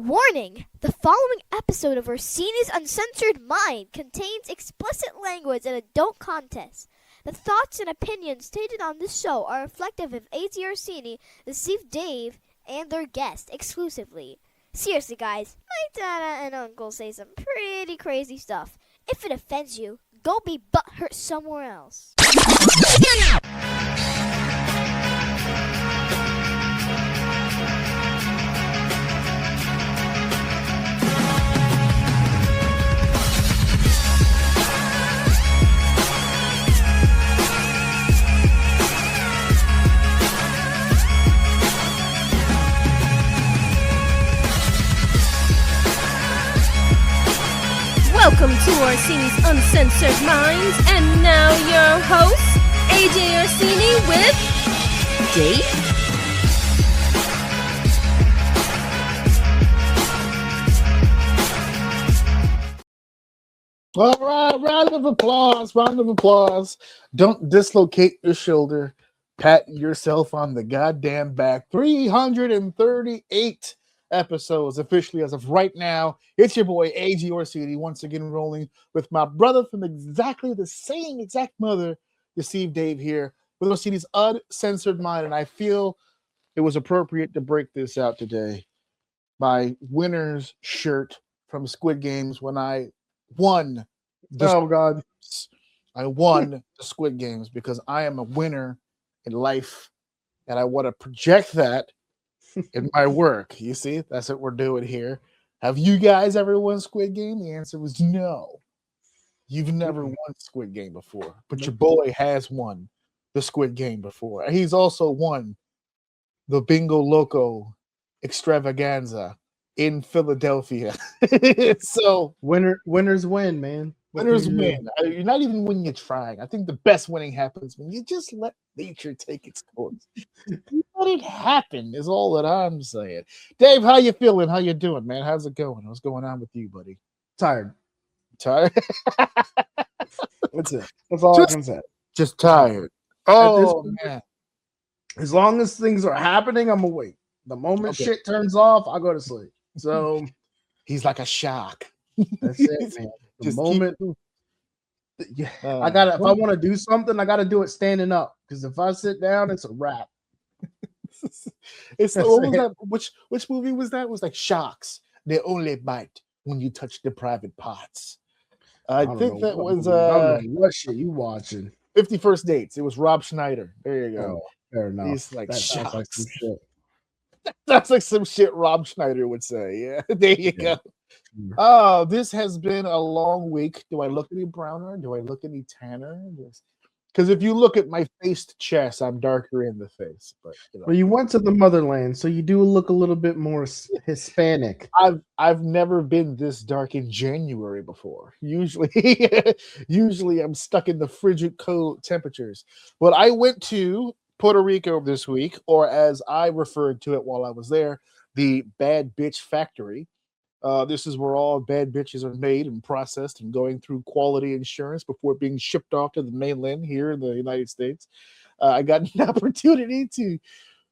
Warning! The following episode of Orsini's Uncensored Mind contains explicit language and adult content. The thoughts and opinions stated on this show are reflective of A.J. Orsini, the Steve Dave, and their guests exclusively. Seriously, guys, my dada and uncle say some pretty crazy stuff. If it offends you, go be butthurt somewhere else. Welcome to Orsini's Uncensored Minds, and now your host, AJ Orsini with Dave. All right, round of applause. Don't dislocate your shoulder. Pat yourself on the goddamn back. 338 episodes officially as of right now. It's your boy AJ Orsini once again rolling with my brother from exactly the same exact mother, Steve Dave here with Orsini's Uncensored Mind, and I feel it was appropriate to break this out today. My winner's shirt from Squid Games when I won. I won the Squid Games because I am a winner in life, and I want to project that in my work. You see, that's what we're doing here. Have you guys ever won Squid Game? The answer was no. You've never won Squid Game before, but your boy has won the Squid Game before. He's also won the Bingo Loco extravaganza in Philadelphia. So winners win, man. Winners win. You're not even when you're trying. I think the best winning happens when you just let nature take its course. You let it happen is all that I'm saying. Dave, how you feeling? How you doing, man? How's it going? What's going on with you, buddy? Tired. Tired? That's it. That's all I can say. Just tired. Oh, man. As long as things are happening, I'm awake. The moment shit turns off, I go to sleep. So he's like a shark. That's it, man. The moment, I gotta. If I want to do something, I gotta do it standing up. Because if I sit down, it's a wrap. It's what was that? Which movie was that? It was like Sharks. They only bite when you touch the private parts. I think that was what shit you watching? 50 First Dates. It was Rob Schneider. There you go. Oh, fair enough. He's like Sharks. Like some shit. That's like some shit Rob Schneider would say. Yeah, there you go. Oh, this has been a long week. Do I look any browner? Do I look any tanner? Because if you look at my faced chest, I'm darker in the face. But well, you went to the motherland, so you do look a little bit more Hispanic. I've never been this dark in January before. Usually I'm stuck in the frigid cold temperatures. But I went to Puerto Rico this week, or as I referred to it while I was there, the Bad Bitch Factory. This is where all bad bitches are made and processed and going through quality insurance before being shipped off to the mainland here in the United States. I got an opportunity to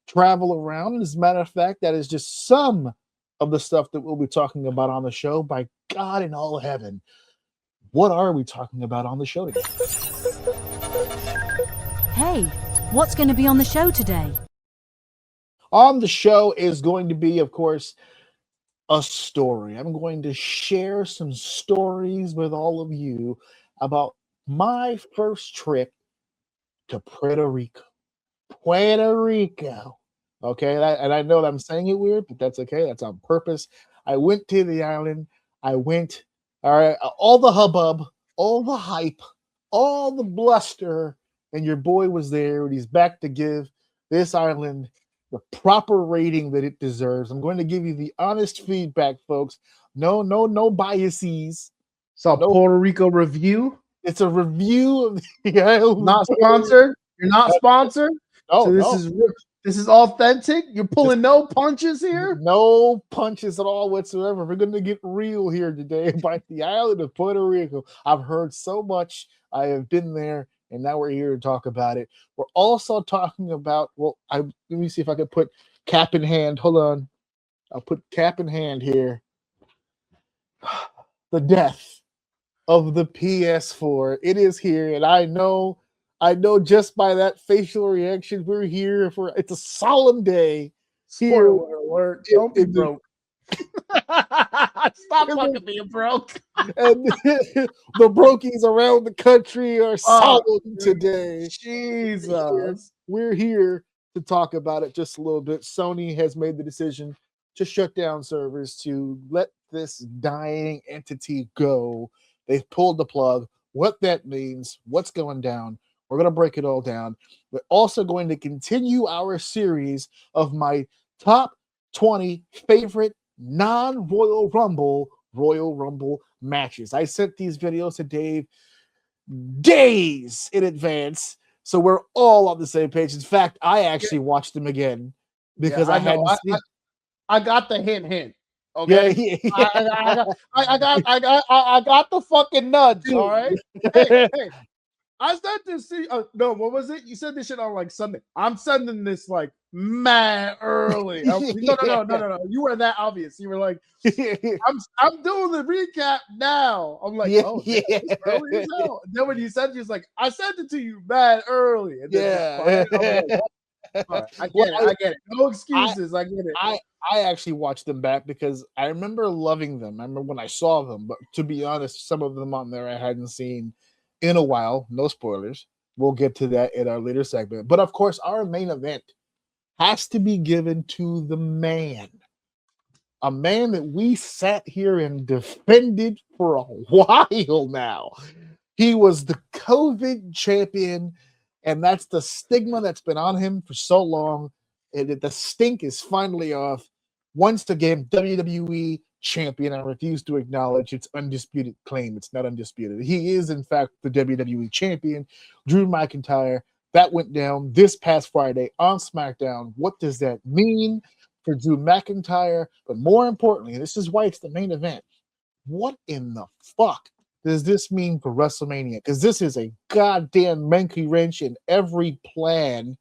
travel around. As a matter of fact, that is just some of the stuff that we'll be talking about on the show. By God in all heaven, what are we talking about on the show today? Hey, what's going to be on the show today? On the show is going to be, of course, a story. I'm going to share some stories with all of you about my first trip to Puerto Rico. Puerto Rico. Okay, and I know that I'm saying it weird, but that's okay. That's on purpose. I went to the island. All right, all the hubbub, all the hype, all the bluster, and your boy was there, and he's back to give this island the proper rating that it deserves. I'm going to give you the honest feedback, folks. No biases. So Puerto Rico review. It's a review of the island. Not sponsored. You're not sponsored. No, so this is authentic. You're pulling no punches here. No punches at all whatsoever. We're going to get real here today about the island of Puerto Rico. I've heard so much. I have been there. And now we're here to talk about it. We're also talking about, let me see if I can put cap in hand. Hold on. I'll put cap in hand here. The death of the PS4. It is here, and I know just by that facial reaction, we're here for it's a solemn day. Spoiler alert. Don't be broke. Stop fucking being broke. And the brokies around the country are solemn today. Jesus. We're here to talk about it just a little bit. Sony has made the decision to shut down servers to let this dying entity go. They've pulled the plug. What that means, what's going down, we're going to break it all down. We're also going to continue our series of my top 20 favorite non-Royal Rumble matches. I sent these videos to Dave days in advance, so we're all on the same page. In fact, I actually watched them again because I hadn't seen. I got the hint. Okay, yeah. I got the fucking nudge. All right. Hey, I said this. No, what was it? You said this shit on like Sunday. I'm sending this like mad early. No. You were that obvious. You were like, I'm doing the recap now. I'm like, early as hell. And then when you said, was like, I sent it to you mad early. And then right, I get it. No excuses. I get it. I actually watched them back because I remember loving them. I remember when I saw them, but to be honest, some of them on there I hadn't seen in a while. No spoilers. We'll get to that in our later segment. But of course, our main event has to be given to the man. A man that we sat here and defended for a while now. He was the COVID champion, and that's the stigma that's been on him for so long. And the stink is finally off. Once again, WWE champion. I refuse to acknowledge its undisputed claim. It's not undisputed. He is, in fact, the WWE champion, Drew McIntyre. That went down this past Friday on SmackDown. What does that mean for Drew McIntyre? But more importantly, this is why it's the main event. What in the fuck does this mean for WrestleMania? Because this is a goddamn monkey wrench in every plan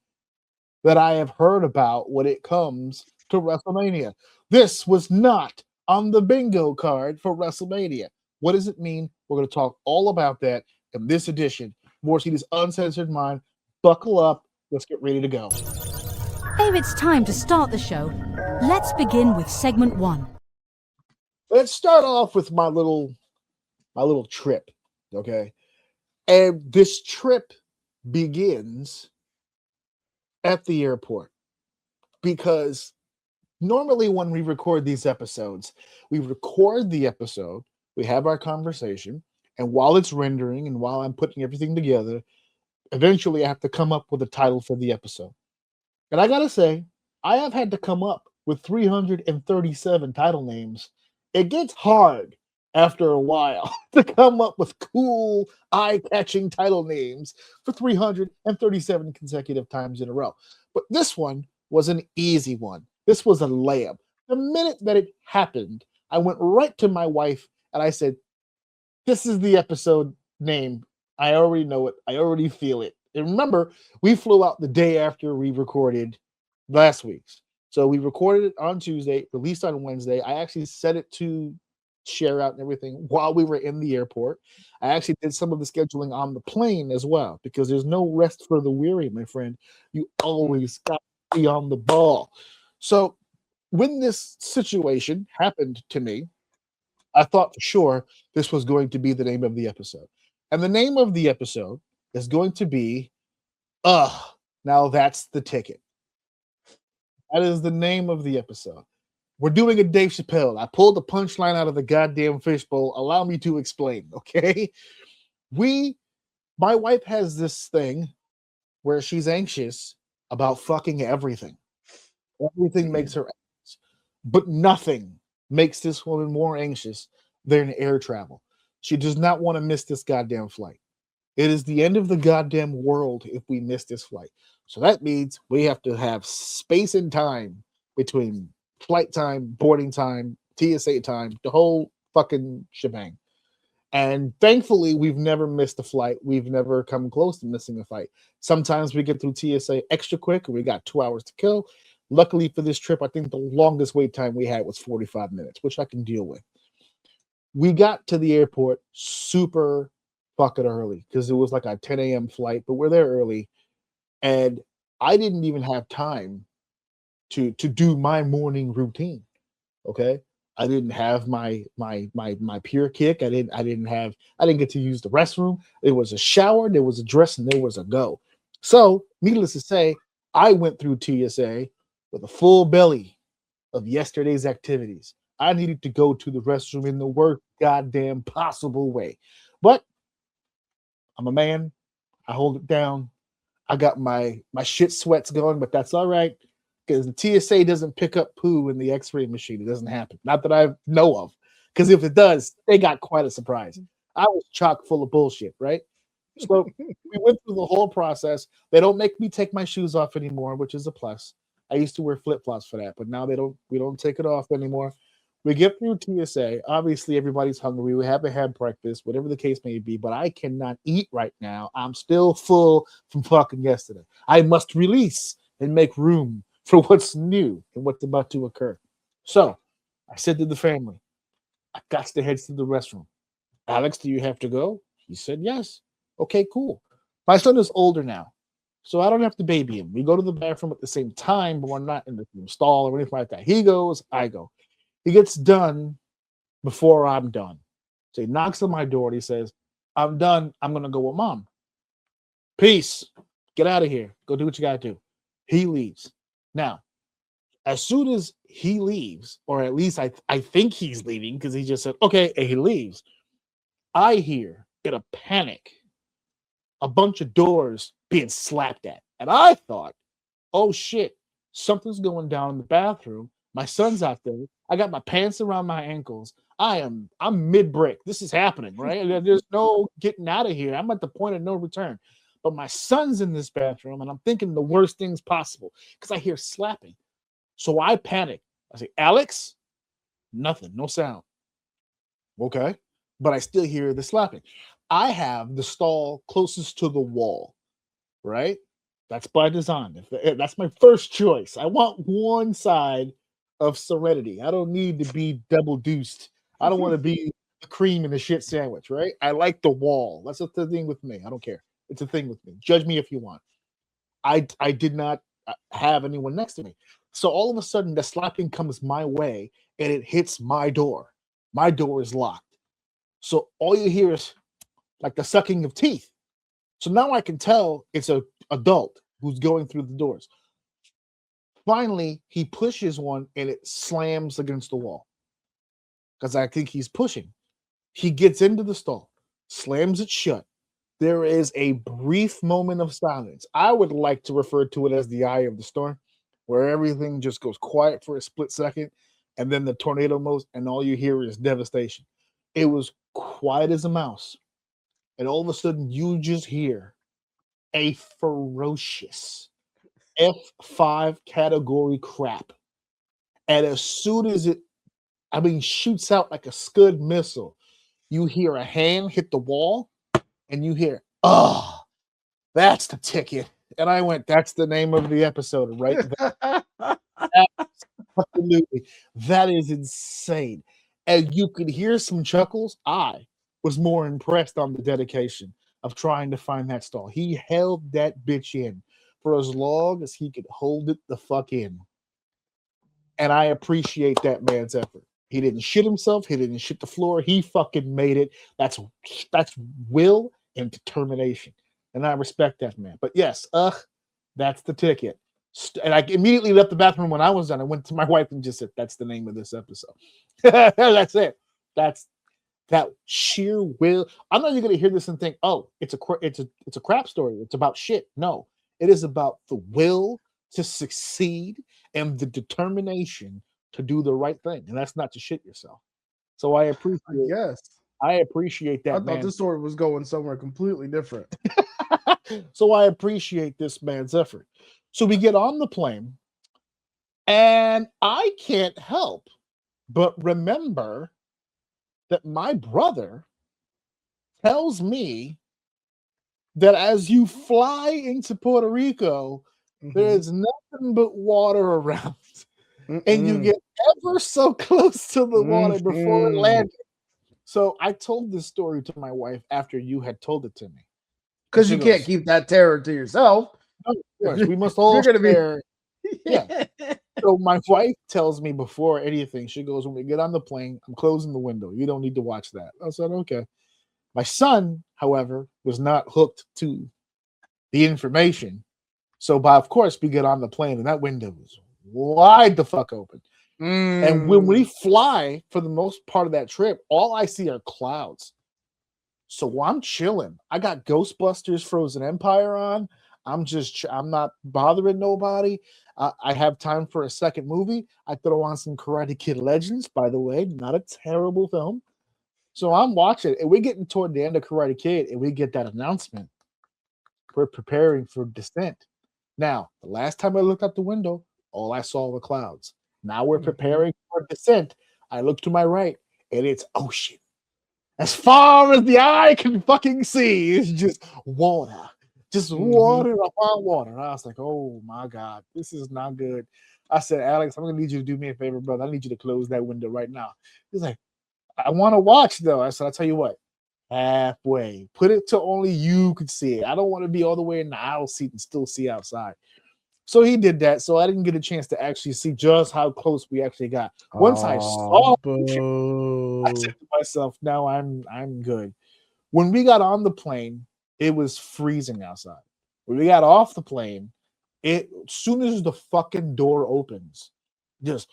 that I have heard about when it comes to WrestleMania. This was not on the bingo card for WrestleMania. What does it mean? We're going to talk all about that in this edition. Morrissey's Uncensored Mind. Buckle up. Let's get ready to go. If it's time to start the show, let's begin with segment 1. Let's start off with my little trip, okay? And this trip begins at the airport because normally when we record these episodes, we record the episode, we have our conversation, and while it's rendering and while I'm putting everything together, eventually I have to come up with a title for the episode. And I gotta say, I have had to come up with 337 title names. It gets hard after a while to come up with cool, eye-catching title names for 337 consecutive times in a row. But this one was an easy one. This was a layup. The minute that it happened, I went right to my wife and I said, this is the episode name. I already know it. I already feel it. And remember, we flew out the day after we recorded last week's. So we recorded it on Tuesday, released on Wednesday. I actually set it to share out and everything while we were in the airport. I actually did some of the scheduling on the plane as well, because there's no rest for the weary, my friend. You always got to be on the ball. So when this situation happened to me, I thought for sure this was going to be the name of the episode. And the name of the episode is going to be, now that's the ticket. That is the name of the episode. We're doing a Dave Chappelle. I pulled the punchline out of the goddamn fishbowl. Allow me to explain, okay? My wife has this thing where she's anxious about fucking everything. Everything makes her anxious. But nothing makes this woman more anxious than air travel. She does not want to miss this goddamn flight. It is the end of the goddamn world if we miss this flight. So that means we have to have space and time between flight time, boarding time, TSA time, the whole fucking shebang. And thankfully, we've never missed a flight. We've never come close to missing a flight. Sometimes we get through TSA extra quick and we got 2 hours to kill. Luckily for this trip, I think the longest wait time we had was 45 minutes, which I can deal with. We got to the airport super fucking early because it was like a 10 a.m. flight, but we're there early. And I didn't even have time to do my morning routine. Okay. I didn't have my pure kick. I didn't get to use the restroom. There was a shower, there was a dress, and there was a go. So, needless to say, I went through TSA with a full belly of yesterday's activities. I needed to go to the restroom in the worst goddamn possible way. But I'm a man. I hold it down. I got my shit sweats going, but that's all right because the TSA doesn't pick up poo in the X-ray machine. It doesn't happen. Not that I know of. Because if it does, they got quite a surprise. I was chock full of bullshit, right? So we went through the whole process. They don't make me take my shoes off anymore, which is a plus. I used to wear flip-flops for that, but now we don't take it off anymore. We get through TSA. Obviously, everybody's hungry. We haven't had breakfast, whatever the case may be, but I cannot eat right now. I'm still full from fucking yesterday. I must release and make room for what's new and what's about to occur. So I said to the family, I got to head to the restroom. Alex, do you have to go? He said, yes. Okay, cool. My son is older now, so I don't have to baby him. We go to the bathroom at the same time, but we're not in the same stall or anything like that. He goes, I go. He gets done before I'm done. So he knocks on my door and he says, I'm done. I'm going to go with mom. Peace. Get out of here. Go do what you got to do. He leaves. Now, as soon as he leaves, or at least I think he's leaving because he just said, okay, and he leaves, I hear in a panic a bunch of doors being slapped at. And I thought, oh shit, something's going down in the bathroom. My son's out there. I got my pants around my ankles. I'm mid-break. This is happening, right? There's no getting out of here. I'm at the point of no return. But my son's in this bathroom, and I'm thinking the worst things possible because I hear slapping. So I panic. I say, Alex, nothing, no sound. Okay. But I still hear the slapping. I have the stall closest to the wall, right? That's by design. That's my first choice. I want one side of serenity. I don't need to be double deuced. I don't want to be the cream in the shit sandwich, right? I like the wall. That's the thing with me. I don't care. It's a thing with me. Judge me if you want. I did not have anyone next to me. So all of a sudden, the slapping comes my way and it hits my door. My door is locked. So all you hear is like the sucking of teeth. So now I can tell it's an adult who's going through the doors. Finally, he pushes one and it slams against the wall because I think he's pushing. He gets into the stall, slams it shut. There is a brief moment of silence. I would like to refer to it as the eye of the storm, where everything just goes quiet for a split second, and then the tornado moves, and all you hear is devastation. It was quiet as a mouse, and all of a sudden you just hear a ferocious F5 category crap. And as soon as it, shoots out like a Scud missile, you hear a hand hit the wall, and you hear, oh, that's the ticket. And I went, that's the name of the episode, right? Absolutely. That is insane. And you could hear some chuckles. I was more impressed on the dedication of trying to find that stall. He held that bitch in for as long as he could hold it the fuck in. And I appreciate that man's effort. He didn't shit himself. He didn't shit the floor. He fucking made it. That's will and determination. And I respect that man. But yes, that's the ticket. And I immediately left the bathroom when I was done. I went to my wife and just said, that's the name of this episode. That's it. That's that sheer will. I'm not even going to hear this and think, oh, it's a crap story. It's about shit. No, it is about the will to succeed and the determination to do the right thing. And that's not to shit yourself. So I appreciate that. I thought this story was going somewhere completely different. So I appreciate this man's effort. So we get on the plane, and I can't help but remember that my brother tells me that as you fly into Puerto Rico, There's nothing but water around, and you Mm-mm. get ever so close to the water before it Mhm. landed. So I told this story to my wife after you had told it to me. And Because she you can't goes, keep that terror to yourself. "No, of course, If we must you're all gonna be share." Yeah. So my wife tells me before anything, she goes, "When we get on the plane, I'm closing the window. You don't need to watch that." I said, "Okay." My son, however, was not hooked to the information. So, of course, we get on the plane and that window is wide the fuck open. And when we fly, for the most part of that trip, all I see are clouds. So I'm chilling. I got Ghostbusters Frozen Empire on. I'm not bothering nobody. I have time for a second movie. I throw on some Karate Kid Legends, by the way, not a terrible film. So I'm watching, and we're getting toward the end of Karate Kid, and we get that announcement. We're preparing for descent. Now, the last time I looked out the window, all I saw were clouds. Now we're preparing for descent. I look to my right, and it's ocean. As far as the eye can fucking see, it's just water. Just water upon water. And I was like, oh my God, this is not good. I said, Alex, I'm gonna need you to do me a favor, brother. I need you to close that window right now. He's like, I want to watch though. I said, I'll tell you what, halfway. Put it to only you could see it. I don't want to be all the way in the aisle seat and still see outside. So he did that. So I didn't get a chance to actually see just how close we actually got. Once I saw it, I said to myself, no, I'm good. When we got on the plane, it was freezing outside. When we got off the plane, as soon as the fucking door opens, just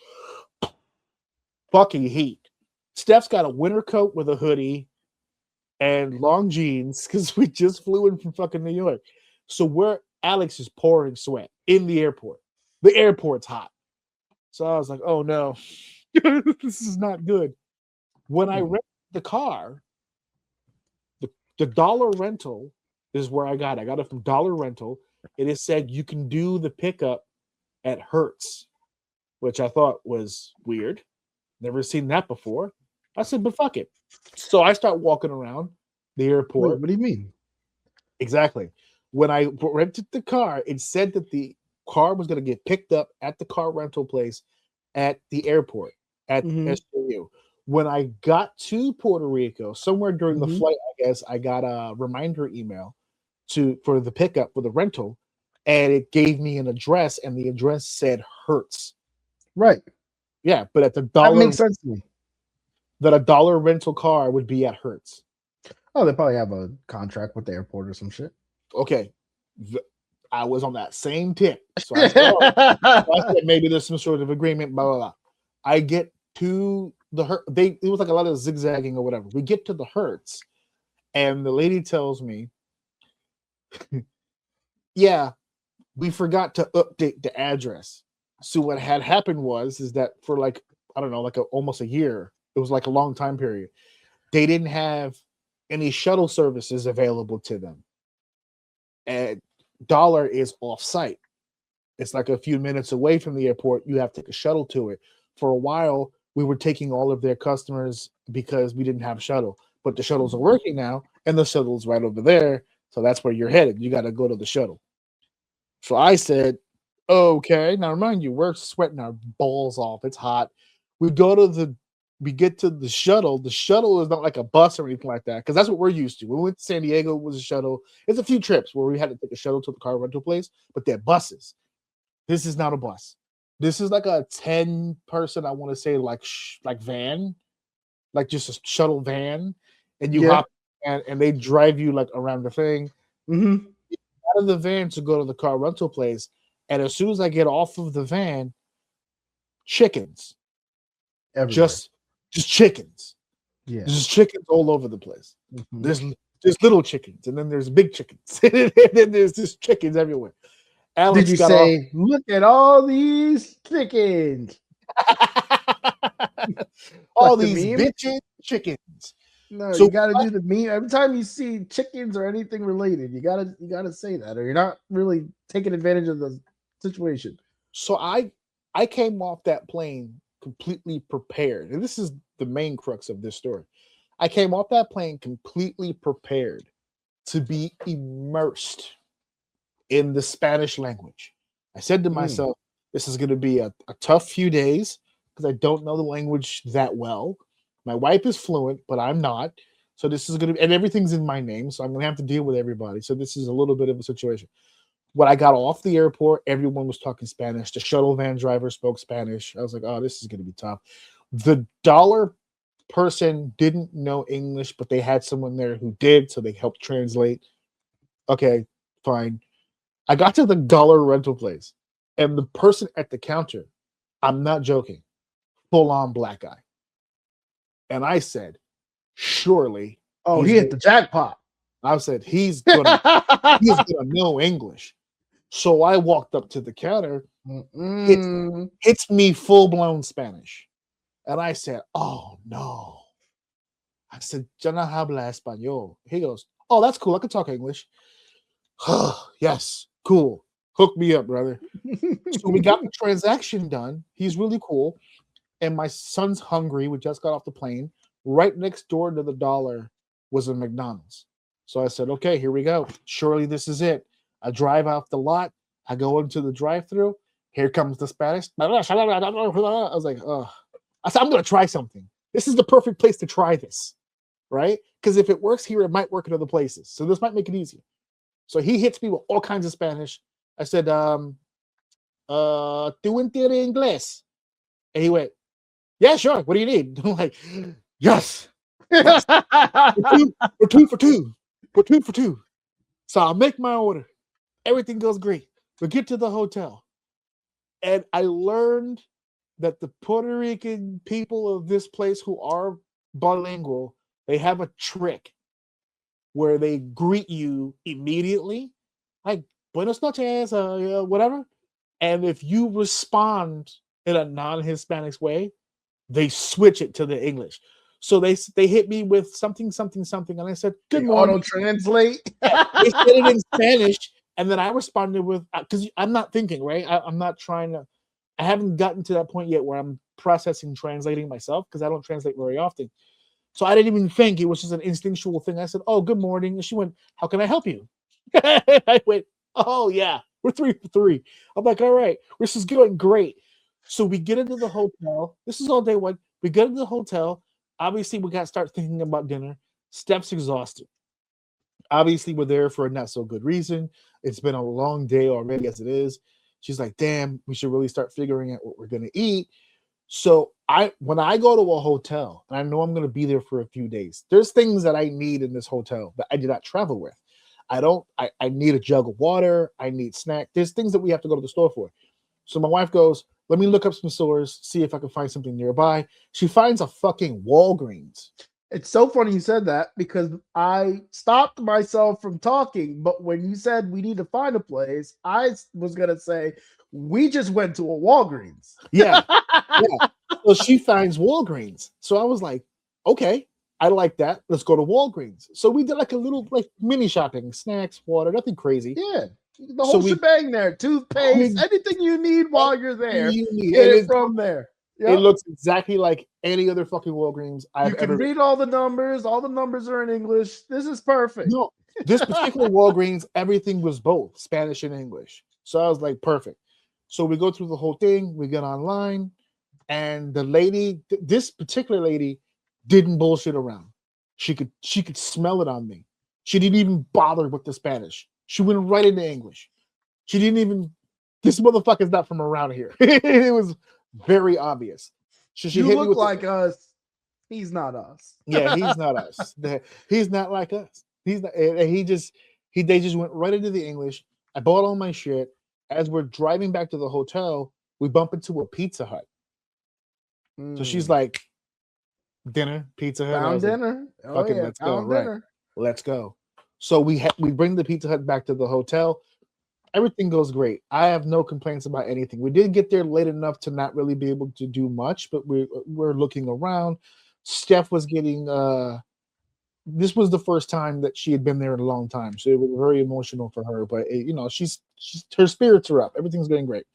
fucking heat. Steph's got a winter coat with a hoodie and long jeans because we just flew in from fucking New York. So Alex is pouring sweat in the airport. The airport's hot. So I was like, oh no, this is not good. When I rented the car, the dollar rental is where I got it. I got it from Dollar Rental. It is said you can do the pickup at Hertz, which I thought was weird. Never seen that before. I said, but fuck it. So I start walking around the airport. Wait, what do you mean? Exactly. When I rented the car, it said that the car was going to get picked up at the car rental place at the airport at SJU. When I got to Puerto Rico, somewhere during the flight, I guess I got a reminder email for the pickup for the rental, and it gave me an address, and the address said Hertz. Right. Yeah, but at the That dollar makes sense to me. that a dollar rental car would be at Hertz. Oh, they probably have a contract with the airport or some shit. Okay. I was on that same tip. So I said, maybe there's some sort of agreement, blah, blah, blah. I get to the Hertz. It was like a lot of zigzagging or whatever. We get to the Hertz, and the lady tells me, yeah, we forgot to update the address. So what had happened is that for like, I don't know, almost a year, it was like a long time period, they didn't have any shuttle services available to them. And Dollar is off site. It's like a few minutes away from the airport. You have to take a shuttle to it. For a while, we were taking all of their customers because we didn't have shuttle, but the shuttles are working now, and the shuttle's right over there. So that's where you're headed. You got to go to the shuttle. So I said, okay. Now, mind you, we're sweating our balls off. It's hot. We get to the shuttle. The shuttle is not like a bus or anything like that, because that's what we're used to. When we went to San Diego, it was a shuttle. It's a few trips where we had to take a shuttle to the car rental place, but they're buses. This is not a bus. This is like a 10-person, I want to say, like van, like just a shuttle van, and you hop and they drive you like around the thing. Out of the van to go to the car rental place, and as soon as I get off of the van, chickens, Everywhere. just chickens. Yeah. There's chickens all over the place. There's little chickens, and then there's big chickens, and then there's just chickens everywhere. Alex Did you say, look at all these chickens? all Like these the meme? bitches chickens. No, So you gotta do the meme. Every time you see chickens or anything related, you gotta say that, or you're not really taking advantage of the situation. So I came off that plane completely prepared, and this is the main crux of this story. I came off that plane completely prepared to be immersed in the Spanish language. I said to myself, this is going to be a tough few days because I don't know the language that well. My wife is fluent, but I'm not. So this is going to, and everything's in my name. So I'm going to have to deal with everybody. So this is a little bit of a situation. When I got off the airport, everyone was talking Spanish. The shuttle van driver spoke Spanish. I was like, oh, this is going to be tough. The dollar person didn't know English, but they had someone there who did. So they helped translate. Okay, fine. I got to the dollar rental place, and the person at the counter, I'm not joking, full on black guy. And I said, surely. Oh, he hit the jackpot. I said, he's gonna know English. So I walked up to the counter, hits me full-blown Spanish. And I said, oh no. I said, yo no habla español. He goes, oh, that's cool. I can talk English. Yes, cool. Hook me up, brother. So we got the transaction done. He's really cool. And my son's hungry. We just got off the plane. Right next door to the dollar was a McDonald's. So I said, okay, here we go. Surely this is it. I drive off the lot. I go into the drive-thru. Here comes the Spanish. I was like, oh. I said, I'm going to try something. This is the perfect place to try this, right? Because if it works here, it might work in other places. So this might make it easier. So he hits me with all kinds of Spanish. I said, ¿tú entiendes inglés? And he went, yeah, sure. What do you need? I'm like, yes. We're two for two. We're 2 for 2. So I'll make my order. Everything goes great. We get to the hotel. And I learned that the Puerto Rican people of this place who are bilingual, they have a trick where they greet you immediately, like, buenos noches, whatever. And if you respond in a non-Hispanic way, they switch it to the English. So they hit me with something, and I said, good morning. Auto-translate. They said it in Spanish, and then I responded with, because I'm not thinking, right? I'm not trying to, I haven't gotten to that point yet where I'm processing, translating myself, because I don't translate very often. So I didn't even think. It was just an instinctual thing. I said, oh, good morning. And she went, how can I help you? I went, oh, yeah, we're 3 for 3. I'm like, all right, this is going great. So we get into the hotel. This is all day one. We get into the hotel. Obviously, we got to start thinking about dinner. Steph's exhausted. Obviously, we're there for a not so good reason. It's been a long day already as it is. She's like, damn, we should really start figuring out what we're going to eat. So when I go to a hotel, and I know I'm going to be there for a few days, there's things that I need in this hotel that I did not travel with. I need a jug of water. I need snack. There's things that we have to go to the store for. So my wife goes, let me look up some stores, see if I can find something nearby. She finds a fucking Walgreens. It's so funny you said that because I stopped myself from talking. But when you said we need to find a place, I was going to say, we just went to a Walgreens. Yeah. Yeah. So she finds Walgreens. So I was like, okay, I like that. Let's go to Walgreens. So we did like a little like mini shopping, snacks, water, nothing crazy. Yeah. The whole shebang there. Toothpaste, anything you need while you're there. Get it from there. Yep. It looks exactly like any other fucking Walgreens You can read all the numbers. All the numbers are in English. This is perfect. No, this particular Walgreens, everything was both Spanish and English. So I was like, perfect. So we go through the whole thing. We get online. And the lady, this particular lady, didn't bullshit around. She could smell it on me. She didn't even bother with the Spanish. She went right into English. She didn't even, this motherfucker's not from around here. It was very obvious. She you hit look me with like us. He's not us. Yeah, he's not us. He's not like us. He's not. They just went right into the English. I bought all my shit. As we're driving back to the hotel, we bump into a Pizza Hut. So she's like, dinner, Pizza Hut. Found dinner. Like, fucking let's go. Right. Let's go. So we bring the Pizza Hut back to the hotel. Everything goes great. I have no complaints about anything. We did get there late enough to not really be able to do much, but we're looking around. Steph was getting this was the first time that she had been there in a long time, so it was very emotional for her. But she's her spirits are up. Everything's going great.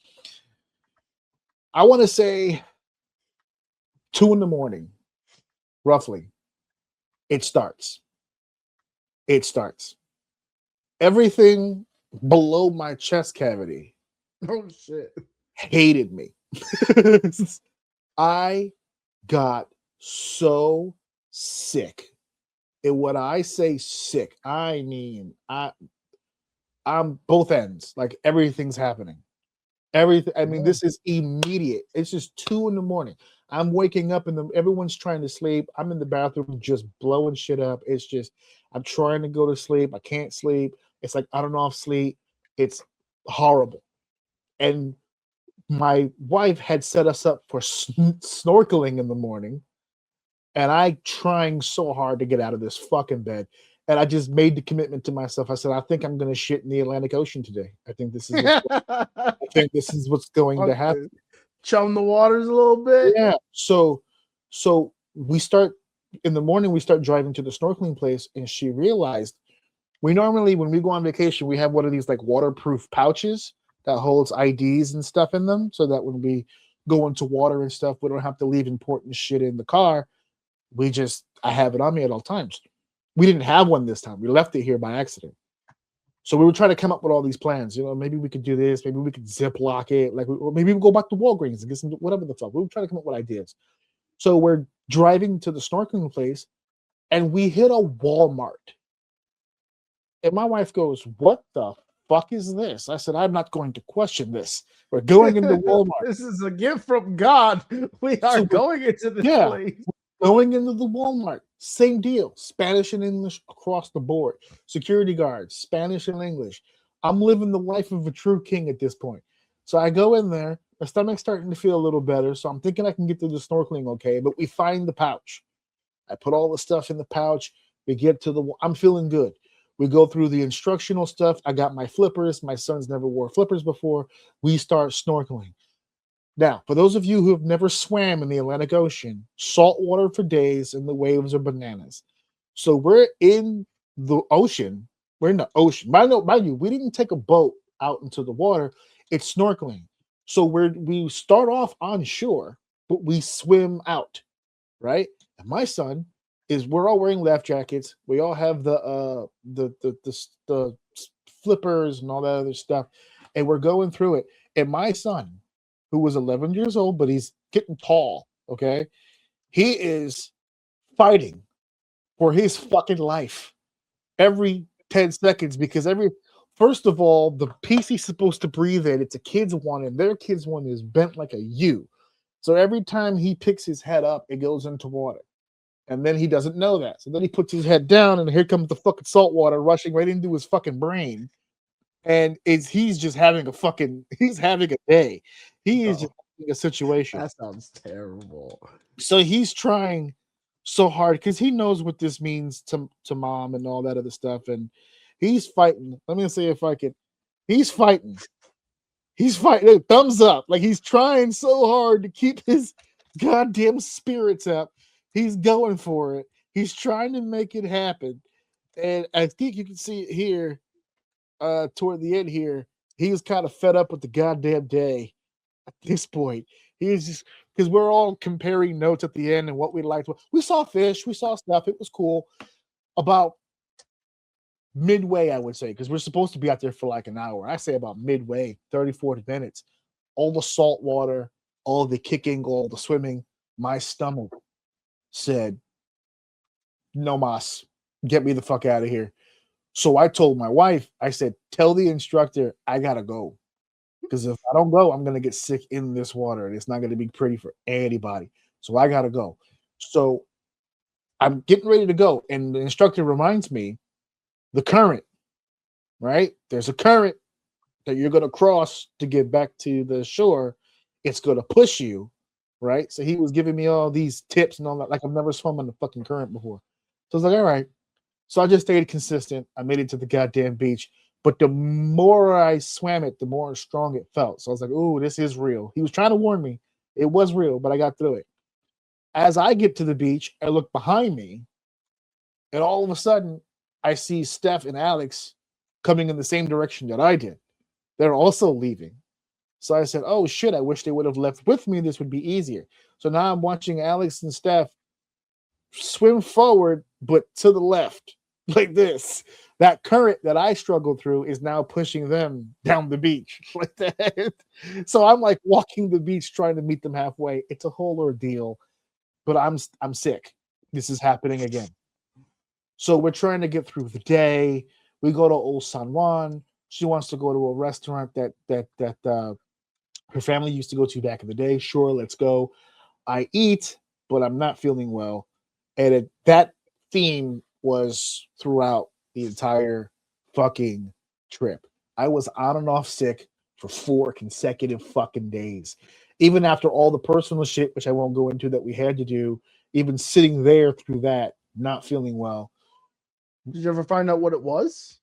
I want to say 2 a.m, roughly. It starts. Everything below my chest cavity Oh shit. Hated me. I got so sick. And when I say sick, I mean I'm both ends. Like everything's happening. Everything. I mean, this is immediate. It's just 2 a.m. I'm waking up and everyone's trying to sleep. I'm in the bathroom just blowing shit up. It's just I'm trying to go to sleep. I can't sleep. It's like I don't know if sleep. It's horrible. And my wife had set us up for snorkeling in the morning, and I trying so hard to get out of this fucking bed. And I just made the commitment to myself. I said, I think I'm going to shit in the Atlantic Ocean today. I think this is what's going to happen. Chum the waters a little bit. Yeah. So we start in the morning. We start driving to the snorkeling place, and she realized we normally, when we go on vacation, we have one of these like waterproof pouches that holds IDs and stuff in them, so that when we go into water and stuff, we don't have to leave important shit in the car. I have it on me at all times. We didn't have one this time. We left it here by accident. So we were trying to come up with all these plans. You know, maybe we could do this. Maybe we could zip lock it. Like, maybe we'll go back to Walgreens and get some, whatever the fuck. We were trying to come up with ideas. So we're driving to the snorkeling place, and we hit a Walmart. And my wife goes, "What the fuck is this?" I said, "I'm not going to question this. We're going into Walmart. This is a gift from God. We are going into this place. Going into the Walmart, same deal. Spanish and English across the board. Security guards, Spanish and English. I'm living the life of a true king at this point. So I go in there. My stomach's starting to feel a little better. So I'm thinking I can get through the snorkeling okay. But we find the pouch. I put all the stuff in the pouch. We get to I'm feeling good. We go through the instructional stuff. I got my flippers. My son's never wore flippers before. We start snorkeling. Now, for those of you who have never swam in the Atlantic Ocean, salt water for days and the waves are bananas. So we're in the ocean. We're in the ocean. Mind you, we didn't take a boat out into the water. It's snorkeling. So we start off on shore, but we swim out, right? And my son we're all wearing life jackets. We all have the flippers and all that other stuff, and we're going through it. And my son, who was 11 years old, but he's getting tall, okay? He is fighting for his fucking life every 10 seconds because first of all, the piece he's supposed to breathe in, it's a kid's one, and their kid's one is bent like a U. So every time he picks his head up, it goes into water. And then he doesn't know that. So then he puts his head down, and here comes the fucking salt water rushing right into his fucking brain. And he's just having he's having a day. He is just having a situation. That sounds terrible. So he's trying so hard because he knows what this means to mom and all that other stuff. And he's fighting. Let me see if I can. He's fighting. He's fighting. Thumbs up. Like he's trying so hard to keep his goddamn spirits up. He's going for it. He's trying to make it happen. And I think you can see it here. Toward the end here, he was kind of fed up with the goddamn day at this point. He was just because we're all comparing notes at the end and what we liked. We saw fish, we saw stuff, it was cool. About midway, I would say, because we're supposed to be out there for like an hour. I say about midway, 30, 40 minutes. All the salt water, all the kicking, all the swimming, my stomach said, "No mas, get me the fuck out of here." So I told my wife, I said, "Tell the instructor I gotta go. Because if I don't go, I'm gonna get sick in this water and it's not gonna be pretty for anybody. So I gotta go." So I'm getting ready to go. And the instructor reminds me, the current, right? There's a current that you're gonna cross to get back to the shore. It's gonna push you, right? So he was giving me all these tips and all that. Like I've never swum in the fucking current before. So I was like, all right. So I just stayed consistent. I made it to the goddamn beach. But the more I swam it, the more strong it felt. So I was like, "Ooh, this is real." He was trying to warn me. It was real, but I got through it. As I get to the beach, I look behind me, and all of a sudden, I see Steph and Alex coming in the same direction that I did. They're also leaving. So I said, "Oh, shit, I wish they would have left with me. This would be easier." So now I'm watching Alex and Steph swim forward, but to the left, like this. that current that I struggled through is now pushing them down the beach like that. So I'm like walking the beach trying to meet them halfway. It's a whole ordeal, but I'm sick. This is happening again. So we're trying to get through the day. We go to Old San Juan. She wants to go to a restaurant that her family used to go to back in the day. Sure, let's go. I eat, but I'm not feeling well. And that theme was throughout the entire fucking trip. I was on and off sick for 4 consecutive fucking days. Even after all the personal shit, which I won't go into, that we had to do, even sitting there through that, not feeling well. Did you ever find out what it was?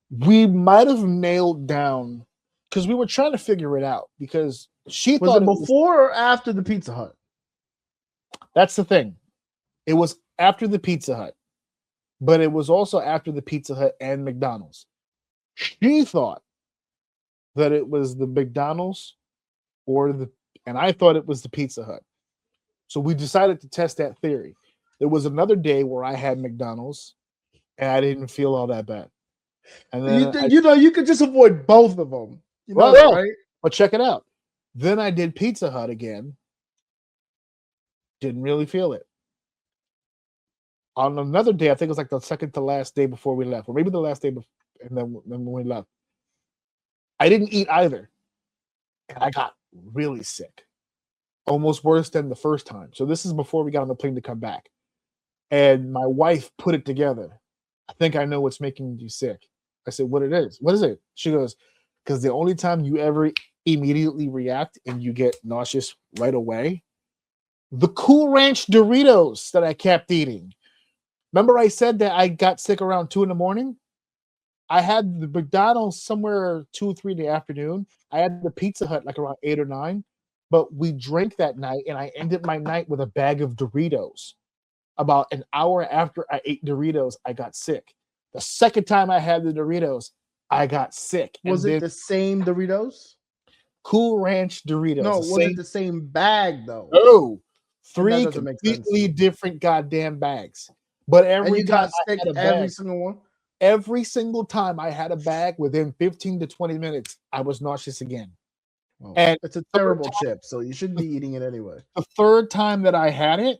We might have nailed down, because we were trying to figure it out, because she Was thought it before or after the Pizza Hut? That's the thing. It was after the Pizza Hut, but it was also after the Pizza Hut and McDonald's. She thought that it was the McDonald's and I thought it was the Pizza Hut. So we decided to test that theory. There was another day where I had McDonald's and I didn't feel all that bad. And then you could just avoid both of them. You know that, right? But check it out. Then I did Pizza Hut again. Didn't really feel it. On another day, I think it was like the second to last day before we left, or maybe the last day before, and then when we left, I didn't eat either. And I got really sick. Almost worse than the first time. So this is before we got on the plane to come back. And my wife put it together. I think I know what's making you sick. I said, what it is? What is it? She goes, because the only time you ever immediately react and you get nauseous right away, the Cool Ranch Doritos that I kept eating. Remember I said that I got sick around 2 a.m? I had the McDonald's somewhere 2 or 3 in the afternoon. I had the Pizza Hut like around 8 or 9. But we drank that night, and I ended my night with a bag of Doritos. About an hour after I ate Doritos, I got sick. The second time I had the Doritos, I got sick. Was it the same Doritos? Cool Ranch Doritos. No, was it the same bag, though? No. 3 completely different goddamn bags. But every time sick, every single one? Every single time I had a bag, within 15 to 20 minutes, I was nauseous again. Oh, and it's a terrible chip, so you shouldn't be eating it anyway. The third time that I had it,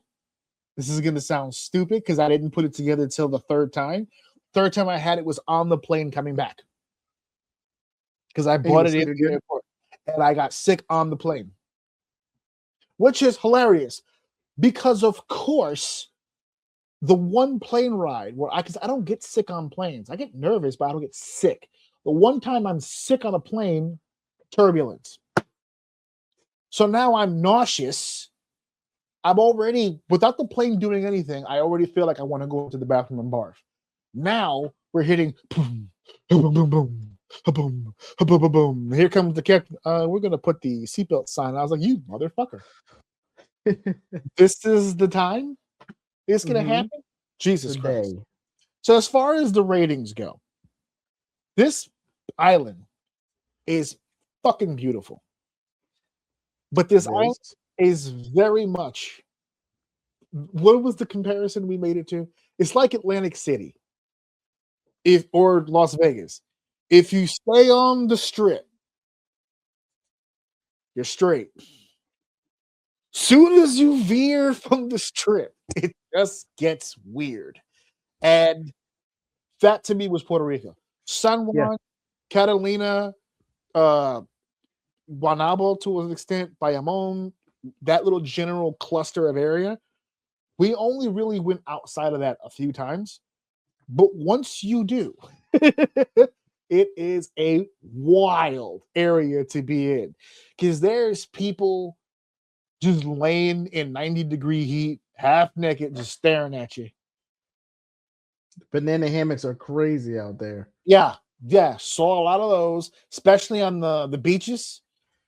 this is going to sound stupid because I didn't put it together until the third time. Third time I had it was on the plane coming back. Because I bought it in the airport. And I got sick on the plane. Which is hilarious. Because, of course, the one plane ride where because I don't get sick on planes. I get nervous, but I don't get sick. The one time I'm sick on a plane, turbulence. So now I'm nauseous. I'm already, without the plane doing anything, I already feel like I want to go to the bathroom and barf. Now we're hitting boom, boom, boom, boom, boom, boom, boom, boom. Here comes the captain. We're going to put the seatbelt sign. I was like, you motherfucker. This is the time it's going to happen? Jesus Christ. So as far as the ratings go, this island is fucking beautiful. But this island is very much, what was the comparison we made it to? It's like Atlantic City or Las Vegas. If you stay on the strip, you're straight. Soon as you veer from the strip, it just gets weird. And that to me was Puerto Rico. San Juan, Catalina, Guanabo to an extent, Bayamon, that little general cluster of area. We only really went outside of that a few times. But once you do, it is a wild area to be in. Because there's people just laying in 90-degree heat, half naked, just staring at you. Banana hammocks are crazy out there. Yeah. Saw a lot of those, especially on the beaches.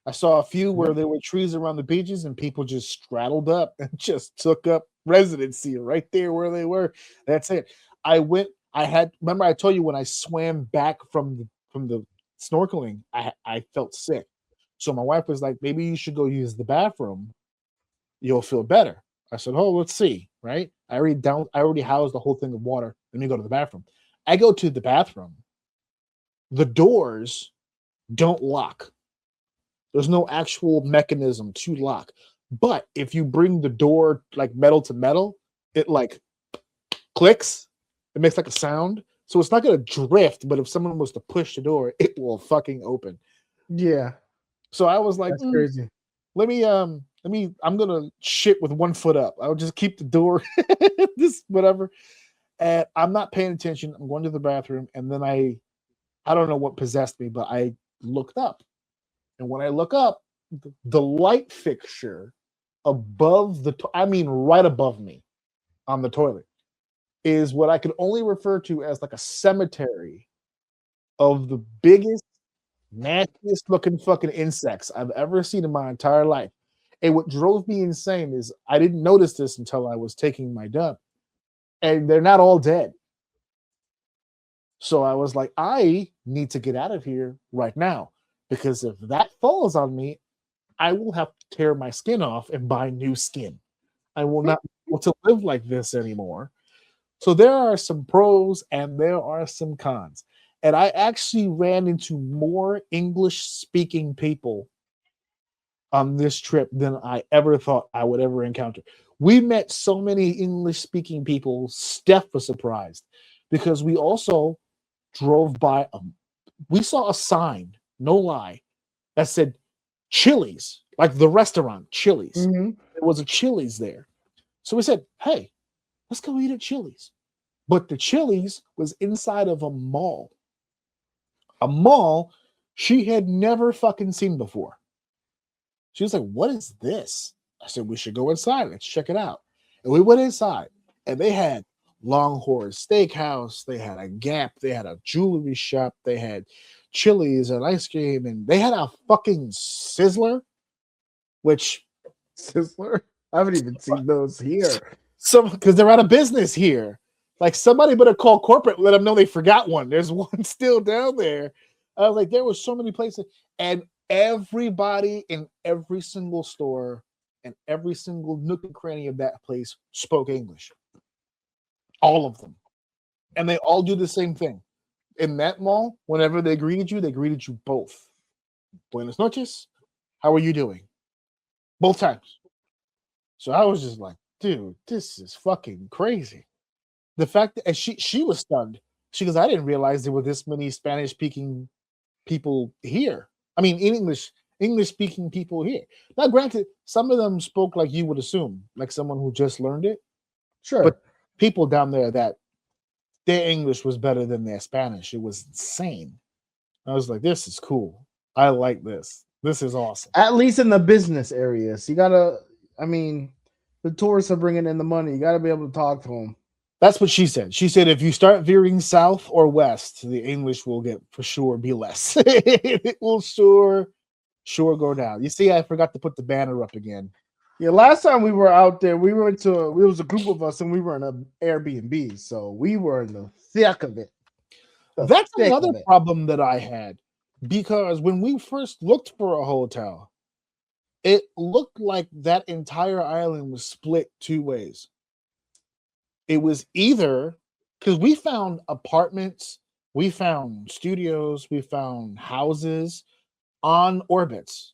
I saw a few where there were trees around the beaches and people just straddled up and just took up residency right there where they were. That's it. Remember I told you when I swam back from the snorkeling, I felt sick. So my wife was like, maybe you should go use the bathroom. You'll feel better. I said, oh, let's see. Right. I already housed the whole thing of water. Let me go to the bathroom. I go to the bathroom. The doors don't lock. There's no actual mechanism to lock. But if you bring the door like metal to metal, it like clicks. It makes like a sound. So it's not going to drift, but if someone was to push the door, it will fucking open. Yeah. So I was like, That's crazy. I'm gonna shit with 1 foot up. I'll just keep the door, this whatever. And I'm not paying attention. I'm going to the bathroom, and then I don't know what possessed me, but I looked up. And when I look up, the light fixture above right above me on the toilet is what I could only refer to as like a cemetery of the biggest, nastiest looking fucking insects I've ever seen in my entire life. And what drove me insane is I didn't notice this until I was taking my dump. And they're not all dead. So I was like, I need to get out of here right now. Because if that falls on me, I will have to tear my skin off and buy new skin. I will not be able to live like this anymore. So there are some pros and there are some cons. And I actually ran into more English-speaking people on this trip than I ever thought I would ever encounter. We met so many English-speaking people, Steph was surprised, because we also drove by, we saw a sign, no lie, that said Chili's, like the restaurant, Chili's. Mm-hmm. There was a Chili's there. So we said, hey, let's go eat at Chili's. But the Chili's was inside of a mall she had never fucking seen before. She was like, what is this? I said, we should go inside. Let's check it out. And we went inside, and they had Longhorn Steakhouse. They had a Gap. They had a jewelry shop. They had Chili's and ice cream. And they had a fucking Sizzler, which... Sizzler? I haven't even seen those here. Because they're out of business here. Like, somebody better call corporate, let them know they forgot one. There's one still down there. I was like, there were so many places. And everybody in every single store and every single nook and cranny of that place spoke English. All of them. And they all do the same thing. In that mall, whenever they greeted you both. Buenas noches. How are you doing? Both times. So I was just like, dude, this is fucking crazy. The fact that she was stunned. She goes, I didn't realize there were this many Spanish-speaking people here. I mean, English-speaking people here. Now, granted, some of them spoke like you would assume, like someone who just learned it. Sure. But people down there that their English was better than their Spanish. It was insane. I was like, this is cool. I like this. This is awesome. At least in the business areas. You gotta, the tourists are bringing in the money. You gotta be able to talk to them. That's what she said. She said if you start veering south or west, the English will be less. It will sure go down. You see, I forgot to put the banner up again. Yeah, last time we were out there, it was a group of us, and we were in an Airbnb, so we were in the thick of it. That's another problem that I had, because when we first looked for a hotel, it looked like that entire island was split two ways. It was either, because we found apartments, we found studios, we found houses on Orbitz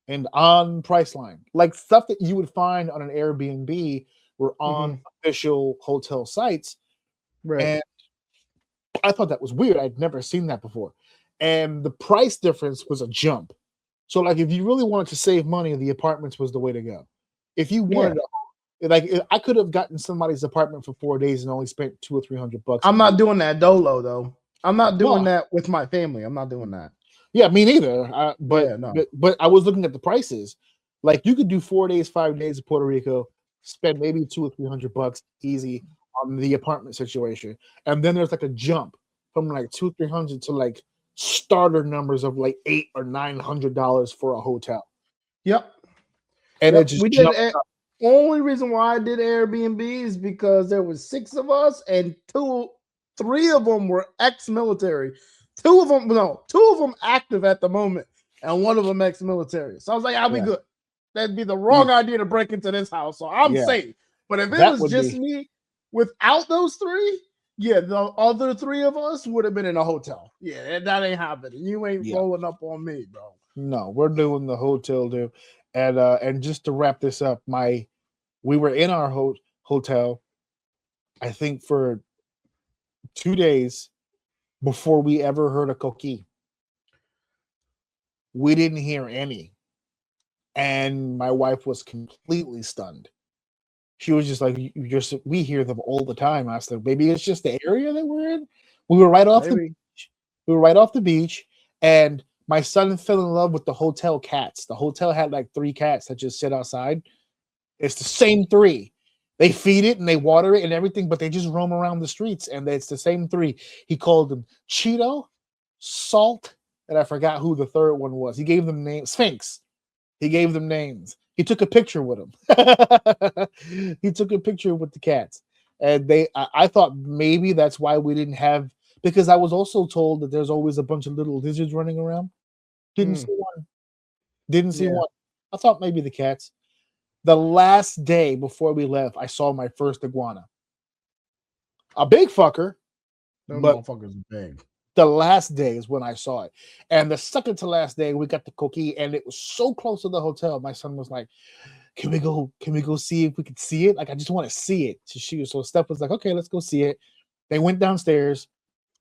and on Priceline, like stuff that you would find on an Airbnb were on official hotel sites. Right. And I thought that was weird. I'd never seen that before. And the price difference was a jump. So, like, if you really wanted to save money, the apartments was the way to go. If you wanted to, like, I could have gotten somebody's apartment for 4 days and only spent $200 or $300. I'm not doing that dolo though. I'm not doing that with my family. I'm not doing that. Yeah, me neither. But I was looking at the prices. Like, you could do 4 days, 5 days in Puerto Rico, spend maybe $200 or $300 easy on the apartment situation, and then there's like a jump from like $200 or $300 to like starter numbers of like $800 or $900 for a hotel. Yep. And it just only reason why I did Airbnb is because there was 6 of us and 3 of them were ex-military. 2 of them active at the moment, and 1 of them ex-military. So I was like, I'll be good. That'd be the wrong idea to break into this house, so I'm safe. But if it was just me without those 3, Yeah, the other three of us would have been in a hotel. Yeah, that ain't happening. You ain't Yeah. rolling up on me, bro. No, we're doing the hotel deal. And just to wrap this up, we were in our hotel, I think for 2 days before we ever heard a coqui. We didn't hear any. And my wife was completely stunned. She was just like, we hear them all the time. I said, maybe it's just the area that we're in. We were right off the beach. We were right off the beach, and my son fell in love with the hotel cats. The hotel had like 3 cats that just sit outside. It's the same 3. They feed it and they water it and everything, but they just roam around the streets, and it's the same 3. He called them Cheeto, Salt, and I forgot who the third one was. He gave them names. Sphinx. He gave them names. He took a picture with them. He took a picture with the cats. And I thought maybe that's why we didn't have, because I was also told that there's always a bunch of little lizards running around. Didn't see one. Didn't see one. I thought maybe the cats. The last day before we left, I saw my first iguana. A big fucker. Them but motherfuckers are big. the last day is when I saw it. And the second to last day, we got the coqui, and it was so close to the hotel. My son was like, Can we go see if we could see it? Like, I just want to see it. So Steph was like, okay, let's go see it. They went downstairs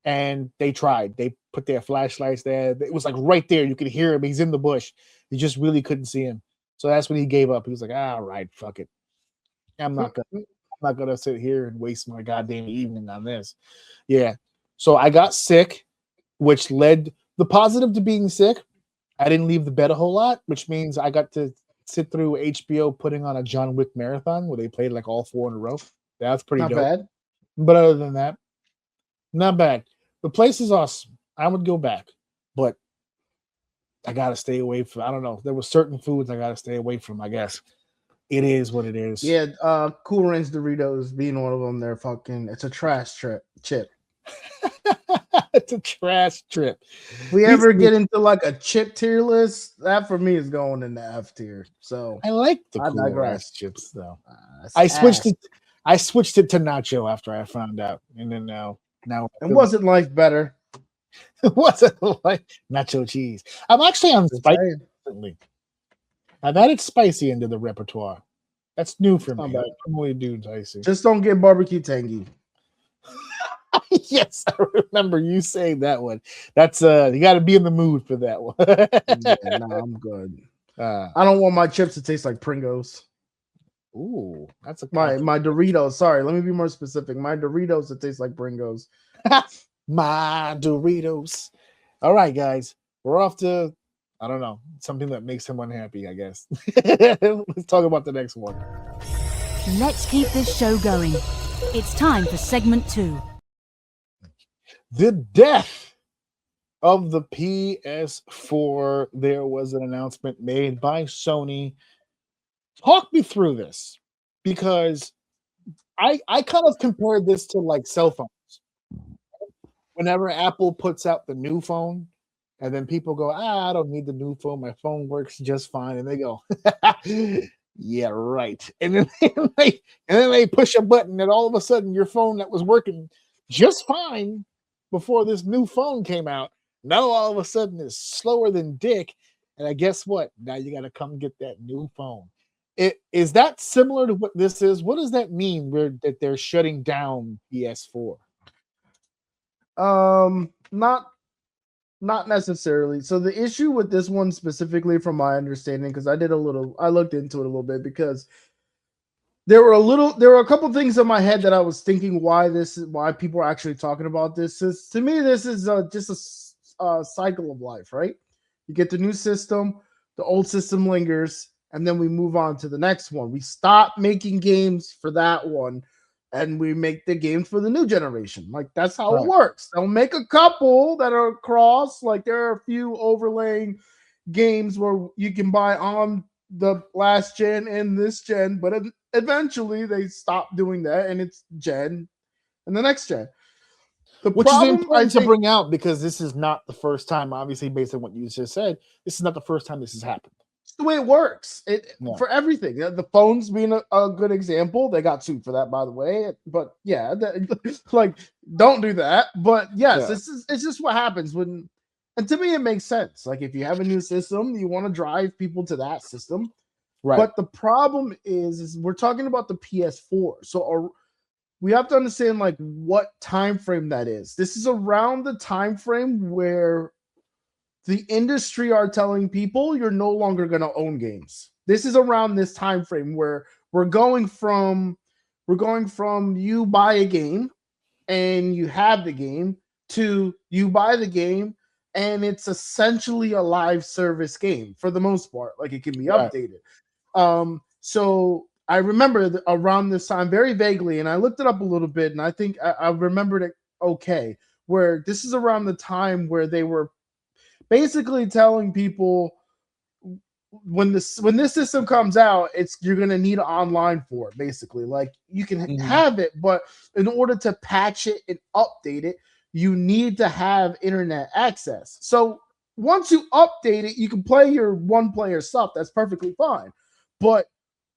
and they tried. They put their flashlights there. It was like right there. You could hear him. He's in the bush. You just really couldn't see him. So that's when he gave up. He was like, all right, fuck it. I'm not gonna sit here and waste my goddamn evening on this. Yeah. So I got sick, which led the positive to being sick. I didn't leave the bed a whole lot, which means I got to sit through HBO putting on a John Wick marathon where they played like all 4 in a row. That's pretty dope. Not bad. But other than that, not bad. The place is awesome. I would go back, but I gotta stay away from. I don't know. There were certain foods I gotta stay away from. I guess it is what it is. Yeah, Cool Ranch Doritos being one of them. They're fucking. It's a trash chip. It's a trash trip. If we ever get into like a chip tier list, that for me is going in the F tier. So I like the I Cool digress. Ranch chips though. I switched it to nacho after I found out, and then now. And wasn't life better? It wasn't like nacho cheese. I'm actually on spicy recently. I've added spicy into the repertoire. That's new for me. I'm only doing spicy. Just don't get barbecue tangy. Yes, I remember you saying that one. That's you got to be in the mood for that one. Yeah, no, I'm good. I don't want my chips to taste like Pringles. Ooh, that's my Doritos. Sorry, let me be more specific. My Doritos that taste like Pringles. My Doritos. All right, guys, we're off to, I don't know, something that makes him unhappy, I guess. Let's talk about the next one. Let's keep this show going. It's time for segment 2. The death of the PS4. There was an announcement made by Sony. Talk me through this, because I kind of compared this to like cell phones. Whenever Apple puts out the new phone, and then people go, I don't need the new phone. My phone works just fine. And they go, yeah, right. And then they push a button, and all of a sudden your phone that was working just fine before this new phone came out, now all of a sudden is slower than dick. And I guess what? Now you got to come get that new phone. Is that similar to what this is? What does that mean that they're shutting down PS4? Not necessarily. So the issue with this one specifically, from my understanding, because I looked into it a little bit, because there were a couple things in my head that I was thinking why people are actually talking about this. To me, this is just a cycle of life, right? You get the new system, the old system lingers, and then we move on to the next one. We stop making games for that one, and we make the games for the new generation. Like, that's how it works. They'll make a couple that are cross. Like, there are a few overlaying games where you can buy on the last gen and this gen, but eventually they stop doing that, and it's gen and the next gen. Which is important to bring out, because this is not the first time, obviously, based on what you just said, this is not the first time this has happened. the way it works. Yeah. For everything. The phones being a good example. They got sued for that, by the way. But yeah, like don't do that. But yes, it's just what happens when. And to me, it makes sense. Like if you have a new system, you want to drive people to that system. Right. But the problem is we're talking about the PS4. So we have to understand like what time frame that is. This is around the time frame where the industry are telling people you're no longer going to own games. This is around this time frame where we're going from you buy a game and you have the game to you buy the game and it's essentially a live service game for the most part. Like it can be updated. So I remember around this time very vaguely, and I looked it up a little bit, and I think I remembered it okay, where this is around the time where they were basically telling people when this system comes out, you're gonna need online for it. Basically, like you can have it, but in order to patch it and update it, you need to have internet access. So once you update it, you can play your one-player stuff. That's perfectly fine, but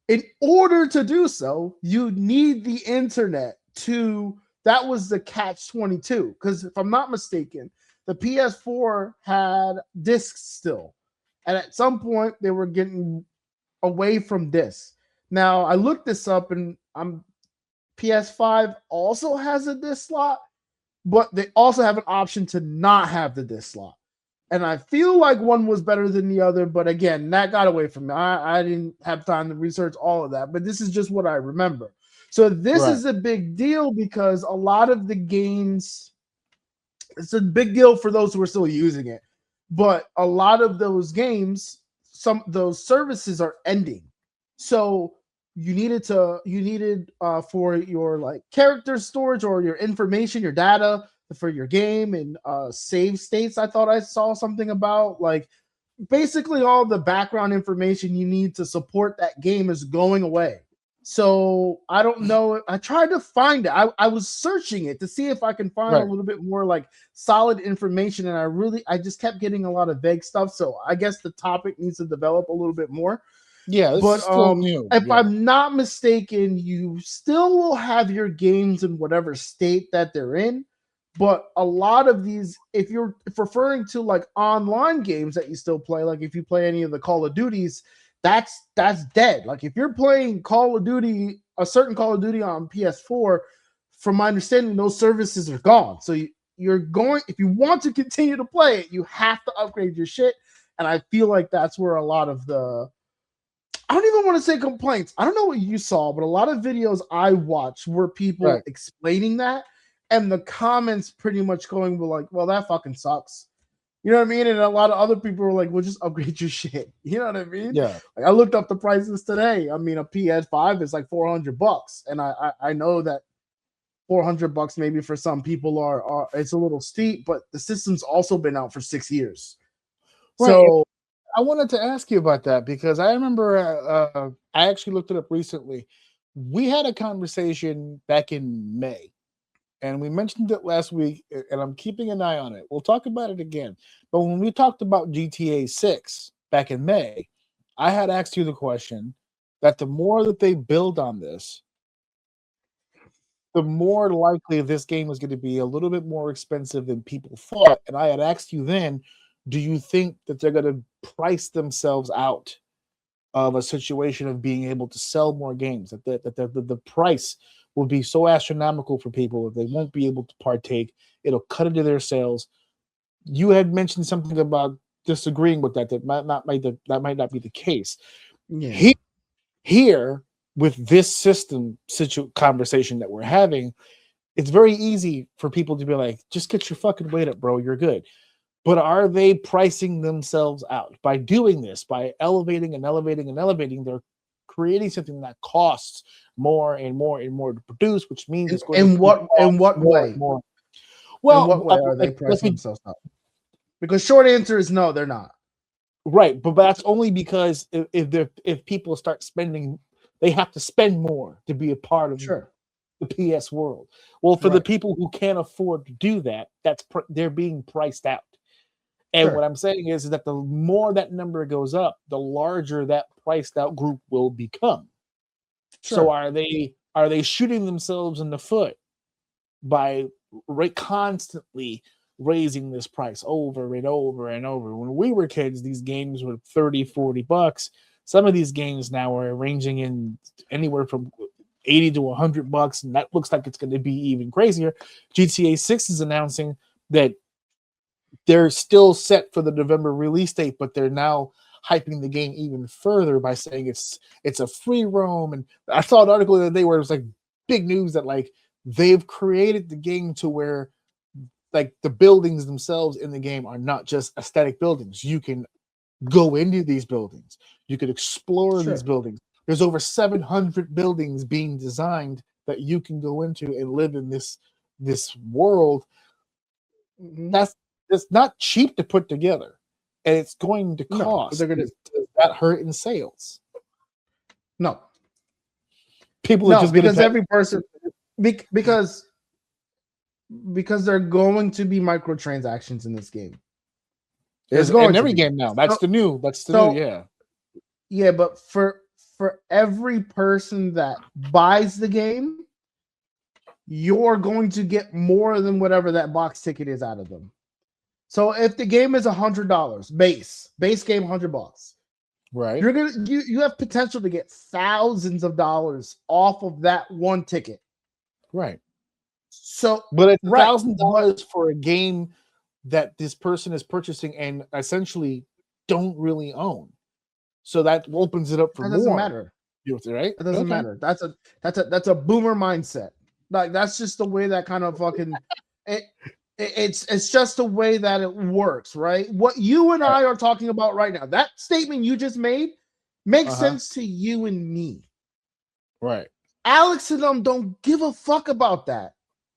in order to do so, you need the internet to. That was the catch-22, because if I'm not mistaken, the PS4 had discs still. And at some point, they were getting away from discs. Now, I looked this up, and PS5 also has a disc slot, but they also have an option to not have the disc slot. And I feel like one was better than the other, but again, that got away from me. I didn't have time to research all of that, but this is just what I remember. So this is a big deal because a lot of the games, it's a big deal for those who are still using it, but a lot of those games, those services are ending. So you needed for your like character storage or your information, your data for your game and save states. I thought I saw something about like basically all the background information you need to support that game is going away. So I don't know. I tried to find it. I was searching it to see if I can find a little bit more like solid information, and I just kept getting a lot of vague stuff. So I guess the topic needs to develop a little bit more. Yeah, this is still new. If I'm not mistaken, you still will have your games in whatever state that they're in. But a lot of these, if you're referring to like online games that you still play, like if you play any of the Call of Duties, that's dead. Like if you're playing Call of Duty, a certain Call of Duty on PS4, from my understanding, those services are gone. So you're going, if you want to continue to play it, you have to upgrade your shit. And I feel like that's where a lot of the, I don't even want to say complaints. I don't know what you saw, but a lot of videos I watched were people explaining that. And the comments pretty much going like, well, that fucking sucks. You know what I mean? And a lot of other people were like, well, just upgrade your shit. You know what I mean? Yeah. Like, I looked up the prices today. I mean, a PS5 is like $400. And I know that $400 maybe for some people are it's a little steep, but the system's also been out for 6 years. Right. So I wanted to ask you about that because I remember I actually looked it up recently. We had a conversation back in May. And we mentioned it last week, and I'm keeping an eye on it. We'll talk about it again. But when we talked about GTA 6 back in May, I had asked you the question that the more that they build on this, the more likely this game is going to be a little bit more expensive than people thought. And I had asked you then, do you think that they're going to price themselves out of a situation of being able to sell more games? That the price will be so astronomical for people that they won't be able to partake. It'll cut into their sales. You had mentioned something about disagreeing with that. That might not be the case. Yeah. Here with this system conversation that we're having, it's very easy for people to be like, just get your fucking weight up, bro. You're good. But are they pricing themselves out by doing this, by elevating and elevating and elevating? They're creating something that costs more and more and more to produce, which means it's going in what way? More. Well, in what way are they pricing themselves out? Because short answer is no, they're not. Right, but that's only because if people start spending, they have to spend more to be a part of the PS world. Well, for the people who can't afford to do that, they're being priced out. And Sure. what I'm saying is that the more that number goes up, the larger that priced out group will become. So are they shooting themselves in the foot by constantly raising this price over and over and over? When we were kids, these games were $30-$40. Some of these games now are ranging in anywhere from $80 to $100, and that looks like it's going to be even crazier. GTA 6 is announcing that they're still set for the November release date, but they're now hyping the game even further by saying it's a free roam. And I saw an article the other day where it was like big news that like they've created the game to where like the buildings themselves in the game are not just aesthetic buildings. You can go into these buildings. You could explore these buildings. There's over 700 buildings being designed that you can go into and live in this world. That's not cheap to put together, and it's going to cost. They're gonna Does that hurt in sales? No. People are just because every person because there are going to be microtransactions in this game. There's going in to every be. game now. That's So- the new. Yeah. Yeah, but for every person that buys the game, you're going to get more than whatever that box ticket is out of them. So if the game is $100 base game $100, Right. you have potential to get thousands of dollars off of that one ticket. Right. So, But it's Right, $1,000 for a game that this person is purchasing and essentially don't really own. So that opens it up for that more. doesn't matter. Right? It doesn't Okay. matter. That's a boomer mindset. Like that's just the way that kind of fucking it's just the way that it works, right? What you and I are talking about right now, that statement you just made makes sense to you and me. Right. Alex and them don't give a fuck about that.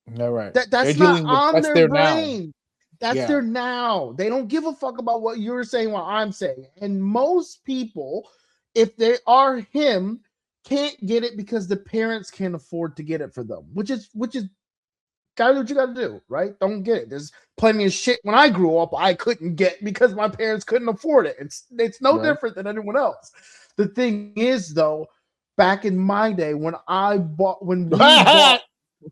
No, right. That's They're not dealing with- on that's their their now. brain. That's Yeah. their now. They don't give a fuck about what you're saying, what I'm saying. And most people, if they are him, can't get it because the parents can't afford to get it for them, which is gotta do what you gotta do, right? Don't get it. There's plenty of shit when I grew up I couldn't get because my parents couldn't afford it. It's no different than anyone else. The thing is, though, back in my day when we bought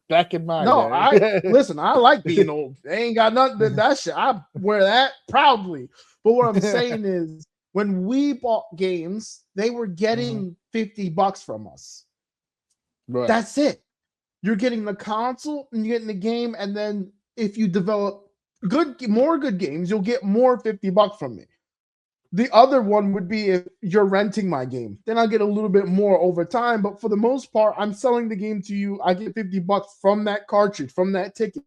back in my day. day. Listen, I like being old. They ain't got nothing to that shit. I wear that proudly. But what I'm saying is when we bought games, they were getting $50 from us. Right. That's it. You're getting the console and you're getting the game, and then if you develop more good games, you'll get more $50 from me. The other one would be if you're renting my game, then I'll get a little bit more over time. But for the most part, I'm selling the game to you. I get $50 from that cartridge, from that ticket.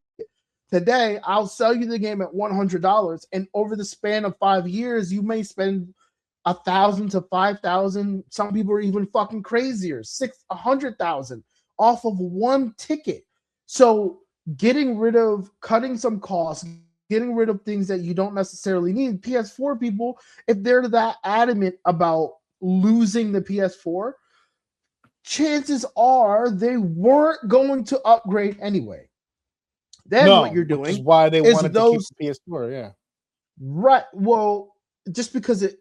Today, I'll sell you the game at $100, and over the span of 5 years, you may spend $1,000 to $5,000. Some people are even fucking crazier, $100,000 off of one ticket. So cutting some costs, getting rid of things that you don't necessarily need. PS4 people, if they're that adamant about losing the PS4, chances are they weren't going to upgrade anyway. Then what you're doing is why they wanted to keep the PS4, yeah. Right. Well, just because it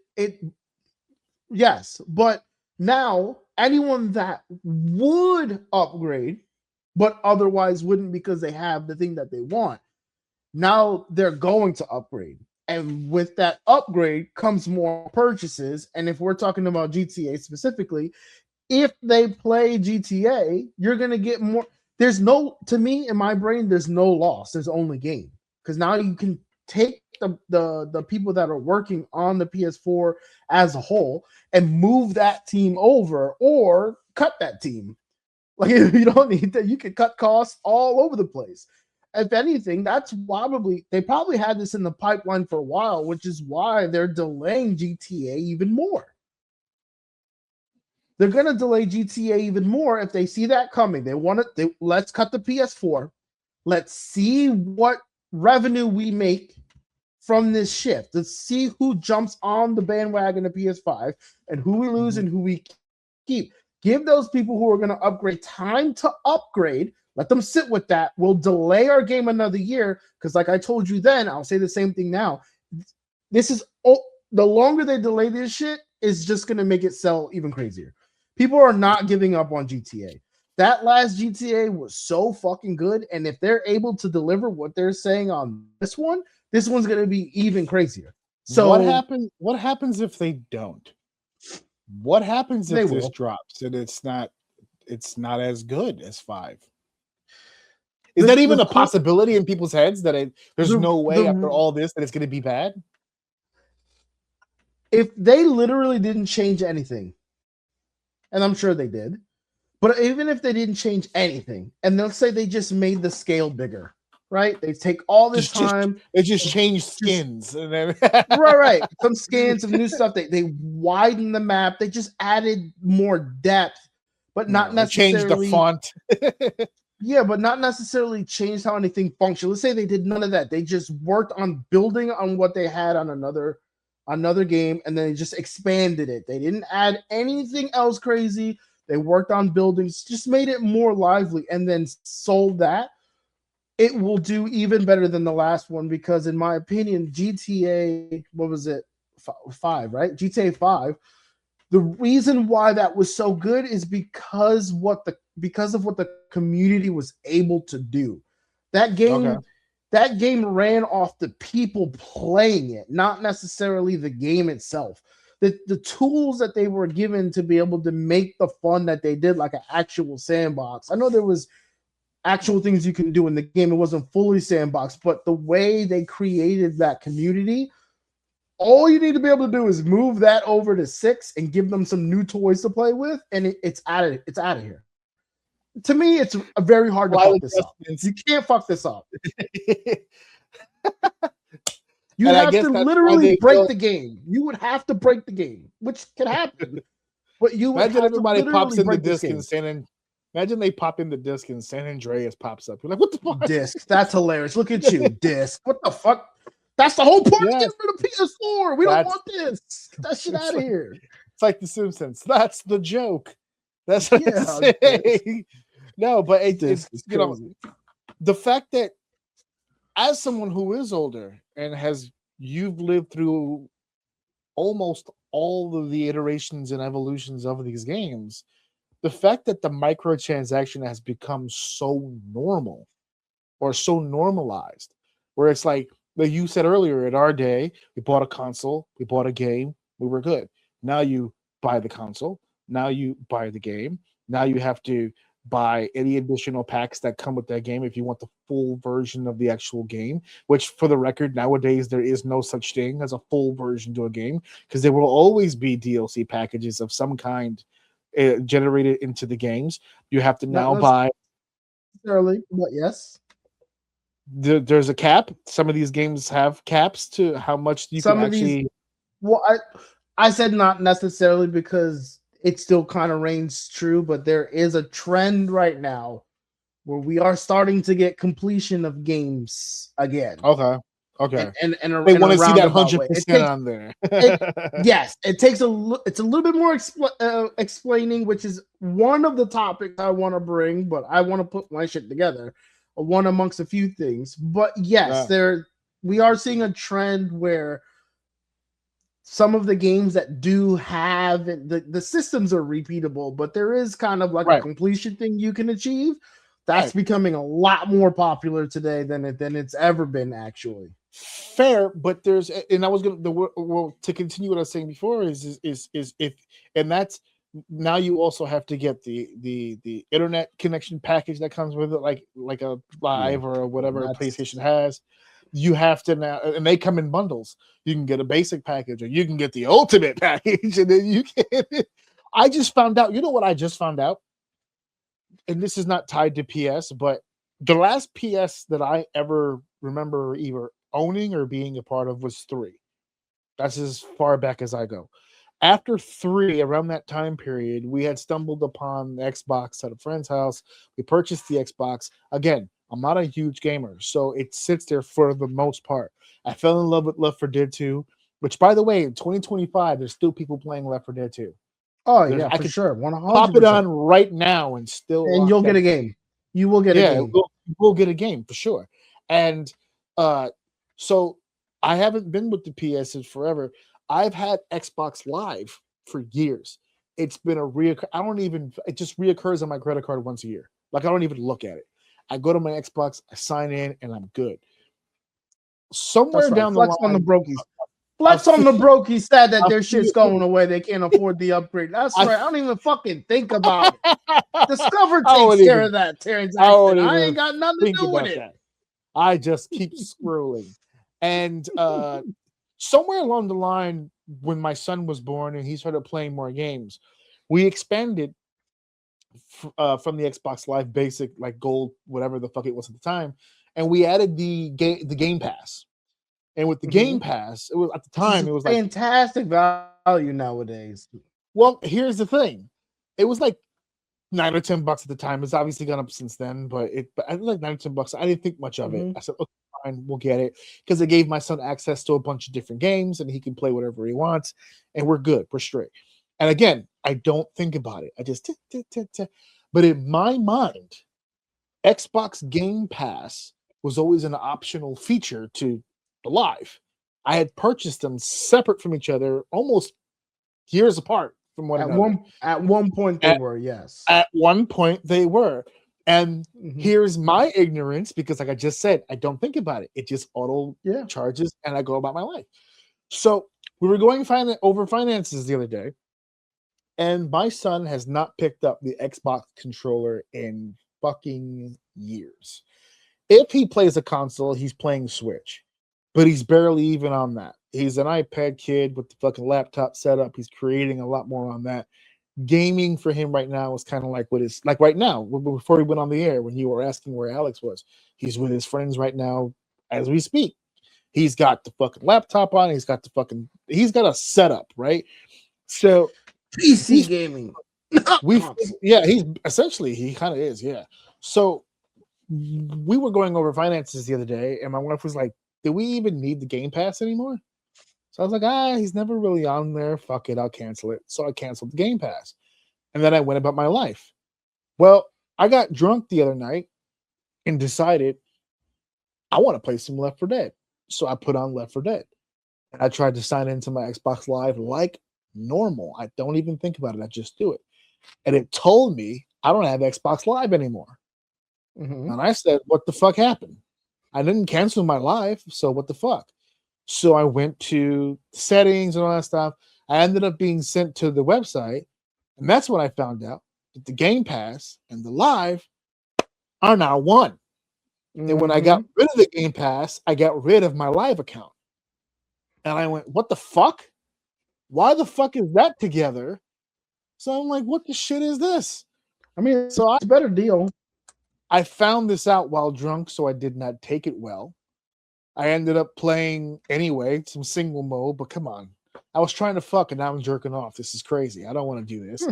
yes, but now anyone that would upgrade but otherwise wouldn't because they have the thing that they want, now they're going to upgrade. And with that upgrade comes more purchases. And if we're talking about GTA specifically, if they play GTA, you're going to get more. To me, in my brain, there's no loss. There's only gain. Because now you can take the people that are working on the PS4 as a whole and move that team over or cut that team. Like you don't need that. You can cut costs all over the place. If anything, they probably had this in the pipeline for a while, which is why they're delaying GTA even more. They're going to delay GTA even more if they see that coming. Let's cut the PS4. Let's see what revenue we make from this shift. Let's see who jumps on the bandwagon of PS5 and who we lose and who we keep. Give those people who are going to upgrade time to upgrade. Let them sit with that. We'll delay our game another year because like I told you then, I'll say the same thing now. the longer they delay this shit is just gonna make it sell even crazier. People are not giving up on GTA. That last GTA was so fucking good, and if they're able to deliver what they're saying on this one's gonna be even crazier. So What happens if they don't? What happens if this drops and it's not as good as 5? Is that even a possibility in people's heads that there's no way after all this that it's going to be bad? If they literally didn't change anything, and I'm sure they did, but even if they didn't change anything, and let's say they just made the scale bigger, right? They take all this time. They just change skins. And then right. Some skins, some new stuff. They widen the map. They just added more depth, but not necessarily change the font. Yeah, but not necessarily change how anything functions. Let's say they did none of that. They just worked on building on what they had on another game, and then they just expanded it. They didn't add anything else crazy. They worked on buildings, just made it more lively, and then sold that. It will do even better than the last one because, in my opinion, GTA, what was it? 5, right? GTA 5. The reason why that was so good is because of what the community was able to do. That game ran off the people playing it, not necessarily the game itself. The tools that they were given to be able to make the fun that they did, like an actual sandbox. I know there was actual things you can do in the game. It wasn't fully sandbox, but the way they created that community, all you need to be able to do is move that over to 6 and give them some new toys to play with, and it's out of here. To me, it's very hard to fuck this up. You can't fuck this up. You have to literally break the game. You would have to break the game, which can happen. But you would imagine have everybody to pops in the break this disc game. and imagine they pop in the disc and San Andreas pops up. You're like, what the fuck? Disc. That's hilarious. Look at you, disc. What the fuck? That's the whole point of getting rid of PS4. We don't want this. Get that shit out of here. It's like The Simpsons. That's the joke. That's what I'm saying. No, but it's you know, the fact that as someone who is older and you've lived through almost all of the iterations and evolutions of these games, the fact that the microtransaction has become so normal or so normalized, where it's like you said earlier, in our day, we bought a console, we bought a game, we were good. Now you buy the console, now you buy the game, now you have to buy any additional packs that come with that game if you want the full version of the actual game, which for the record, nowadays there is no such thing as a full version to a game because there will always be DLC packages of some kind generated into the games. You have to now buy early, but yes. There's a cap. Some of these games have caps to how much you can actually. Well, I said not necessarily because it still kind of reigns true, but there is a trend right now where we are starting to get completion of games again. Okay. And they want to see that 100% on there. Yes, it's a little bit more explaining, which is one of the topics I want to bring, but I want to put my shit together. One amongst a few things, but yes, we are seeing a trend where some of the games that do have the systems are repeatable, but there is kind of like a completion thing you can achieve. That's becoming a lot more popular today than it's ever been. Actually, fair, but there's, and I was gonna to continue what I was saying before is if, and that's. Now you also have to get the internet connection package that comes with it, like a Live or whatever PlayStation has. You have to now, and they come in bundles. You can get a basic package, or you can get the ultimate package, and then you can. I just found out. You know what I just found out? And this is not tied to PS, but the last PS that I ever remember either owning or being a part of was 3. That's as far back as I go. After 3, around that time period, we had stumbled upon the Xbox at a friend's house. We purchased the Xbox. Again, I'm not a huge gamer, so it sits there for the most part. I fell in love with Left 4 Dead 2, which, by the way, in 2025, there's still people playing Left 4 Dead 2. Oh, yeah, for sure. 100%. Pop it on right now and you'll get a game. You will get a game. We'll get a game for sure. And so I haven't been with the PS in forever. I've had Xbox Live for years. It's been a it just reoccurs on my credit card once a year. Like I don't even look at it. I go to my Xbox, I sign in, and I'm good. Somewhere That's right. down the Flex on the line, brokies. Flex on the brokies sad that their shit's few- going away. They can't afford the upgrade. That's I right. I don't even fucking think about it. Discover I takes won't care even of that I transaction. won't I even ain't got nothing to think do with about it. that. I just keep scrolling. And somewhere along the line, when my son was born and he started playing more games, we expanded from the Xbox Live Basic, like Gold, whatever the fuck it was at the time, and we added the Game Pass. And with the Game Pass, it was at the time it was like fantastic value nowadays. well, here's the thing, it was like $9 or $10 at the time. It's obviously gone up since then, but I like $9 or $10. I didn't think much of it. I said, okay, fine, we'll get it because it gave my son access to a bunch of different games and he can play whatever he wants, and we're good, we're straight. And again, I don't think about it. I just but in my mind, Xbox Game Pass was always an optional feature to the Live. I had purchased them separate from each other, almost years apart from one another. At one point they were, yes. At one point they were. And here's my ignorance, because like I just said, I don't think about it. It just auto charges and I go about my life. So we were going over finances the other day, and my son has not picked up the Xbox controller in fucking years. If he plays a console, he's playing Switch, but he's barely even on that. He's an iPad kid with the fucking laptop setup. He's creating a lot more on that. Gaming for him right now is kind of like what is like right now. Before we went on the air, when you were asking where Alex was, he's with his friends right now as we speak. He's got the fucking laptop on. He's got a setup, right? So PC gaming. He's essentially, he kind of is, yeah. So we were going over finances the other day, and my wife was like, "Do we even need the Game Pass anymore?" So I was like, he's never really on there. Fuck it, I'll cancel it. So I canceled the Game Pass, and then I went about my life. Well, I got drunk the other night and decided I want to play some Left 4 Dead. So I put on Left 4 Dead, and I tried to sign into my Xbox Live like normal. I don't even think about it. I just do it. And it told me I don't have Xbox Live anymore. And I said, what the fuck happened? I didn't cancel my live, so what the fuck? So I went to settings and all that stuff. I ended up being sent to the website, and that's when I found out that the Game Pass and the Live are now one. And when I got rid of the Game Pass, I got rid of my Live account. And I went, what the fuck? Why the fuck is that together? So I'm like, what the shit is this? I mean, it's a better deal. I found this out while drunk, so I did not take it well. I ended up playing anyway, some single mode, but come on. I was trying to fuck and now I'm jerking off. This is crazy. I don't want to do this.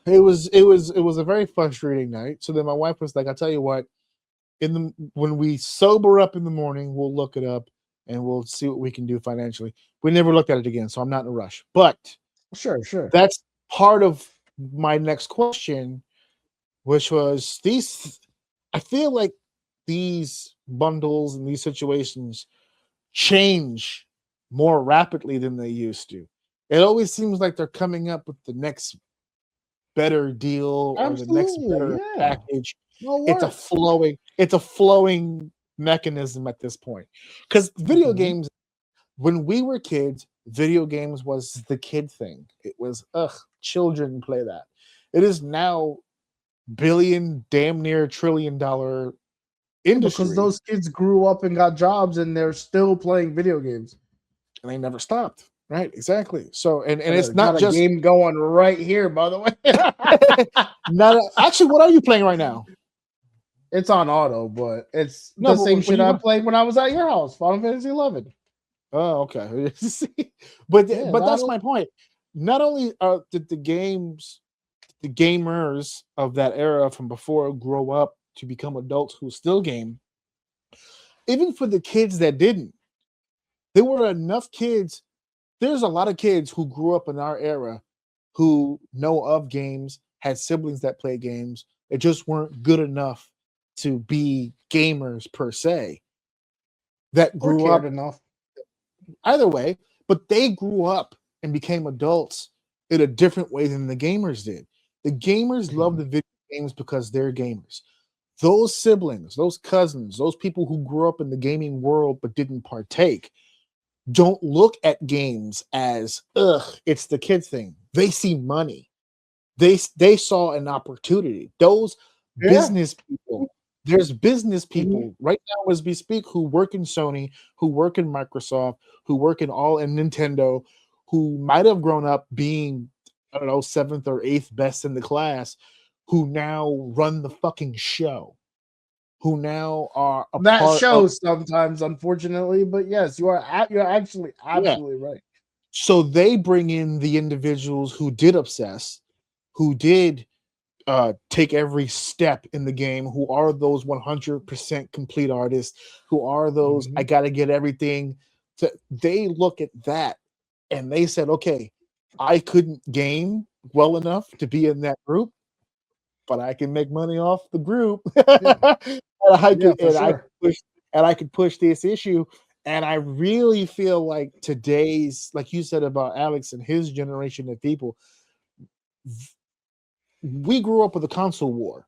It was a very frustrating night. So then my wife was like, I'll tell you what, when we sober up in the morning, we'll look it up and we'll see what we can do financially. We never looked at it again, so I'm not in a rush. But sure. That's part of my next question, which was I feel like these bundles and these situations change more rapidly than they used to. It always seems like they're coming up with the next better deal or the next better package. It's a flowing mechanism at this point. Because video games, when we were kids, video games was the kid thing. It was children play that. It is now billion, damn near $1 trillion industry. Because those kids grew up and got jobs and they're still playing video games. And they never stopped. Right, exactly. So and it's not got just a game going right here, by the way. Actually, what are you playing right now? It's on auto, but it's the same shit I played when I was at your house, Final Fantasy 11. Oh, okay. but that's my point. Not only did the gamers of that era from before grow up to become adults who still game, even for the kids that didn't, there were enough kids. There's a lot of kids who grew up in our era who know of games, had siblings that play games. They just weren't good enough to be gamers per se. that Or grew cared up enough. either way, but they grew up and became adults in a different way than the gamers did. The gamers love the video games because they're gamers. Those siblings, those cousins, those people who grew up in the gaming world but didn't partake, don't look at games as, ugh, it's the kid thing. They see money. They saw an opportunity. Those Yeah. business people, there's business Mhm. people right now as we speak who work in Sony, who work in Microsoft, who work in Nintendo, who might have grown up being, I don't know, 7th or 8th best in the class, who now run the fucking show, who now are a That part of, shows sometimes, unfortunately, but yes, you're actually yeah. absolutely right. So they bring in the individuals who did obsess, who did take every step in the game, who are those 100% complete artists, who are those, I Mhm. got to get everything. They look at that and they said, okay, I couldn't game well enough to be in that group, but I can make money off the group. Yeah. Yeah, for sure. I could push this issue. And I really feel like today's, like you said about Alex and his generation of people, we grew up with a console war.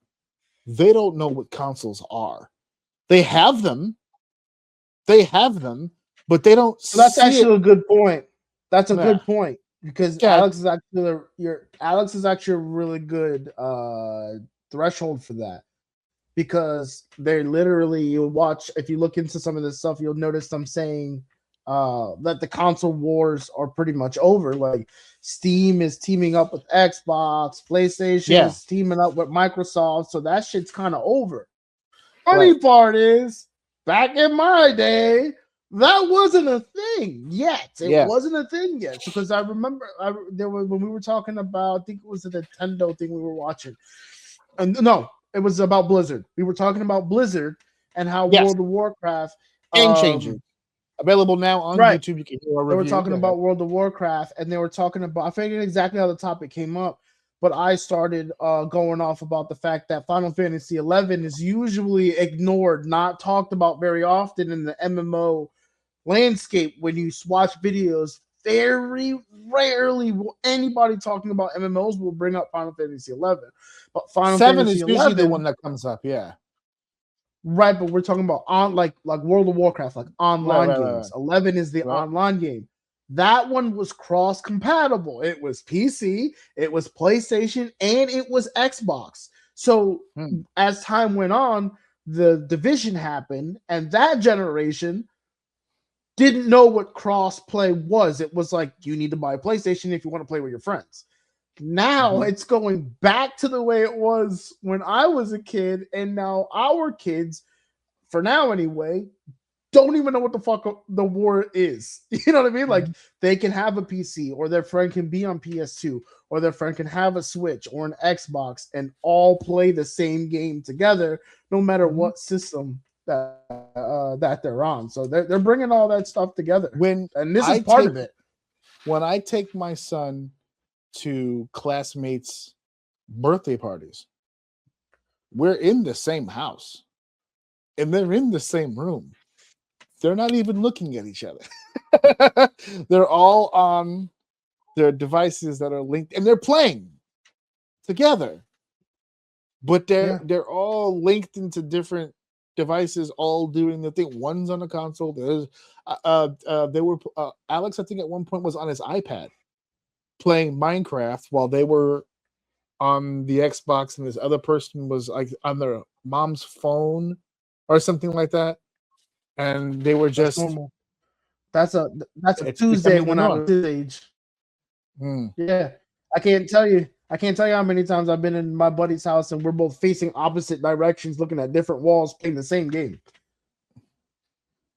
They don't know what consoles are. They have them, but they don't So that's see it. actually a good point. That's a Yeah. good point because Yeah. Alex is actually a really good threshold for that. Because they literally, you'll watch, if you look into some of this stuff, you'll notice them saying that the console wars are pretty much over. Like Steam is teaming up with Xbox, PlayStation is teaming up with Microsoft, so that shit's kind of over. Funny part is, back in my day, that wasn't a thing yet. It wasn't a thing yet, because I remember when we were talking about, I think it was a Nintendo thing we were watching, and no, it was about Blizzard. We were talking about Blizzard and how World of Warcraft Game Changer available now on right. YouTube. You can hear a They review. were talking about World of Warcraft, and they were talking about, I forget exactly how the topic came up, but I started going off about the fact that Final Fantasy 11 is usually ignored, not talked about very often in the MMO landscape. When you watch videos, very rarely will anybody talking about MMOs will bring up Final Fantasy 11. But Final 7 Fantasy is 11, usually the one that comes up. Yeah. Right, but we're talking about on like World of Warcraft, like online games. 11 is the online game. That one was cross compatible. It was PC, it was PlayStation, and it was Xbox. So as time went on, the division happened, and that generation didn't know what cross play was. It was like, you need to buy a PlayStation if you want to play with your friends. Now it's going back to the way it was when I was a kid, and now our kids, for now anyway, don't even know what the fuck the war is. You know what I mean? Like, they can have a PC, or their friend can be on PS2, or their friend can have a Switch or an Xbox and all play the same game together, no matter what system that they're on. So they're bringing all that stuff together. And this is part of it. When I take my son to classmates' birthday parties, we're in the same house and they're in the same room. They're not even looking at each other. They're all on their devices that are linked, and they're playing together, but they're all linked into different devices, all doing the thing. One's on a console. There's Alex, I think at one point was on his iPad playing Minecraft while they were on the Xbox, and this other person was like on their mom's phone or something like that, and they were just normal. That's a Tuesday when I was his age. Yeah, I can't tell you how many times I've been in my buddy's house and we're both facing opposite directions, looking at different walls, playing the same game.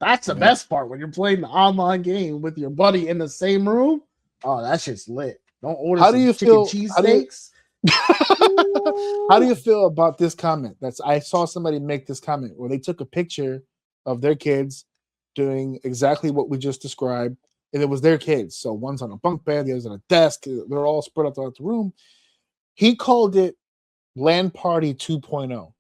That's the best part, when you're playing the online game with your buddy in the same room. Oh, that shit's lit. Don't order chicken cheesesteaks. How do you feel about this comment? I saw somebody make this comment where they took a picture of their kids doing exactly what we just described, and it was their kids. So one's on a bunk bed, the other's on a desk. They're all spread out throughout the room. He called it LAN Party 2.0,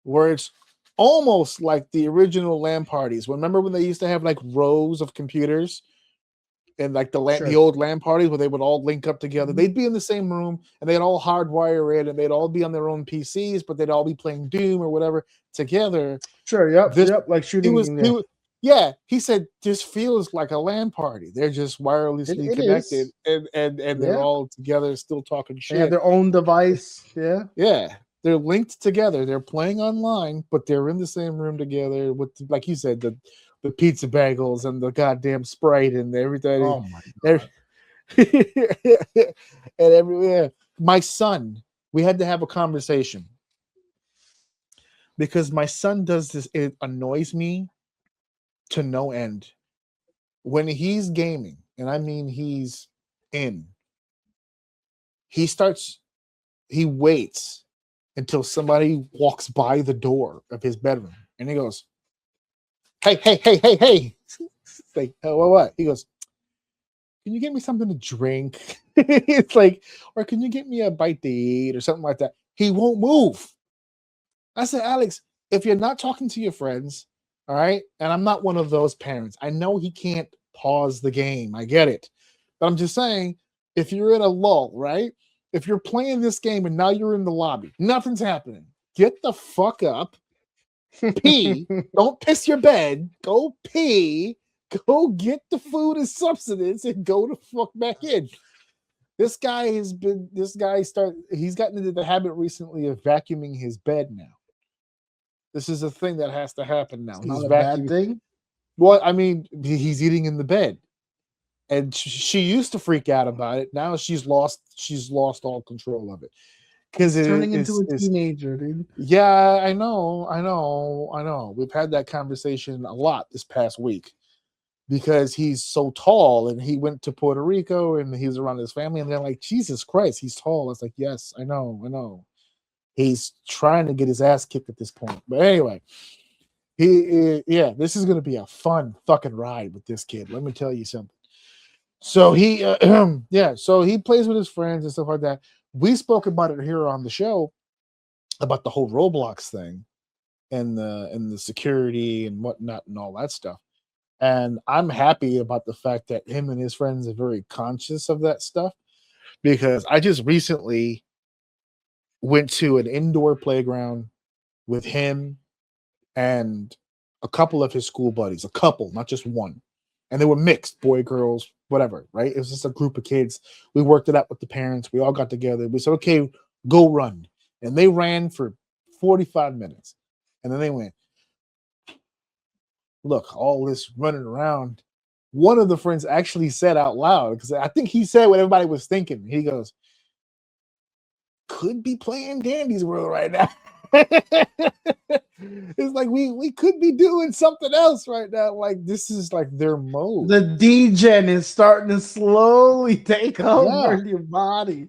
where it's almost like the original LAN parties. Remember when they used to have like rows of computers and like the old LAN parties where they would all link up together? They'd be in the same room and they'd all hardwire in and they'd all be on their own PCs, but they'd all be playing Doom or whatever together. Sure, yep, like shooting. He said this feels like a LAN party. They're just wirelessly connected and they're all together still talking shit. They have their own device. Yeah. They're linked together. They're playing online, but they're in the same room together with, like you said, the pizza bagels and the goddamn Sprite and everything. Oh my God. And everywhere. My son, we had to have a conversation because my son does this. It annoys me to no end. When he's gaming, and I mean he's in, he waits until somebody walks by the door of his bedroom and he goes, hey. It's like, oh, what? He goes, can you get me something to drink? It's like, or can you get me a bite to eat or something like that? He won't move. I said, Alex, if you're not talking to your friends, all right, and I'm not one of those parents. I know he can't pause the game. I get it. But I'm just saying, if you're in a lull, right? If you're playing this game and now you're in the lobby, nothing's happening. Get the fuck up. Pee. Don't piss your bed. Go pee. Go get the food and substance and go the fuck back in. He's gotten into the habit recently of vacuuming his bed now. This is a thing that has to happen now. It's not a bad thing. Well, I mean, he's eating in the bed. And she used to freak out about it. Now she's lost all control of it. Because it's turning into a teenager, dude. Yeah, I know. We've had that conversation a lot this past week because he's so tall and he went to Puerto Rico and he's around his family and they're like, Jesus Christ, he's tall. It's like, yes, I know. He's trying to get his ass kicked at this point. But anyway, this is going to be a fun fucking ride with this kid. Let me tell you something. So he plays with his friends and stuff like that. We spoke about it here on the show about the whole Roblox thing and the security and whatnot and all that stuff. And I'm happy about the fact that him and his friends are very conscious of that stuff because I just recently went to an indoor playground with him and a couple of his school buddies, a couple, not just one. And they were mixed, boy, girls, whatever, right? It was just a group of kids. We worked it out with the parents. We all got together. We said, okay, go run. And they ran for 45 minutes. And then they went, look, all this running around. One of the friends actually said out loud, because I think he said what everybody was thinking. He goes, could be playing Dandy's World right now. It's like we could be doing something else right now. Like this is like their mode. The degen is starting to slowly take over your body.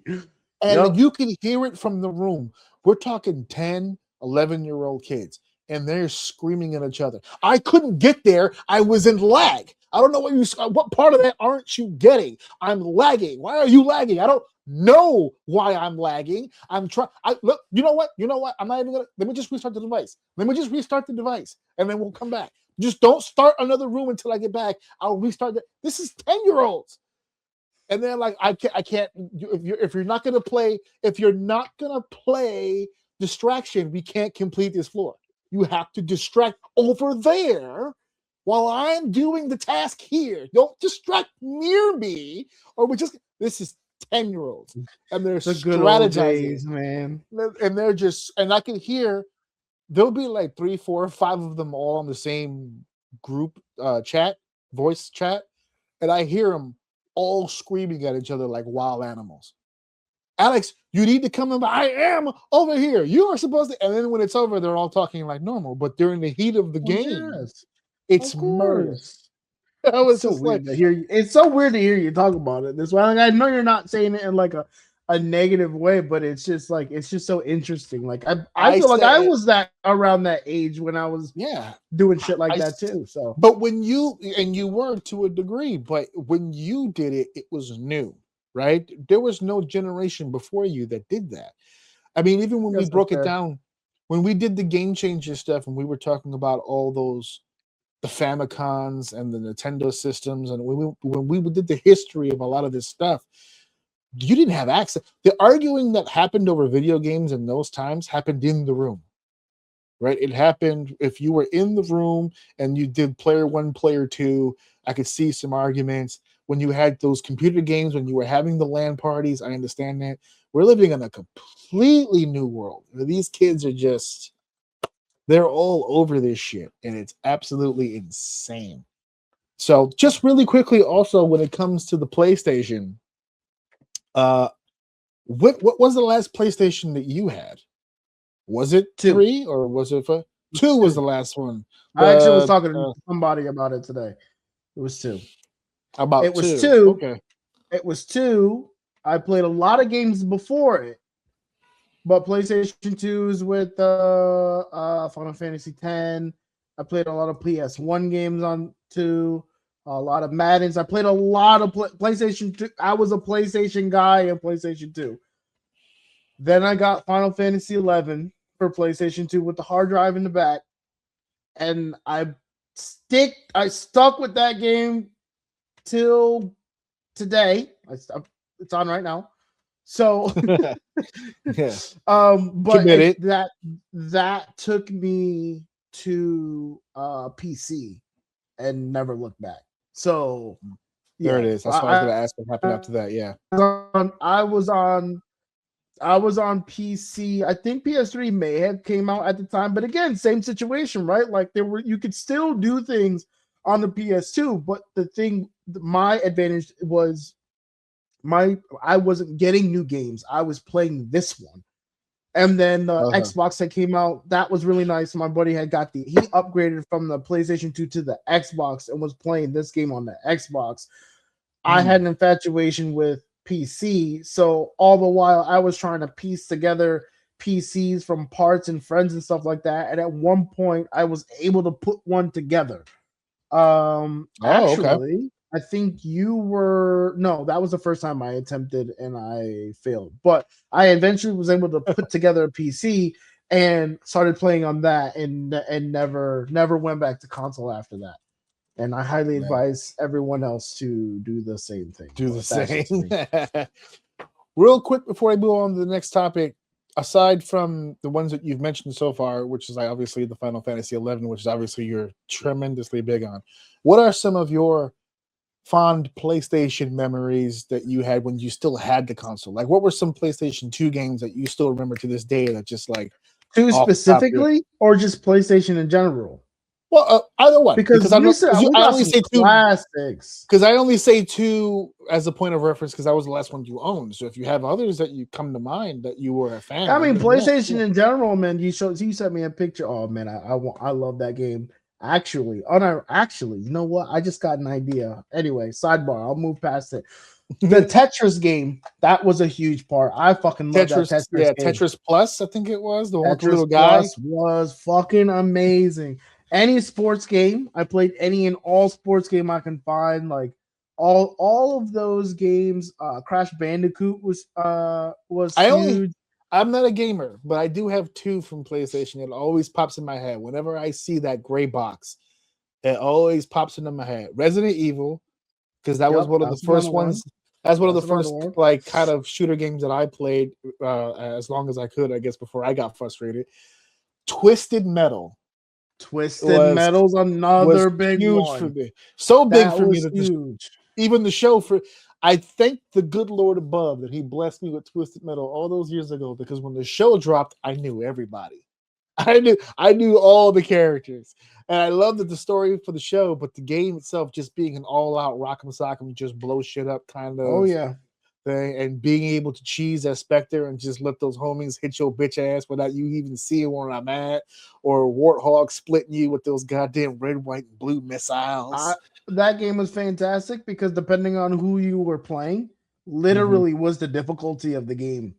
And you can hear it from the room. We're talking 10, 11-year-old kids, and they're screaming at each other. I couldn't get there. I was in lag. I don't know what part of that aren't you getting? I'm lagging. Why are you lagging? I don't know why I'm lagging. I'm trying. Look, you know what? I'm not even gonna. Let me just restart the device. And then we'll come back. Just don't start another room until I get back. I'll restart it. This is 10-year-olds, and they're like, I can't. If you're not gonna play distraction, we can't complete this floor. You have to distract over there while I'm doing the task here. Don't distract near me, or this is 10-year-olds, and they're strategizing, man. And they're just, and I can hear there'll be like 3, 4, 5 of them all in the same group voice chat, and I hear them all screaming at each other like wild animals. Alex, you need to come in. I am over here. You are supposed to. And then when it's over, they're all talking like normal. But during the heat of the game, it's murder. I was so weird to hear you. It's so weird to hear you talk about it this way. Like, I know you're not saying it in like a negative way, but it's just so interesting. Like I feel like I was around that age when I was doing shit like that too. So, but when you were to a degree, but when you did it, it was new, right? There was no generation before you that did that. I mean, even when we broke it down when we did the Game Changer stuff and we were talking about all those, the Famicons and the Nintendo systems, and when we did the history of a lot of this stuff, you didn't have access. The arguing that happened over video games in those times happened in the room, right? It happened if you were in the room and you did player 1, player 2. I could see some arguments. When you had those computer games, when you were having the LAN parties, I understand that. We're living in a completely new world. These kids are just, they're all over this shit, and it's absolutely insane. So just really quickly, also, when it comes to the PlayStation, what was the last PlayStation that you had? Was it 3 or was it 2? Was the last one? I actually was talking to somebody about it today. It was 2. It was 2. Okay. It was 2. I played a lot of games before it, but PlayStation 2s with Final Fantasy X. I played a lot of PS1 games on 2. A lot of Maddens. I played a lot of PlayStation 2. I was a PlayStation guy in PlayStation 2. Then I got Final Fantasy 11 for PlayStation 2 with the hard drive in the back, and I stuck with that game till today. It's on right now. So, yeah. But that took me to PC and never looked back. So there it is. That's what I was going to ask what happened after that. Yeah, I was on PC. I think PS3 may have came out at the time, but again, same situation, right? Like you could still do things on the PS2, but my advantage was I wasn't getting new games. I was playing this one. And then the Xbox that came out, that was really nice. My buddy he upgraded from the PlayStation 2 to the Xbox and was playing this game on the Xbox. I had an infatuation with PC, so all the while I was trying to piece together PCs from parts and friends and stuff like that. And at one point, I was able to put one together. Actually, I think that was the first time I attempted and I failed. But I eventually was able to put together a PC and started playing on that and never went back to console after that. And I highly advise everyone else to do the same thing. Do the same. Real quick before I move on to the next topic, aside from the ones that you've mentioned so far, which is obviously the Final Fantasy 11, which is obviously you're tremendously big on, what are some of your fond PlayStation memories that you had when you still had the console? Like, what were some PlayStation 2 games that you still remember to this day that just like 2 specifically, or just PlayStation in general? Well, either one. Because I only say 2 classics. Because I only say 2 as a point of reference because that was the last one you owned. So if you have others that you come to mind that you were a fan, I mean, PlayStation in general, man. You sent me a picture. Oh man, I love that game. Actually, you know what? I just got an idea. Anyway, sidebar. I'll move past it. The Tetris game, that was a huge part. I fucking love that Tetris game. Tetris Plus, I think it was. The one with the little guy Plus was fucking amazing. Any sports game, I played any and all sports game I can find. Like all of those games. Crash Bandicoot was huge. I'm not a gamer, but I do have 2 from PlayStation. It always pops in my head. Whenever I see that gray box, it always pops into my head. Resident Evil, because that was one of the first ones. That's one of the first like kind of shooter games that I played as long as I could, I guess, before I got frustrated. Twisted Metal. Metal's another big huge one. For me. So big that for me that even the show I thank the good Lord above that he blessed me with Twisted Metal all those years ago, because when the show dropped, I knew everybody. I knew all the characters. And I loved the story for the show, but the game itself just being an all-out rock'em sock'em, just blow shit up kind of thing, and being able to cheese that Spectre and just let those homies hit your bitch ass without you even seeing where I'm at, or Warthog splitting you with those goddamn red, white, and blue missiles. That game was fantastic because depending on who you were playing, literally was the difficulty of the game.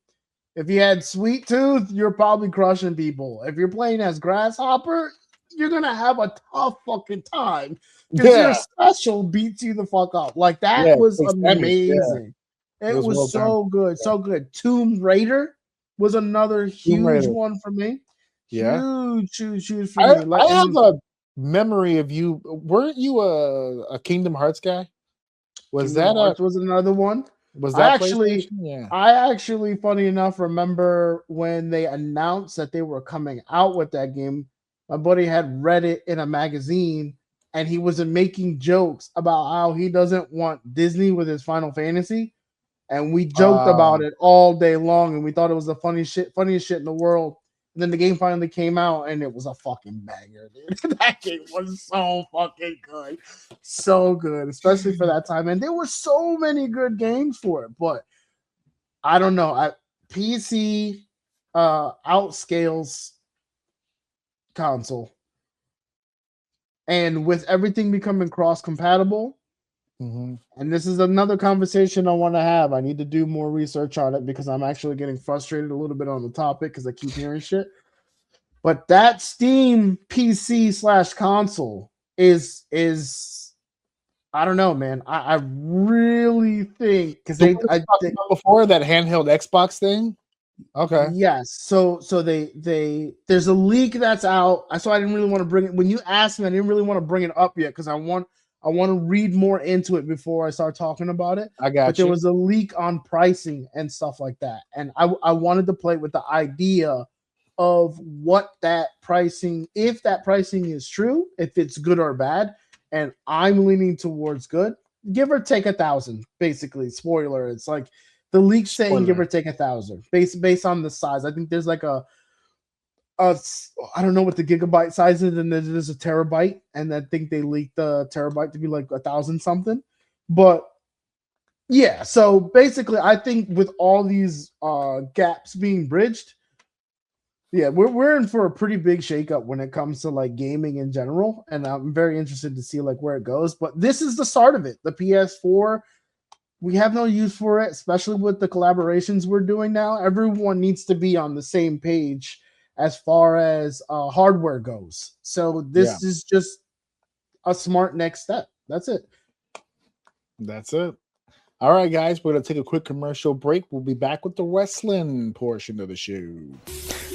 If you had Sweet Tooth, you're probably crushing people. If you're playing as Grasshopper, you're gonna have a tough fucking time because your special beats you the fuck up. Like that was amazing. It was so good, so good. Tomb Raider was another huge one for me. Yeah. Huge for me. Like, I have and a memory of you. Weren't you a Kingdom Hearts guy? Was Kingdom that Hearts was another one. was I that actually, PlayStation? Yeah. I actually, funny enough, remember when they announced that they were coming out with that game. My buddy had read it in a magazine, and he was making jokes about how he doesn't want Disney with his Final Fantasy, and we joked about it all day long, and we thought it was the funniest shit in the world. And then the game finally came out, and it was a fucking banger, dude. That game was so fucking good, so good, especially for that time. And there were so many good games for it, but I don't know. PC outscales console, and with everything becoming cross compatible. Mhm. And this is another conversation I want to have. I need to do more research on it because I'm actually getting frustrated a little bit on the topic because I keep hearing shit. But that Steam PC / console is I don't know, man. I really think because The one we talked about before, that handheld Xbox thing. Okay. yes. So they there's a leak that's out. So I didn't really want to bring it. When you asked me, I didn't really want to bring it up yet because I want to read more into it before I start talking about it. I got But there you. was a leak on pricing and stuff like that, and I wanted to play with the idea of what that pricing, if that pricing is true, if it's good or bad, and I'm leaning towards good, give or take 1,000. Basically, spoiler. It's like the leak saying give or take 1,000 based on the size. I think there's like a I don't know what the gigabyte size is, and there's a terabyte, and I think they leaked the terabyte to be like 1,000 something. But yeah, so basically, I think with all these gaps being bridged, yeah, we're in for a pretty big shakeup when it comes to like gaming in general, and I'm very interested to see like where it goes. But this is the start of it. The PS4, we have no use for it, especially with the collaborations we're doing now. Everyone needs to be on the same page as far as hardware goes. So this is just a smart next step. That's it. That's it. All right, guys, we're going to take a quick commercial break. We'll be back with the wrestling portion of the show.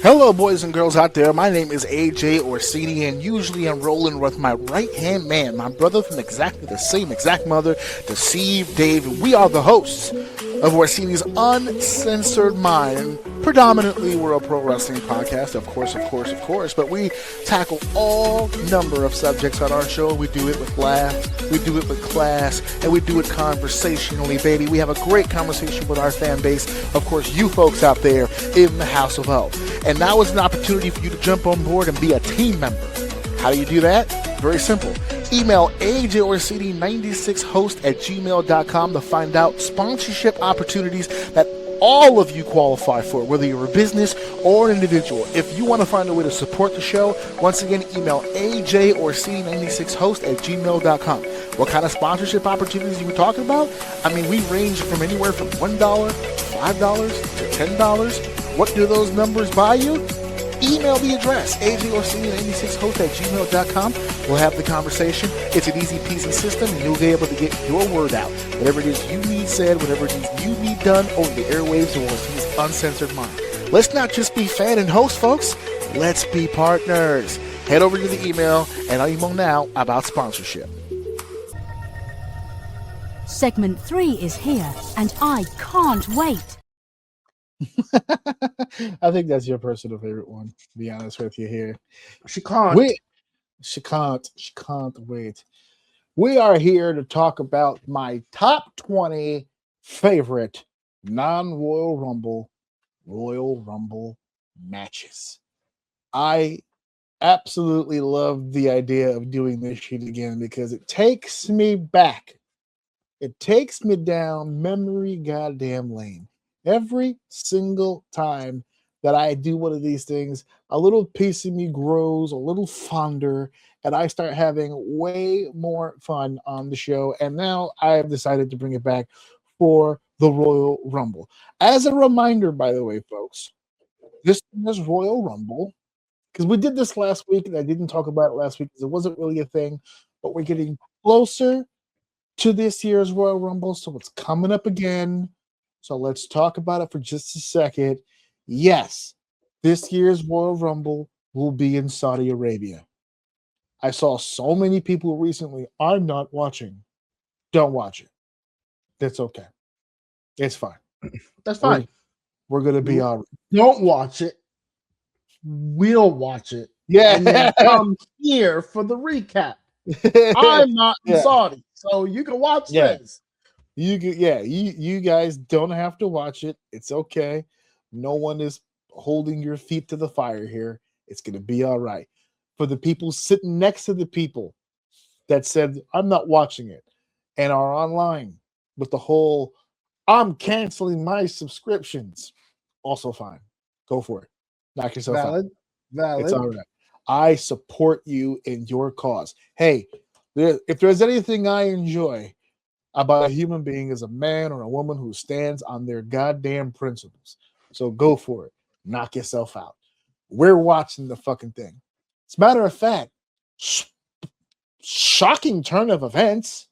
Hello, boys and girls out there. My name is AJ Orsini, and usually I'm rolling with my right-hand man, my brother from exactly the same exact mother, the Steve Dave. And we are the hosts of Orsini's Uncensored Mind. Predominantly, we're a pro wrestling podcast, of course, but we tackle all number of subjects on our show. We do it with laughs, we do it with class, and we do it conversationally, baby. We have a great conversation with our fan base, of course, you folks out there in the House of O. And now is an opportunity for you to jump on board and be a team member. How do you do that? Very simple. Email ajorsini96host@gmail.com to find out sponsorship opportunities that all of you qualify for, whether you're a business or an individual. If you want to find a way to support the show, once again, email ajorsini96host@gmail.com. What kind of sponsorship opportunities are we talking about? I mean, we range from anywhere from $1, $5 to $10. What do those numbers buy you? Email the address, ajorsini96host@gmail.com. We'll have the conversation. It's an easy peasy system, and you'll be able to get your word out. Whatever it is you need said, whatever it is you need done over the airwaves of Orsini's Uncensored Mind. Let's not just be fan and host, folks. Let's be partners. Head over to the email and I'll email now about sponsorship. Segment 3 is here, and I can't wait. I think that's your personal favorite one, to be honest with you here. She can't. She can't wait. We are here to talk about my top 20 favorite non-Royal Rumble matches. I absolutely love the idea of doing this shit again because it takes me back. It takes me down memory goddamn lane. Every single time that I do one of these things, a little piece of me grows a little fonder, and I start having way more fun on the show. And now I have decided to bring it back for the Royal Rumble. As a reminder, by the way, folks, this is Royal Rumble, because we did this last week, and I didn't talk about it last week because it wasn't really a thing, but we're getting closer to this year's Royal Rumble, so it's coming up again. So let's talk about it for just a second. Yes, this year's Royal Rumble will be in Saudi Arabia. I saw so many people recently. I'm not watching. Don't watch it. That's okay. It's fine. That's fine. We're gonna be all right. Don't watch it. We'll watch it. Yeah. And then come here for the recap. I'm not in Saudi, so you can watch this. You guys don't have to watch it. It's okay. No one is holding your feet to the fire here. It's gonna be all right. For the people sitting next to the people that said, I'm not watching it, and are online with the whole I'm canceling my subscriptions. Also fine. Go for it. Knock yourself out. Valid. It's all right. I support you in your cause. Hey, if there's anything I enjoy about a human being is a man or a woman who stands on their goddamn principles. So go for it. Knock yourself out. We're watching the fucking thing. As a matter of fact, shocking turn of events.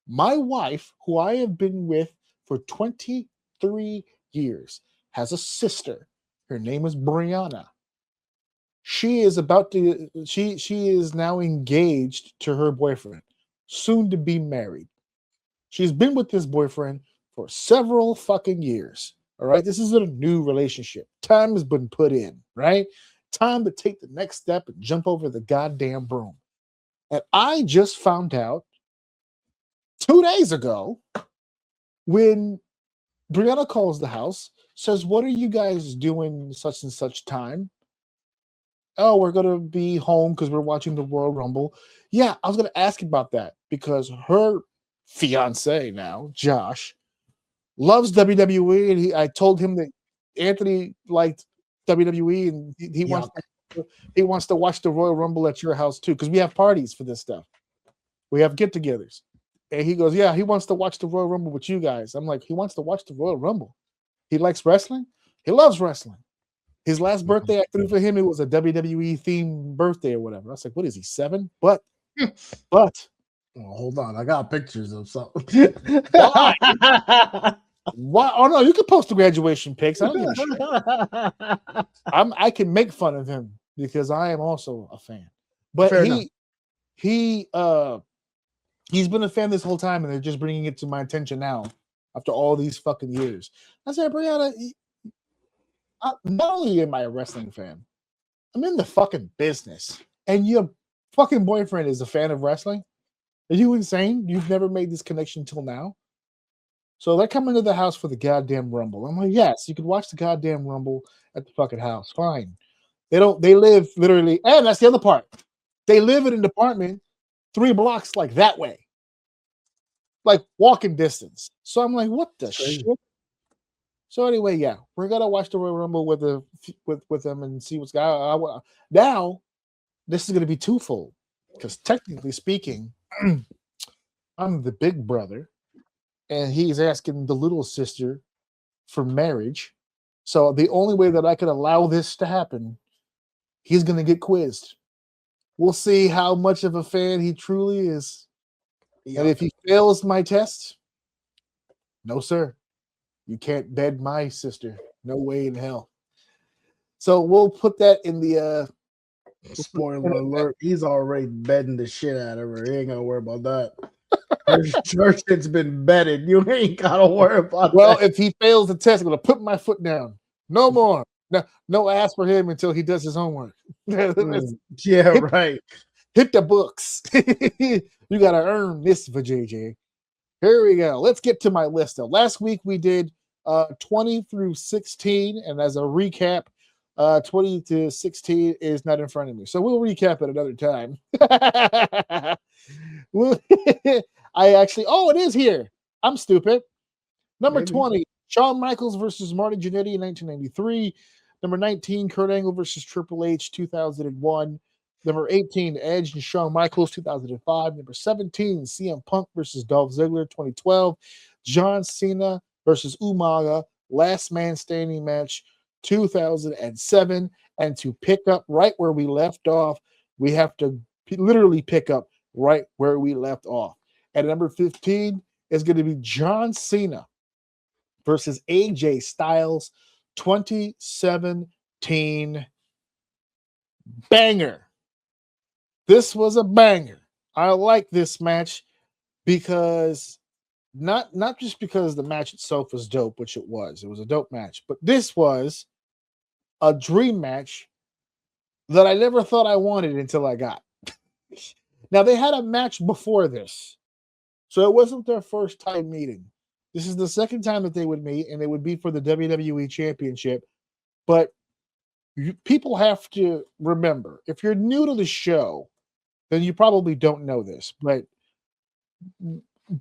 My wife, who I have been with for 23 years, has a sister. Her name is Brianna. She is she is now engaged to her boyfriend, soon to be married. She's been with this boyfriend for several fucking years. All right. This isn't a new relationship. Time has been put in, right? Time to take the next step and jump over the goddamn broom. And I just found out 2 days ago when Brianna calls the house, says, what are you guys doing such and such time? Oh, we're going to be home because we're watching the Royal Rumble. Yeah, I was going to ask about that because her fiance now, Josh, loves WWE. And I told him that Anthony liked WWE and he wants to watch the Royal Rumble at your house too because we have parties for this stuff. We have get-togethers. And he goes, yeah, he wants to watch the Royal Rumble with you guys. I'm like, he wants to watch the Royal Rumble. He likes wrestling. He loves wrestling. His last birthday I threw for him, it was a WWE themed birthday or whatever. I was like, what is he, 7? But oh, hold on, I got pictures of something. Why? Why? Oh no, you can post the graduation pics. I don't give a shit. I can make fun of him because I am also a fan. But Fair he's been a fan this whole time, and they're just bringing it to my attention now after all these fucking years. I said, Brianna, not only am I a wrestling fan, I'm in the fucking business. And your fucking boyfriend is a fan of wrestling? Are you insane? You've never made this connection till now? So they're coming to the house for the goddamn Rumble. I'm like, yes, you can watch the goddamn Rumble at the fucking house. Fine. They live literally, and that's the other part. They live in an apartment 3 blocks like that way. Like walking distance. So I'm like, what the shit? So anyway, yeah, we're gonna watch the Royal Rumble with them and see what's going on. Now, this is gonna be twofold because technically speaking, I'm the big brother, and he's asking the little sister for marriage. So the only way that I could allow this to happen, he's gonna get quizzed. We'll see how much of a fan he truly is, and if he fails my test, no sir. You can't bed my sister. No way in hell. So we'll put that in the spoiler alert. He's already bedding the shit out of her. He ain't gotta worry about that. Her shit's been bedded. You ain't gotta worry about that. Well, if he fails the test, I'm gonna put my foot down. No more. No ask for him until he does his homework. Yeah, right. Hit the books. You gotta earn this for JJ. Here we go. Let's get to my list. Last week we did 20 through 16, and as a recap, 20 to 16 is not in front of me. So we'll recap it another time. It is here. I'm stupid. Number 20, Shawn Michaels versus Marty Jannetty in 1993. Number 19, Kurt Angle versus Triple H, 2001. Number 18, Edge and Shawn Michaels, 2005. Number 17, CM Punk versus Dolph Ziggler, 2012. John Cena versus Umaga, Last Man Standing match, 2007. And to pick up right where we left off, we have to literally pick up right where we left off. At number 15 is going to be John Cena versus AJ Styles, 2017 Banger. This was a banger. I like this match because not just because the match itself was dope, which it was. It was a dope match, but this was a dream match that I never thought I wanted until I got. Now, they had a match before this, so it wasn't their first time meeting. This is the second time that they would meet, and it would be for the WWE Championship. But people have to remember, if you're new to the show, then you probably don't know this, but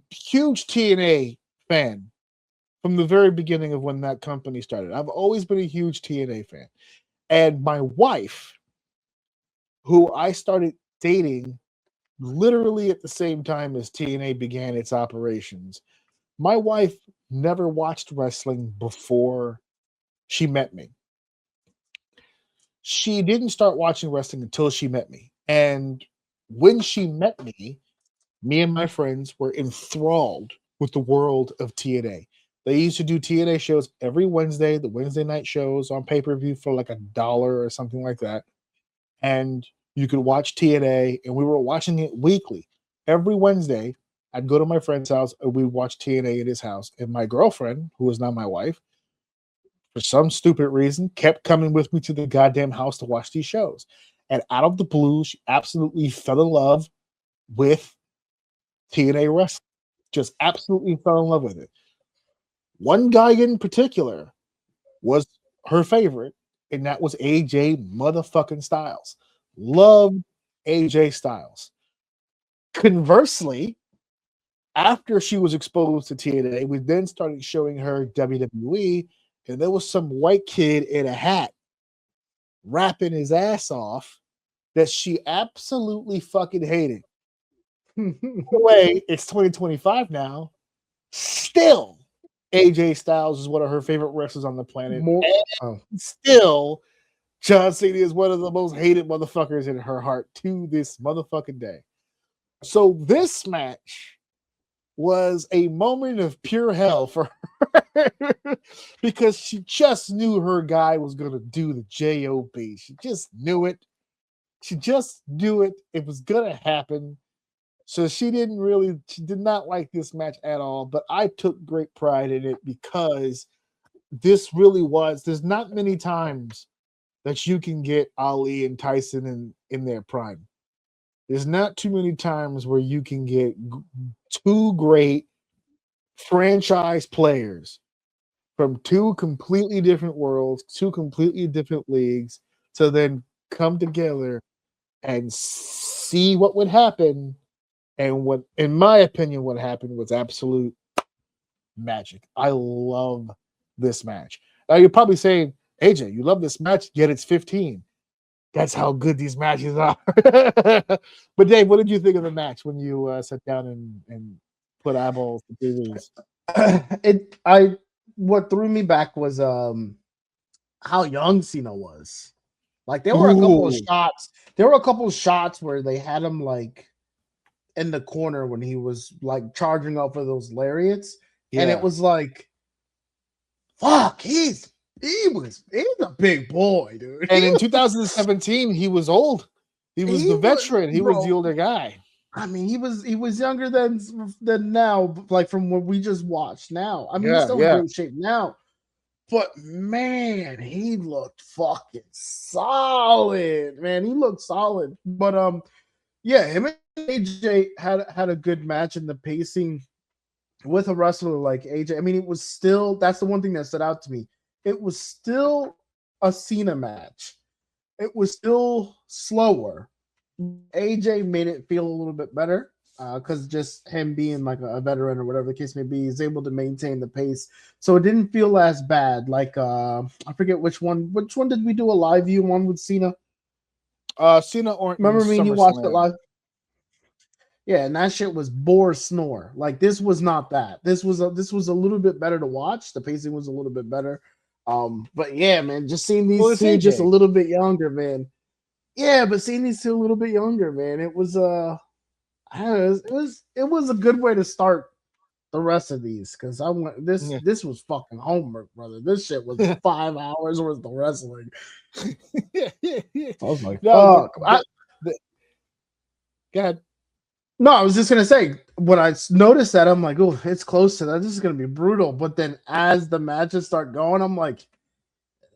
huge TNA fan from the very beginning of when that company started. I've always been a huge TNA fan. And my wife, who I started dating literally at the same time as TNA began its operations, my wife never watched wrestling before she met me. She didn't start watching wrestling until she met me. And when she met me and my friends were enthralled with the world of TNA. They used to do TNA shows every Wednesday, the Wednesday night shows on pay-per-view for like $1 or something like that. And you could watch TNA, and we were watching it weekly. Every Wednesday, I'd go to my friend's house, and we'd watch TNA at his house. And my girlfriend, who is now my wife, for some stupid reason, kept coming with me to the goddamn house to watch these shows. And out of the blue, she absolutely fell in love with TNA wrestling. Just absolutely fell in love with it. One guy in particular was her favorite, and that was AJ motherfucking Styles. Loved AJ Styles. Conversely, after she was exposed to TNA, we then started showing her WWE, and there was some white kid in a hat rapping his ass off that she absolutely fucking hated. Anyway, it's 2025 now. Still, AJ Styles is one of her favorite wrestlers on the planet. Still, John Cena is one of the most hated motherfuckers in her heart to this motherfucking day. So this match was a moment of pure hell for her because she just knew her guy was going to do the job. She just knew it. She just knew it. It was going to happen. So she did not like this match at all, but I took great pride in it because this really was, there's not many times that you can get Ali and Tyson in their prime. There's not too many times where you can get two great franchise players from two completely different worlds, two completely different leagues, to then come together and see what would happen. And what, in my opinion, what happened was absolute magic. I love this match. Now you're probably saying, AJ, you love this match, yet it's 15. That's how good these matches are. But Dave, what did you think of the match when you sat down and put eyeballs to TVs? What threw me back was how young Cena was. Like there were a couple of shots. There were a couple of shots where they had him like in the corner when he was like charging up for those lariats, and it was like, fuck, he's a big boy, dude. And in 2017, he was old. He was the veteran. He was the older guy. I mean, he was younger than now, like from what we just watched now. I mean, he's still in great shape now. But man, he looked fucking solid. Man, he looked solid. But yeah, him and AJ had a good match, and the pacing with a wrestler like AJ. I mean, it was still, that's the one thing that stood out to me. It was still a Cena match. It was still slower. AJ made it feel a little bit better because just him being like a veteran or whatever the case may be, he's able to maintain the pace. So it didn't feel as bad. Like I forget which one. Which one did we do a live view one with Cena? Cena or remember me and you watched it live? Yeah, and that shit was bore snore. Like this was not that. This was a little bit better to watch. The pacing was a little bit better. But yeah, man, just seeing these two just a little bit younger, man. Yeah, but seeing these two a little bit younger, man, it was it was a good way to start the rest of these because I want this. Yeah. This was fucking homework, brother. This shit was 5 hours worth of wrestling. I was like, No, fuck. go ahead. No, I was just gonna say when I noticed that, I'm like, oh, it's close to that. This is gonna be brutal. But then as the matches start going, I'm like,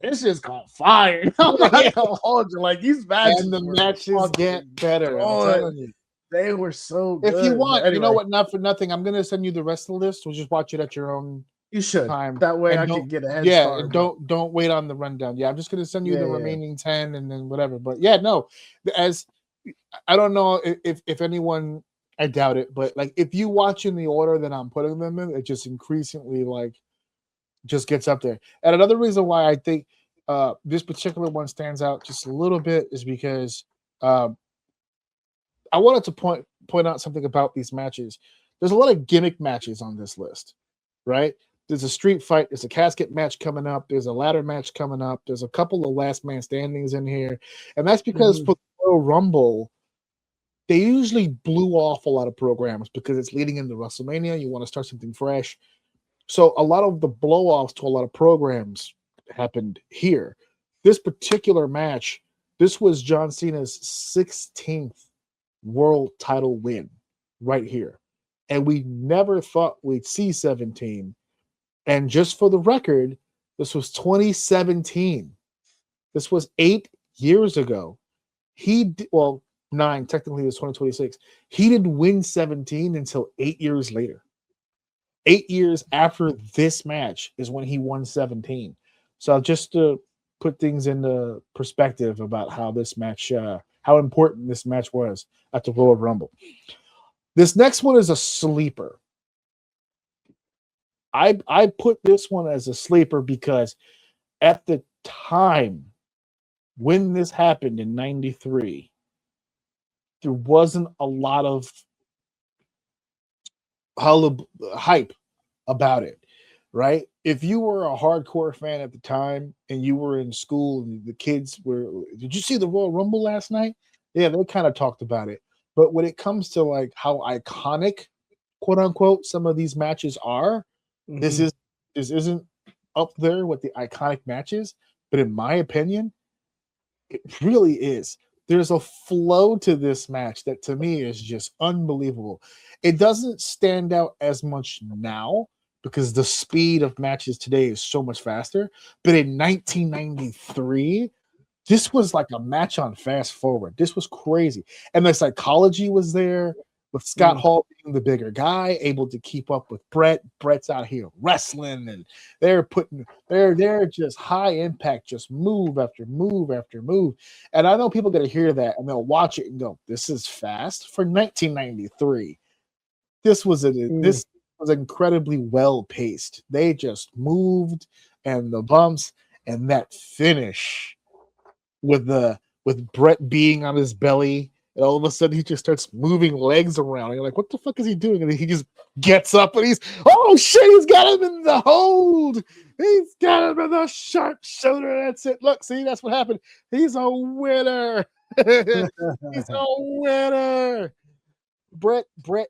this just caught fire. I'm not gonna hold you. Like these matches, And the were matches fucking get better. I'm good. telling you. They were so good. If you want, But you know anyway, what? Not for nothing. I'm gonna send you the rest of the list. We'll just watch it at your own you should. time. That way And I don't- can get a head Yeah, start. and don't wait on the rundown. Yeah, I'm just gonna send you Yeah, the yeah. remaining 10 and then whatever. But yeah, no, as I don't know if anyone, I doubt it, but like if you watch in the order that I'm putting them in, it just increasingly like just gets up there. And another reason why I think this particular one stands out just a little bit is because I wanted to point out something about these matches. There's a lot of gimmick matches on this list, right? There's a street fight, there's a casket match coming up, there's a ladder match coming up, there's a couple of last man standings in here. And that's because for the Royal Rumble, they usually blew off a lot of programs because it's leading into WrestleMania. You want to start something fresh. So a lot of the blow-offs to a lot of programs happened here. This particular match, this was John Cena's 16th world title win right here. And we never thought we'd see 17. And just for the record, this was 2017. This was 8 years ago. Well, 9, technically it was 2026. He didn't win 17 until 8 years later. 8 years after this match is when he won 17. So just to put things into perspective about how this match, how important this match was at the Royal Rumble. This next one is a sleeper. I put this one as a sleeper because at the time when this happened in 93, there wasn't a lot of hype about it, right? If you were a hardcore fan at the time and you were in school and the kids were, did you see the Royal Rumble last night? Yeah, they kind of talked about it. But when it comes to like how iconic, quote unquote, some of these matches are, this isn't up there with the iconic matches. But in my opinion, it really is. There's a flow to this match that to me is just unbelievable. It doesn't stand out as much now because the speed of matches today is so much faster. But in 1993, this was like a match on fast forward. This was crazy. And the psychology was there with Scott Hall being the bigger guy, able to keep up with Brett. Brett's out here wrestling, and they're just high impact, just move after move after move. And I know people are gonna hear that and they'll watch it and go, "This is fast for 1993." This was incredibly well paced. They just moved, and the bumps and that finish with Brett being on his belly. And all of a sudden, he just starts moving legs around. And you're like, what the fuck is he doing? And he just gets up and oh shit, he's got him in the hold. He's got him in the sharp shoulder. That's it. Look, see, that's what happened. He's a winner. He's a winner. Brett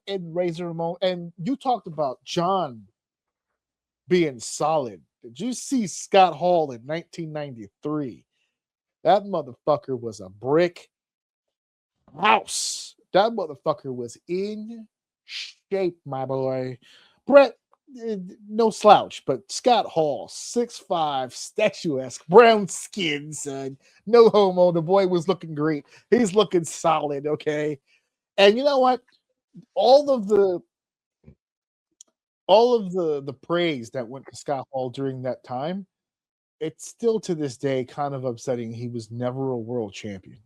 and Razor Ramon. And you talked about John being solid. Did you see Scott Hall in 1993? That motherfucker was a brick house. That motherfucker was in shape, my boy. Brett, no slouch, but Scott Hall, 6'5", statuesque, brown skin, son. No homo. The boy was looking great. He's looking solid, okay? And you know what? All of the praise that went to Scott Hall during that time, it's still to this day kind of upsetting he was never a world champion.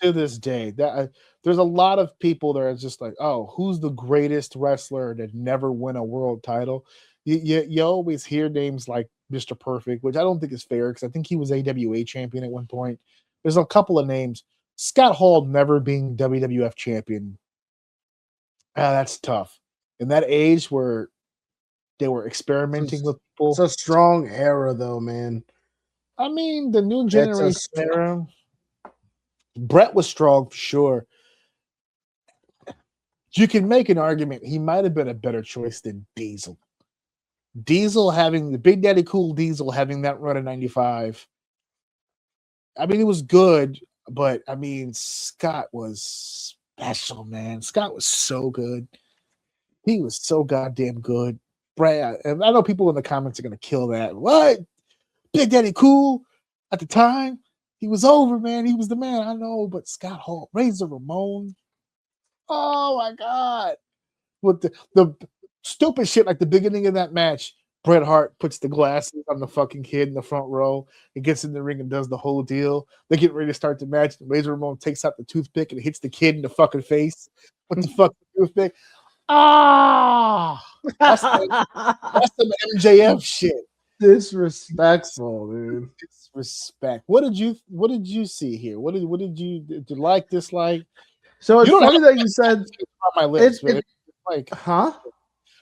To this day, that there's a lot of people that are just like, oh, who's the greatest wrestler that never win a world title? You always hear names like Mr. Perfect, which I don't think is fair because I think he was AWA champion at one point. There's a couple of names. Scott Hall never being WWF champion. That's tough. In that age where they were experimenting with people. It's a strong era, though, man. I mean, the new generation era. Brett was strong for sure. you can make an argument he might have been a better choice than Diesel. Diesel having the Big Daddy Cool Diesel having that run in 95. I mean, it was good, but I mean, Scott was special, man. Scott was so good. He was so goddamn good. Brad, and I know people in the comments are going to kill that. What? Big Daddy Cool at the time? He was over, man. He was the man. I know, but Scott Hall, Razor Ramon. Oh my God. With the stupid shit like the beginning of that match, Bret Hart puts the glasses on the fucking kid in the front row and gets in the ring and does the whole deal. They get ready to start the match. Razor Ramon takes out the toothpick and hits the kid in the fucking face with the fucking toothpick. Ah, that's some MJF shit. Disrespectful, dude. Disrespect. What did you see here? What did you like, dislike? So it's funny that you said on my list, like, huh?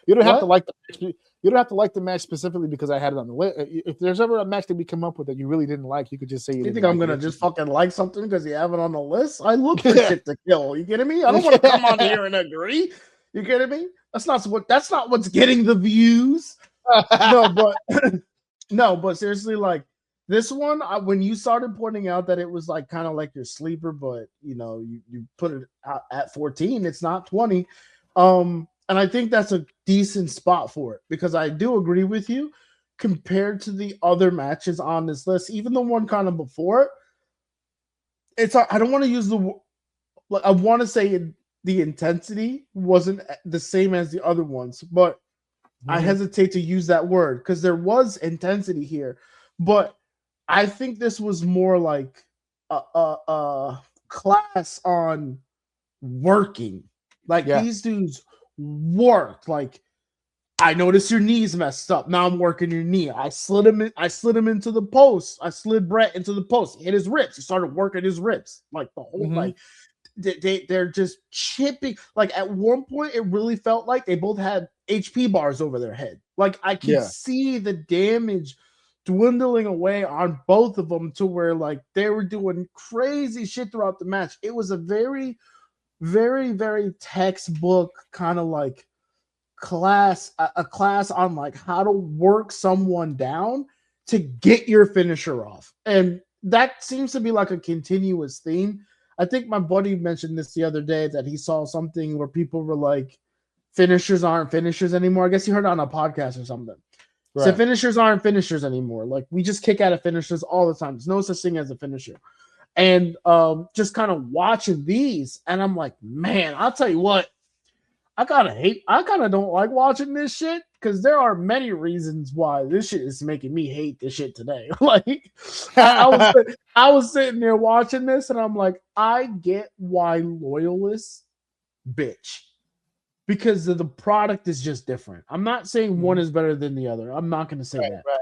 You don't have to like the match. You don't have to like the match specifically because I had it on the list. If there's ever a match that we come up with that you really didn't like, you could just say you think I'm gonna just fucking like something because you have it on the list? I look for shit to kill. You kidding me? I don't want to come on here and agree. You kidding me? That's not what's getting the views. No, but seriously, like this one, when you started pointing out that it was like kind of like your sleeper, but you know, you put it out at 14, it's not 20. And I think that's a decent spot for it because I do agree with you compared to the other matches on this list, even the one kind of before it. I don't want to use I want to say the intensity wasn't the same as the other ones, but I hesitate to use that word because there was intensity here, but I think this was more like a class on working. Like these dudes worked. Like, I noticed your knee's messed up. Now I'm working your knee. I slid him into the post. I slid Bret into the post. He hit his ribs. He started working his ribs. Like the whole like they're just chipping. Like at one point, it really felt like they both had HP bars over their head. Like I could see the damage dwindling away on both of them to where like they were doing crazy shit throughout the match. It was a very, very, very textbook kind of like class, a class on like how to work someone down to get your finisher off. And that seems to be like a continuous theme. I think my buddy mentioned this the other day that he saw something where people were like, finishers aren't finishers anymore. I guess he heard it on a podcast or something. Right. So finishers aren't finishers anymore. Like we just kick out of finishers all the time. There's no such thing as a finisher. And just kind of watching these, and I'm like, man, I'll tell you what, I kind of don't like watching this shit because there are many reasons why this shit is making me hate this shit today. Like, I was sitting there watching this, and I'm like, I get why loyalists bitch because the product is just different. I'm not saying one is better than the other. I'm not going to say that. Right.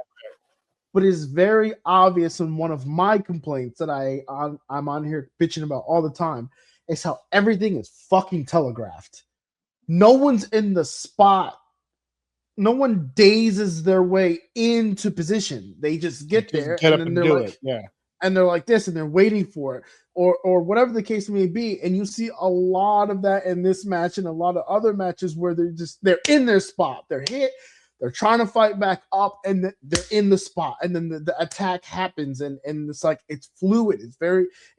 But it's very obvious, and one of my complaints that I'm on here bitching about all the time is how everything is fucking telegraphed. No one's in the spot. No one dazes their way into position. They just get there and then they're like, and they're like this, and they're waiting for it, or whatever the case may be. And you see a lot of that in this match and a lot of other matches where they're in their spot. They're hit. They're trying to fight back up, and they're in the spot, and then the attack happens, and it's like it's fluid.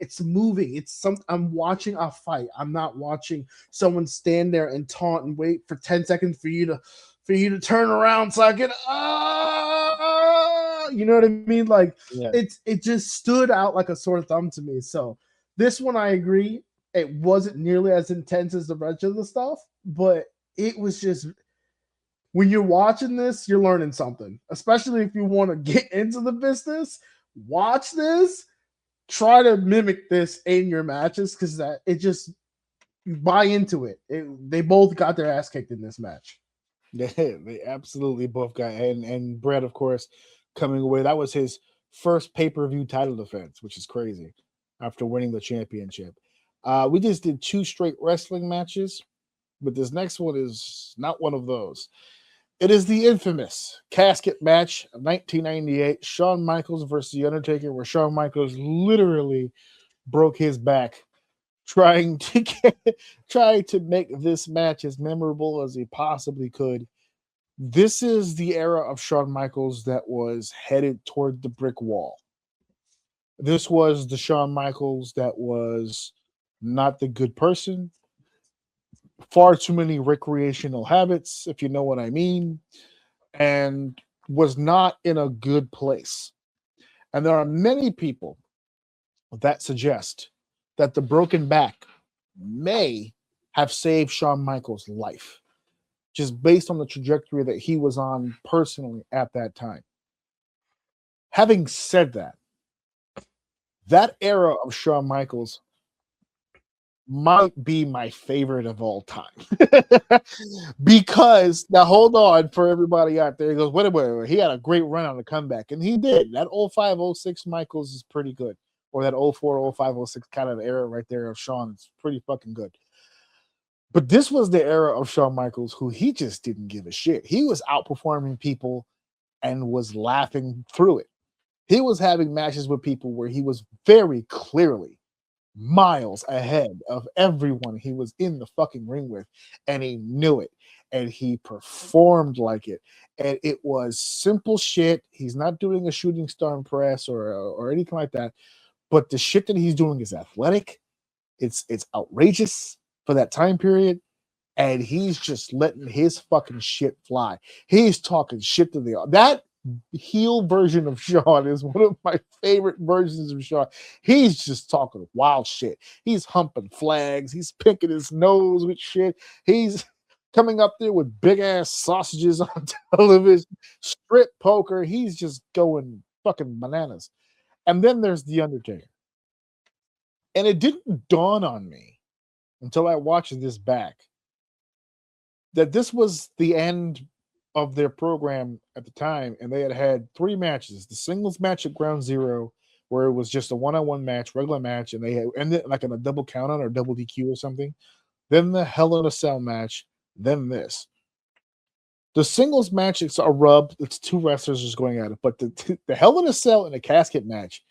It's moving. I'm watching a fight. I'm not watching someone stand there and taunt and wait for 10 seconds for you to turn around so I can you know what I mean? Like it just stood out like a sore thumb to me. So this one, I agree, it wasn't nearly as intense as the rest of the stuff, but it was just. When you're watching this, you're learning something, especially if you want to get into the business. Watch this, try to mimic this in your matches because you buy into it. They both got their ass kicked in this match. They absolutely both got, and Bret, of course, coming away. That was his first pay-per-view title defense, which is crazy after winning the championship. We just did 2 straight wrestling matches, but this next one is not one of those. It is the infamous casket match of 1998, Shawn Michaels versus The Undertaker, where Shawn Michaels literally broke his back trying to make this match as memorable as he possibly could. This is the era of Shawn Michaels that was headed toward the brick wall. This was the Shawn Michaels that was not the good person. Far too many recreational habits, if you know what I mean, and was not in a good place. And there are many people that suggest that the broken back may have saved Shawn Michaels' life, just based on the trajectory that he was on personally at that time. Having said that, that era of Shawn Michaels might be my favorite of all time. Because, now hold on for everybody out there. He goes, wait. He had a great run on the comeback, and he did. That 05, 06 Michaels is pretty good. Or that 04, 05, 06 kind of era right there of Shawn is pretty fucking good. But this was the era of Shawn Michaels who he just didn't give a shit. He was outperforming people and was laughing through it. He was having matches with people where he was very clearly miles ahead of everyone he was in the fucking ring with, and he knew it, and he performed like it, and it was simple shit. He's not doing a shooting star press or anything like that, but the shit that he's doing is athletic. It's outrageous for that time period, and he's just letting his fucking shit fly. He's talking shit to that heel version of Shawn is one of my favorite versions of Shawn. He's just talking wild shit. He's humping flags. He's picking his nose with shit. He's coming up there with big ass sausages on television, strip poker. He's just going fucking bananas. And then there's The Undertaker. And it didn't dawn on me until I watched this back that this was the end of their program at the time, and they had 3 matches: the singles match at Ground Zero, where it was just a one-on-one match, regular match, and they had ended like in a double count on or double DQ or something. Then the Hell in a Cell match. Then this. The singles match, it's a rub. It's 2 wrestlers just going at it, but the Hell in a Cell and the casket match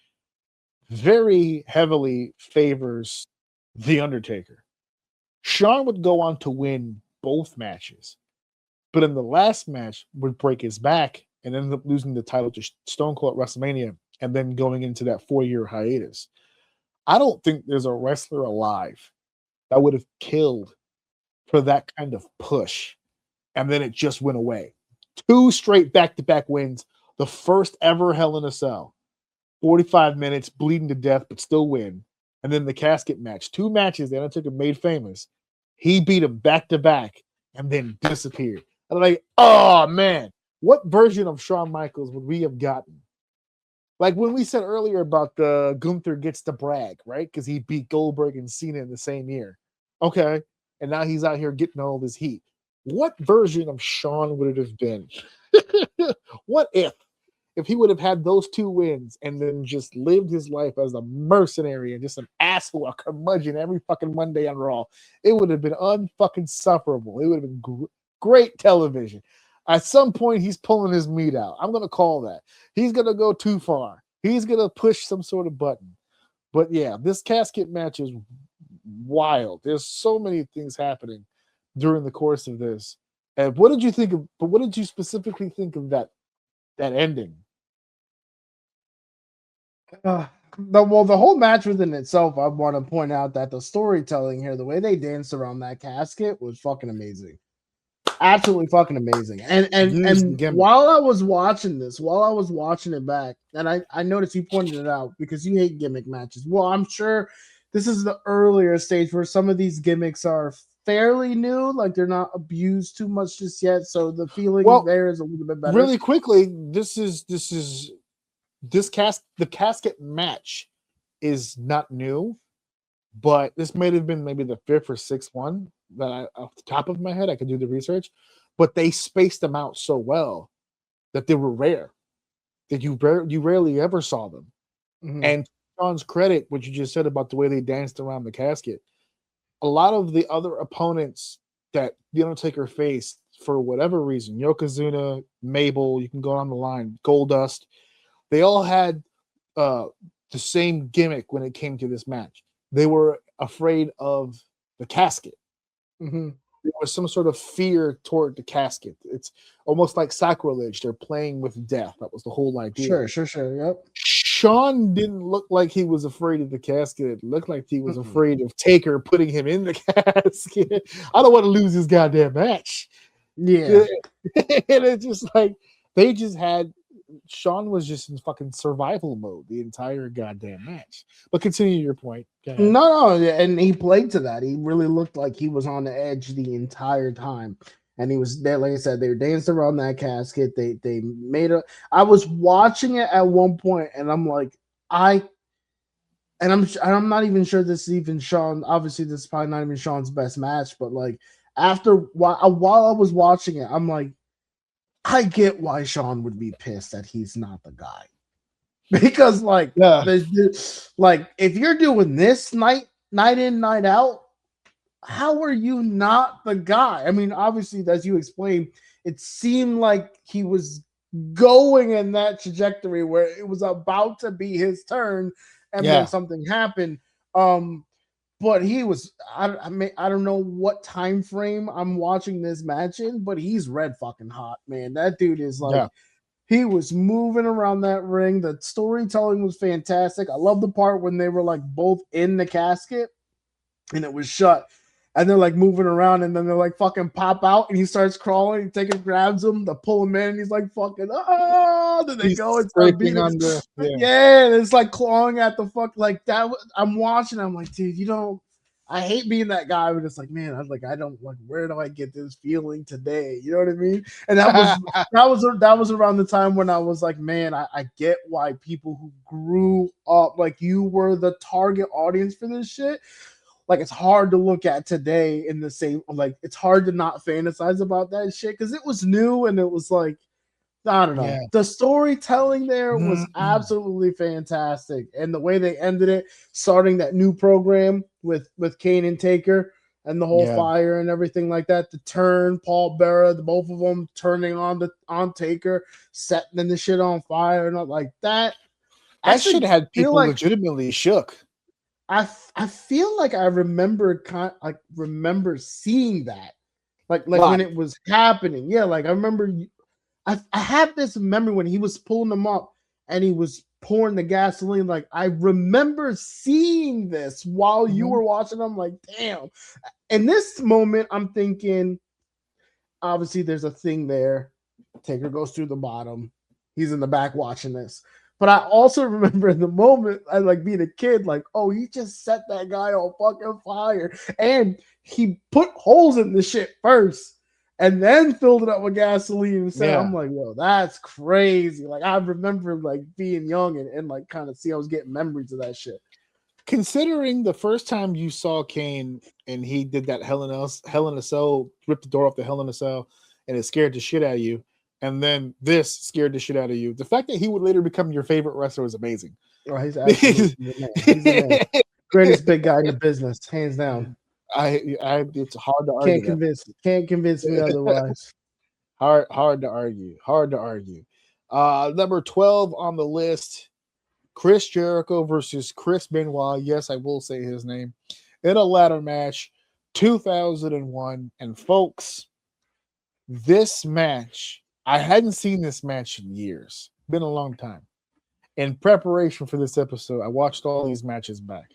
very heavily favors The Undertaker. Shawn would go on to win both matches, but in the last match would break his back and ended up losing the title to Stone Cold at WrestleMania and then going into that 4-year hiatus. I don't think there's a wrestler alive that would have killed for that kind of push, and then it just went away. 2 straight back-to-back wins, the first ever Hell in a Cell. 45 minutes, bleeding to death, but still win. And then the casket match. 2 matches the Undertaker made famous. He beat him back-to-back and then disappeared. And I'm like, oh, man, what version of Shawn Michaels would we have gotten? Like when we said earlier about the Gunther gets to brag, right? Because he beat Goldberg and Cena in the same year. Okay. And now he's out here getting all this heat. What version of Shawn would it have been? What if he would have had those 2 wins and then just lived his life as a mercenary and just an asshole, a curmudgeon every fucking Monday on Raw? It would have been unfucking sufferable. It would have been great television. At some point, he's pulling his meat out. I'm going to call that. He's going to go too far. He's going to push some sort of button. But yeah, this casket match is wild. There's so many things happening during the course of this. And what did you think of, but what did you specifically think of that ending? The whole match within itself, I want to point out that the storytelling here, the way they danced around that casket was fucking amazing. Absolutely fucking amazing. And while I was watching it back, and I noticed you pointed it out because you hate gimmick matches. Well, I'm sure this is the earlier stage where some of these gimmicks are fairly new, like they're not abused too much just yet. So the feeling there is a little bit better. Really quickly, the casket match is not new, but this might have been maybe the 5th or 6th one that off the top of my head, I could do the research, but they spaced them out so well that they were rare, that you rarely ever saw them. Mm-hmm. And to Shawn's credit, what you just said about the way they danced around the casket, a lot of the other opponents that The Undertaker faced, for whatever reason, Yokozuna, Mabel, you can go on the line, Goldust, they all had the same gimmick when it came to this match. They were afraid of the casket. Mm-hmm. There was some sort of fear toward the casket. It's almost like sacrilege. They're playing with death. That was the whole idea. Sure. Yep. Sean didn't look like he was afraid of the casket. It looked like he was afraid of Taker putting him in the casket. I don't want to lose this goddamn match. Yeah. And it's just like they just had Sean was just in fucking survival mode the entire goddamn match. But continue your point. No, and he played to that. He really looked like he was on the edge the entire time. And he was there, like I said, they were dancing around that casket. They made a. I was watching it at one point, and I'm like, I'm not even sure this is even Sean. Obviously, this is probably not even Sean's best match, but like while I was watching it, I'm like, I get why Sean would be pissed that he's not the guy. Because like if you're doing this night in, night out, how are you not the guy? I mean, obviously, as you explained, it seemed like he was going in that trajectory where it was about to be his turn, and then something happened. But he was, I don't know what time frame I'm watching this match in, but he's red fucking hot, man. That dude is like, he was moving around that ring. The storytelling was fantastic. I love the part when they were like both in the casket and it was shut. And they're like moving around, and then they're like fucking pop out, and he starts crawling. And Taker grabs him to pull him in. And he's like fucking Then they go and start beating him. And it's like clawing at the fuck like that. I'm watching. I'm like, dude, you don't. I hate being that guy, but it's like, man, I don't like. Where do I get this feeling today? You know what I mean? And that was around the time when I was like, man, I get why people who grew up like you were the target audience for this shit. Like, it's hard to look at today in the same, like, it's hard to not fantasize about that shit because it was new and it was like, I don't know. Yeah. The storytelling there was absolutely fantastic. And the way they ended it, starting that new program with Kane and Taker and the whole fire and everything like that, the turn, Paul Bearer, the both of them turning on Taker, setting the shit on fire and all like that. That shit had people legitimately shook. I feel like I remember seeing that, like when it was happening. Yeah, like I remember. I have this memory when he was pulling them up and he was pouring the gasoline. Like I remember seeing this while you were watching. I'm like, damn. In this moment, I'm thinking, obviously, there's a thing there. Taker goes through the bottom. He's in the back watching this. But I also remember in the moment, I like being a kid, like, oh, he just set that guy on fucking fire. And he put holes in the shit first and then filled it up with gasoline. And said, I'm like, yo, that's crazy. Like, I remember like being young and like kind of I was getting memories of that shit. Considering the first time you saw Kane and he did that Hell in a Cell, ripped the door off the Hell in a Cell, and it scared the shit out of you. And then this scared the shit out of you. The fact that he would later become your favorite wrestler is amazing. Oh, he's absolutely the man. Greatest big guy in the business, hands down. It's hard to argue. Can't convince me otherwise. Hard to argue. Number 12 on the list, Chris Jericho versus Chris Benoit. Yes, I will say his name in a ladder match, 2001. And folks, this match. I hadn't seen this match in years. Been a long time. In preparation for this episode, I watched all these matches back.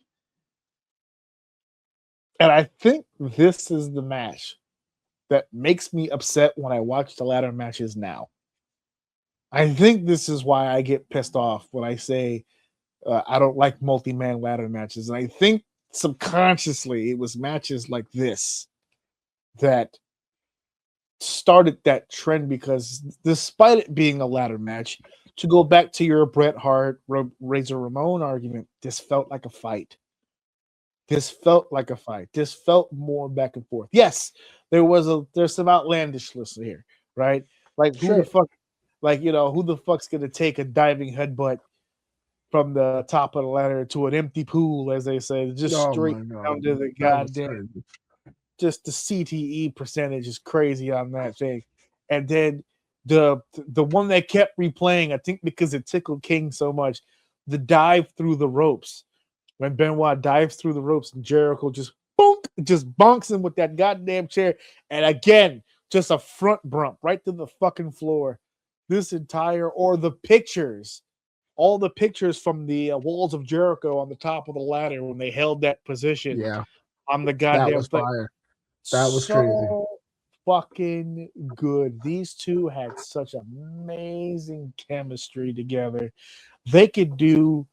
And I think this is the match that makes me upset when I watch the ladder matches now. I think this is why I get pissed off when I say I don't like multi-man ladder matches. And I think subconsciously it was matches like this that started that trend, because despite it being a ladder match, to go back to your Bret Hart, Razor Ramon argument, this felt like a fight. This felt more back and forth. Yes, there's some outlandishness here, right? Like who the fuck, like, you know, who the fuck's gonna take a diving headbutt from the top of the ladder to an empty pool, as they say, just straight down to the goddamn. Just the CTE percentage is crazy on that thing. And then the one that kept replaying, I think because it tickled King so much, the dive through the ropes. when Benoit dives through the ropes and Jericho just bonks him with that goddamn chair. And again, just a front bump right to the fucking floor. This entire, or the pictures, all the pictures from the walls of Jericho on the top of the ladder when they held that position on the goddamn that was thing. fire. That was so crazy. Fucking good. These two had such amazing chemistry together. They could do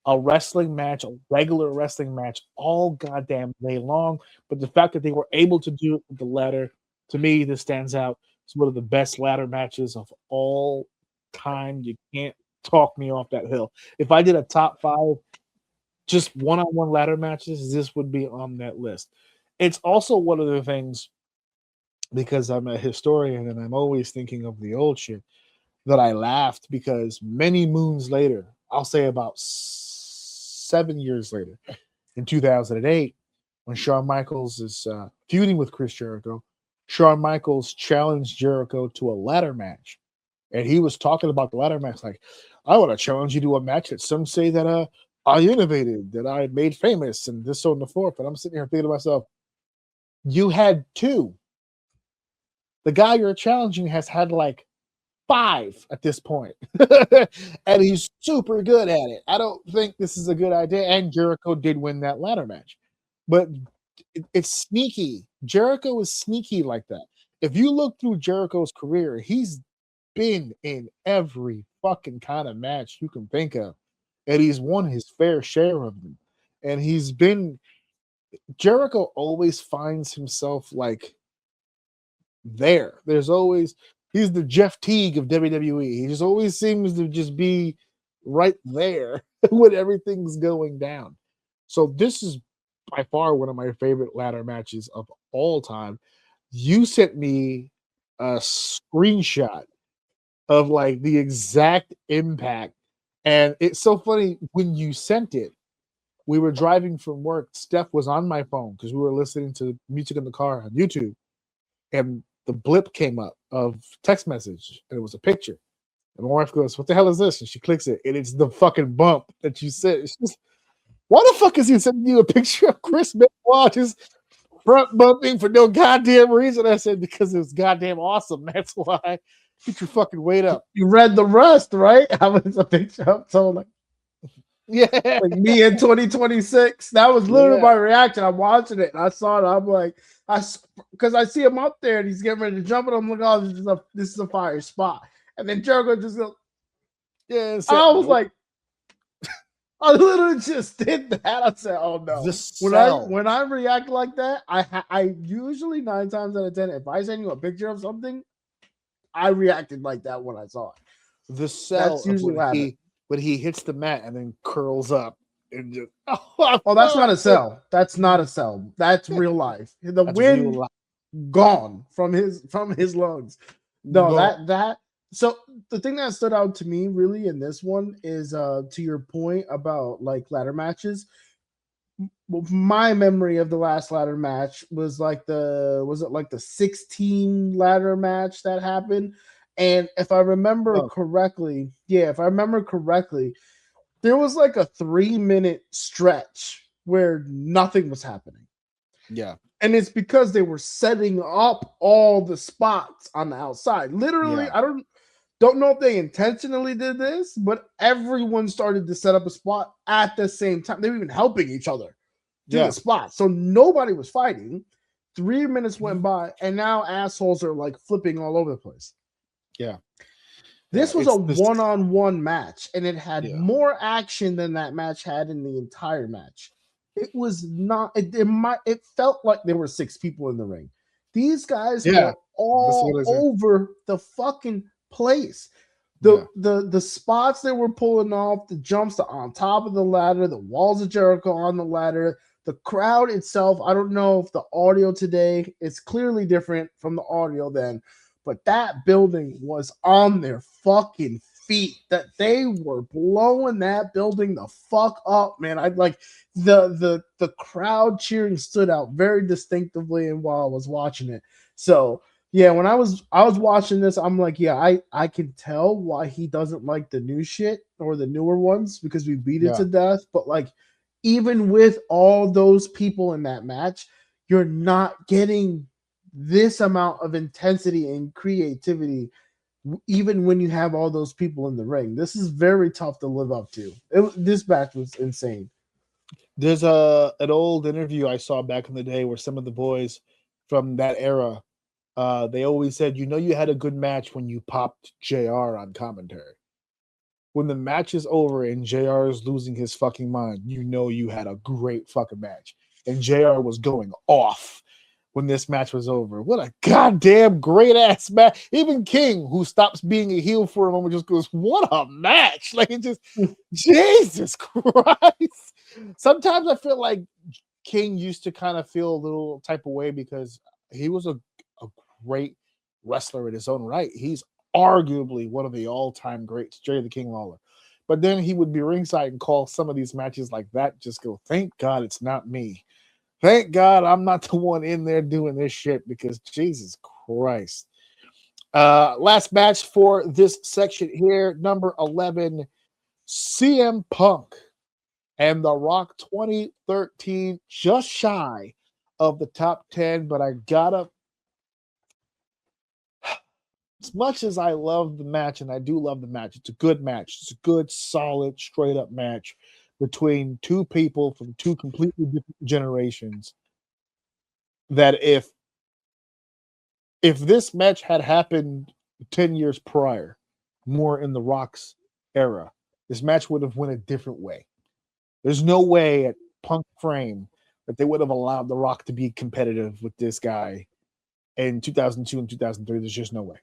a wrestling match, a regular wrestling match, all goddamn day long. But the fact that they were able to do it with the ladder, to me, this stands out. It's one of the best ladder matches of all time. You can't talk me off that hill. If I did a top 5, just one-on-one ladder matches, this would be on that list. It's also one of the things, because I'm a historian and I'm always thinking of the old shit, that I laughed because many moons later, I'll say about 7 years later, in 2008, when Shawn Michaels is feuding with Chris Jericho, Shawn Michaels challenged Jericho to a ladder match. And he was talking about the ladder match like, I want to challenge you to a match that some say that I innovated, that I made famous, and this, so, and the fourth. And I'm sitting here thinking to myself, you had 2. The guy you're challenging has had like 5 at this point. And he's super good at it. I don't think this is a good idea. And Jericho did win that ladder match. But it's sneaky. Jericho is sneaky like that. If you look through Jericho's career, he's been in every fucking kind of match you can think of. And he's won his fair share of them. And Jericho always finds himself like there. He's the Jeff Teague of WWE. He just always seems to just be right there when everything's going down. So this is by far one of my favorite ladder matches of all time. You sent me a screenshot of like the exact impact. And it's so funny when you sent it. We were driving from work. Steph was on my phone because we were listening to music in the car on YouTube. And the blip came up of text message, and it was a picture. And my wife goes, "What the hell is this?" And she clicks it, and it's the fucking bump that you said. She's, why the fuck is he sending you a picture of Chris Benoit just front bumping for no goddamn reason? I said, because it was goddamn awesome. That's why. Get your fucking weight up. You read the rest, right? I was a picture up, so like, yeah, like me in 2026. That was literally my reaction. I'm watching it, and I saw it. I'm like, because I see him up there, and he's getting ready to jump, and I'm like, oh, this is a fire spot. And then Jericho just goes, yeah. I was like, I literally just did that. I said, "Oh no!" When I react like that, I usually 9 times out of 10, if I send you a picture of something, I reacted like that when I saw it. The sell of when he hits the mat and then curls up and just that's not a sell. That's not a sell. That's real life. The wind gone from his lungs. No, that. So the thing that stood out to me really in this one is to your point about like ladder matches. My memory of the last ladder match was like the 16 ladder match that happened. And if I remember correctly, there was like a 3-minute stretch where nothing was happening. Yeah. And it's because they were setting up all the spots on the outside. Literally, I don't know if they intentionally did this, but everyone started to set up a spot at the same time. They were even helping each other do the spot. So nobody was fighting. 3 minutes went by, and now assholes are like flipping all over the place. Yeah. This was a one-on-one match, and it had more action than that match had in the entire match. It was not. It felt like there were 6 people in the ring. These guys were all over the fucking place. The spots they were pulling off, the jumps on top of the ladder, the walls of Jericho on the ladder, the crowd itself. I don't know if the audio today is clearly different from the audio then, but that building was on their fucking feet. That they were blowing that building the fuck up, man. I like the crowd cheering stood out very distinctively, and while I was watching it. So yeah, when I was watching this, I'm like, yeah, I can tell why he doesn't like the new shit or the newer ones because we beat it to death. But like, even with all those people in that match, you're not getting this amount of intensity and creativity even when you have all those people in the ring. This is very tough to live up to. This match was insane. There's an old interview I saw back in the day where some of the boys from that era, they always said, you had a good match when you popped JR on commentary. When the match is over and JR is losing his fucking mind, you had a great fucking match. And JR was going off when this match was over. What a goddamn great ass match. Even King, who stops being a heel for a moment, just goes, what a match. Like, it just, Jesus Christ. Sometimes I feel like King used to kind of feel a little type of way because he was a great wrestler in his own right. He's arguably one of the all-time greats, Jerry the King Lawler. But then he would be ringside and call some of these matches like that, just go, thank God it's not me. Thank God I'm not the one in there doing this shit, because Jesus Christ. Last match for this section here, number 11, CM Punk and The Rock, 2013, just shy of the top 10, but I gotta, as much as I love the match, and I do love the match, it's a good match. It's a good, solid, straight-up match between two people from two completely different generations, that if this match had happened 10 years prior, more in The Rock's era, this match would have went a different way. There's no way at Punk frame that they would have allowed The Rock to be competitive with this guy in 2002 and 2003. There's just no way.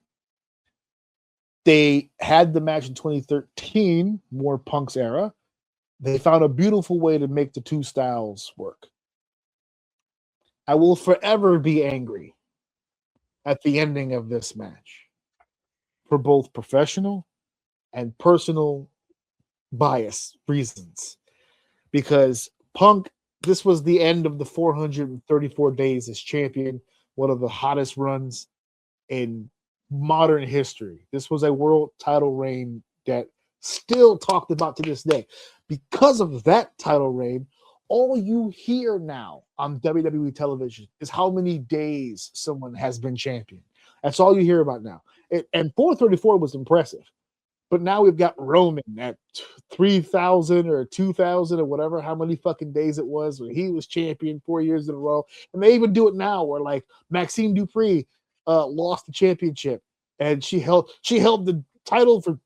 They had the match in 2013, more Punk's era. They found a beautiful way to make the two styles work. I will forever be angry at the ending of this match for both professional and personal bias reasons. Because Punk, this was the end of the 434 days as champion, one of the hottest runs in modern history. This was a world title reign that still talked about to this day. Because of that title reign, all you hear now on WWE television is how many days someone has been champion. That's all you hear about now. And 434 was impressive. But now we've got Roman at 3,000 or 2,000 or whatever, how many fucking days it was when he was champion 4 years in a row. And they even do it now where, like, Maxine Dupree lost the championship and she held the title for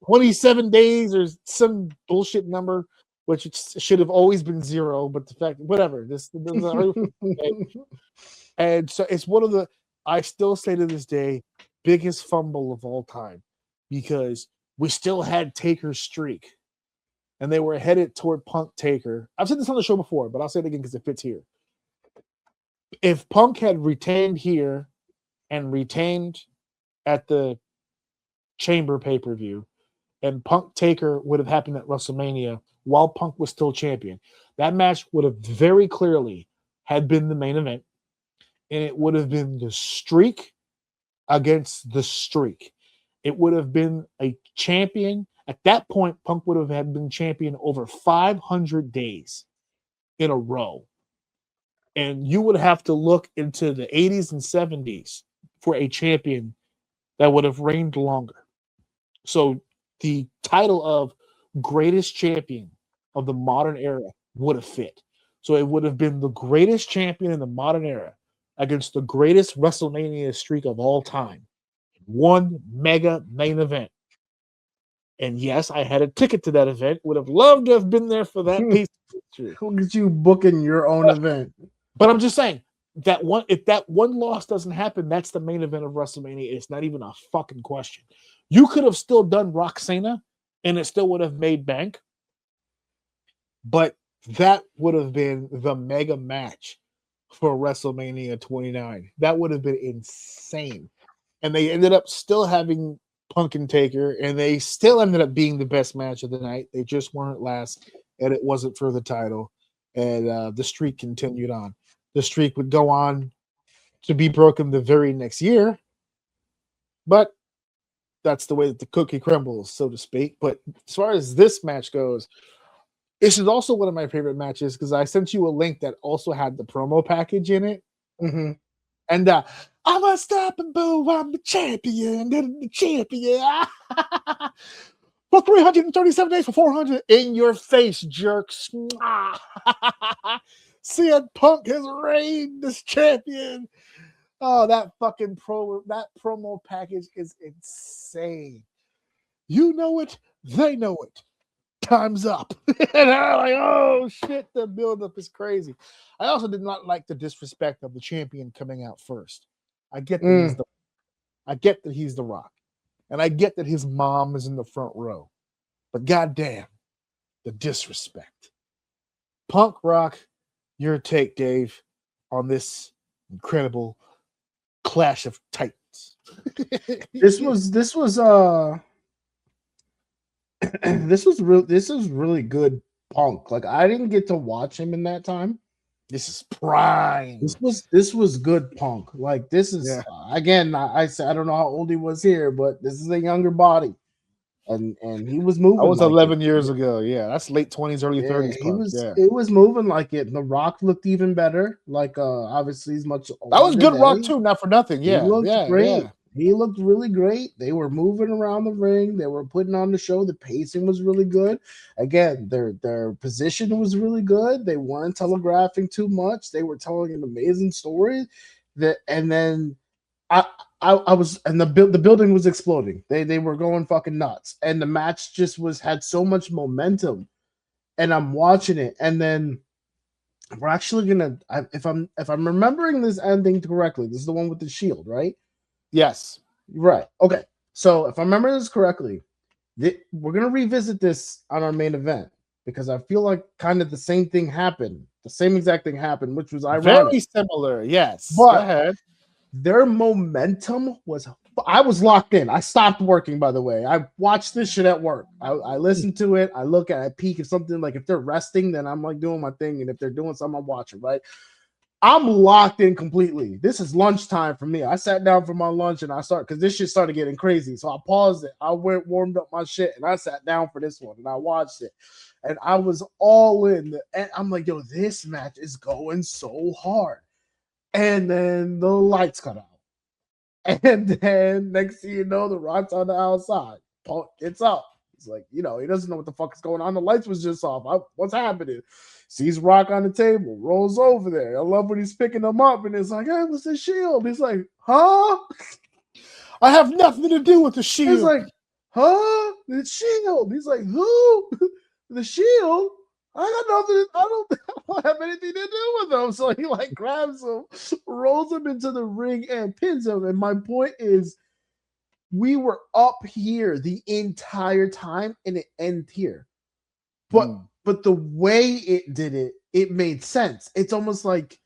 27 days or some bullshit number, which it should have always been 0. But the fact, whatever, and so it's one of the, I still say to this day, biggest fumble of all time, because we still had Taker's streak and they were headed toward Punk Taker. I've said this on the show before, but I'll say it again because it fits here. If Punk had retained here and retained at the Chamber pay-per-view, and Punk Taker would have happened at WrestleMania while Punk was still champion, that match would have very clearly had been the main event, and it would have been the streak against the streak. It would have been a champion. At that point, Punk would have been champion over 500 days in a row. And you would have to look into the 80s and 70s for a champion that would have reigned longer. So the title of greatest champion of the modern era would have fit. So it would have been the greatest champion in the modern era against the greatest WrestleMania streak of all time. One mega main event. And yes, I had a ticket to that event. Would have loved to have been there for that piece of history. Look at you booking your own event. But I'm just saying, that one, if that one loss doesn't happen, that's the main event of WrestleMania. It's not even a fucking question. You could have still done Roxana and it still would have made bank. But that would have been the mega match for WrestleMania 29. That would have been insane. And they ended up still having Punk and Taker, and they still ended up being the best match of the night. They just weren't last, and it wasn't for the title. And the streak continued on. The streak would go on to be broken the very next year, but that's the way that the cookie crumbles, so to speak. But as far as this match goes, This is also one of my favorite matches because I sent you a link that also had the promo package in it. Mm-hmm. And I'm unstoppable, I'm the champion, the champion. For 337 days for 400 in your face, jerks. CM Punk has reigned as champion. Oh, that promo package is insane. You know it, they know it. Time's up. And I'm like, oh shit, the buildup is crazy. I also did not like the disrespect of the champion coming out first. I get that he's the Rock. And I get that his mom is in the front row. But goddamn, the disrespect. Punk Rock, your take, Dave, on this incredible clash of titans. This was really good Punk. Like, I didn't get to watch him in that time. This is prime. This was good Punk. Like, this is again. I don't know how old he was here, but this is a younger body, and he was moving. That was like 11 years ago. Yeah, that's late 20s, early 30s. It was moving like it. The Rock looked even better. Like, obviously he's much older. That was good Rock too. Not for nothing. Yeah, he looked great. Yeah. He looked really great. They were moving around the ring. They were putting on the show. The pacing was really good. Again, their position was really good. They weren't telegraphing too much. They were telling an amazing story. The building was exploding. They were going fucking nuts. And the match just had so much momentum. And I'm watching it. And then we're actually gonna, if I'm remembering this ending correctly, this is the one with the shield, right? Yes. Right. Okay. So if I remember this correctly, we're going to revisit this on our main event because I feel like kind of the same thing happened. The same exact thing happened, which was ironic. Very similar. Yes. But go ahead. Their momentum was... I was locked in. I stopped working, by the way. I watched this shit at work. I listened to it. I look at it, peek. If something like if they're resting, then I'm like doing my thing. And if they're doing something, I'm watching, right? I'm locked in completely. This is lunchtime for me. I sat down for my lunch and because this shit started getting crazy. So I paused it. I warmed up my shit and I sat down for this one and I watched it. And I was all in. And I'm like, yo, this match is going so hard. And then the lights cut out. And then next thing you know, the Rock's on the outside. Punk gets up. He's like, he doesn't know what the fuck is going on. The lights was just off. What's happening? Sees Rock on the table, rolls over there. I love when he's picking them up, and it's like, hey, what's the shield? He's like, huh? I have nothing to do with the shield. He's like, huh? The shield. He's like, who? The shield? I got nothing. I don't have anything to do with them. So he like grabs him, rolls him into the ring, and pins him. And my point is, we were up here the entire time, and it ends here. But the way it did it, it made sense. It's almost like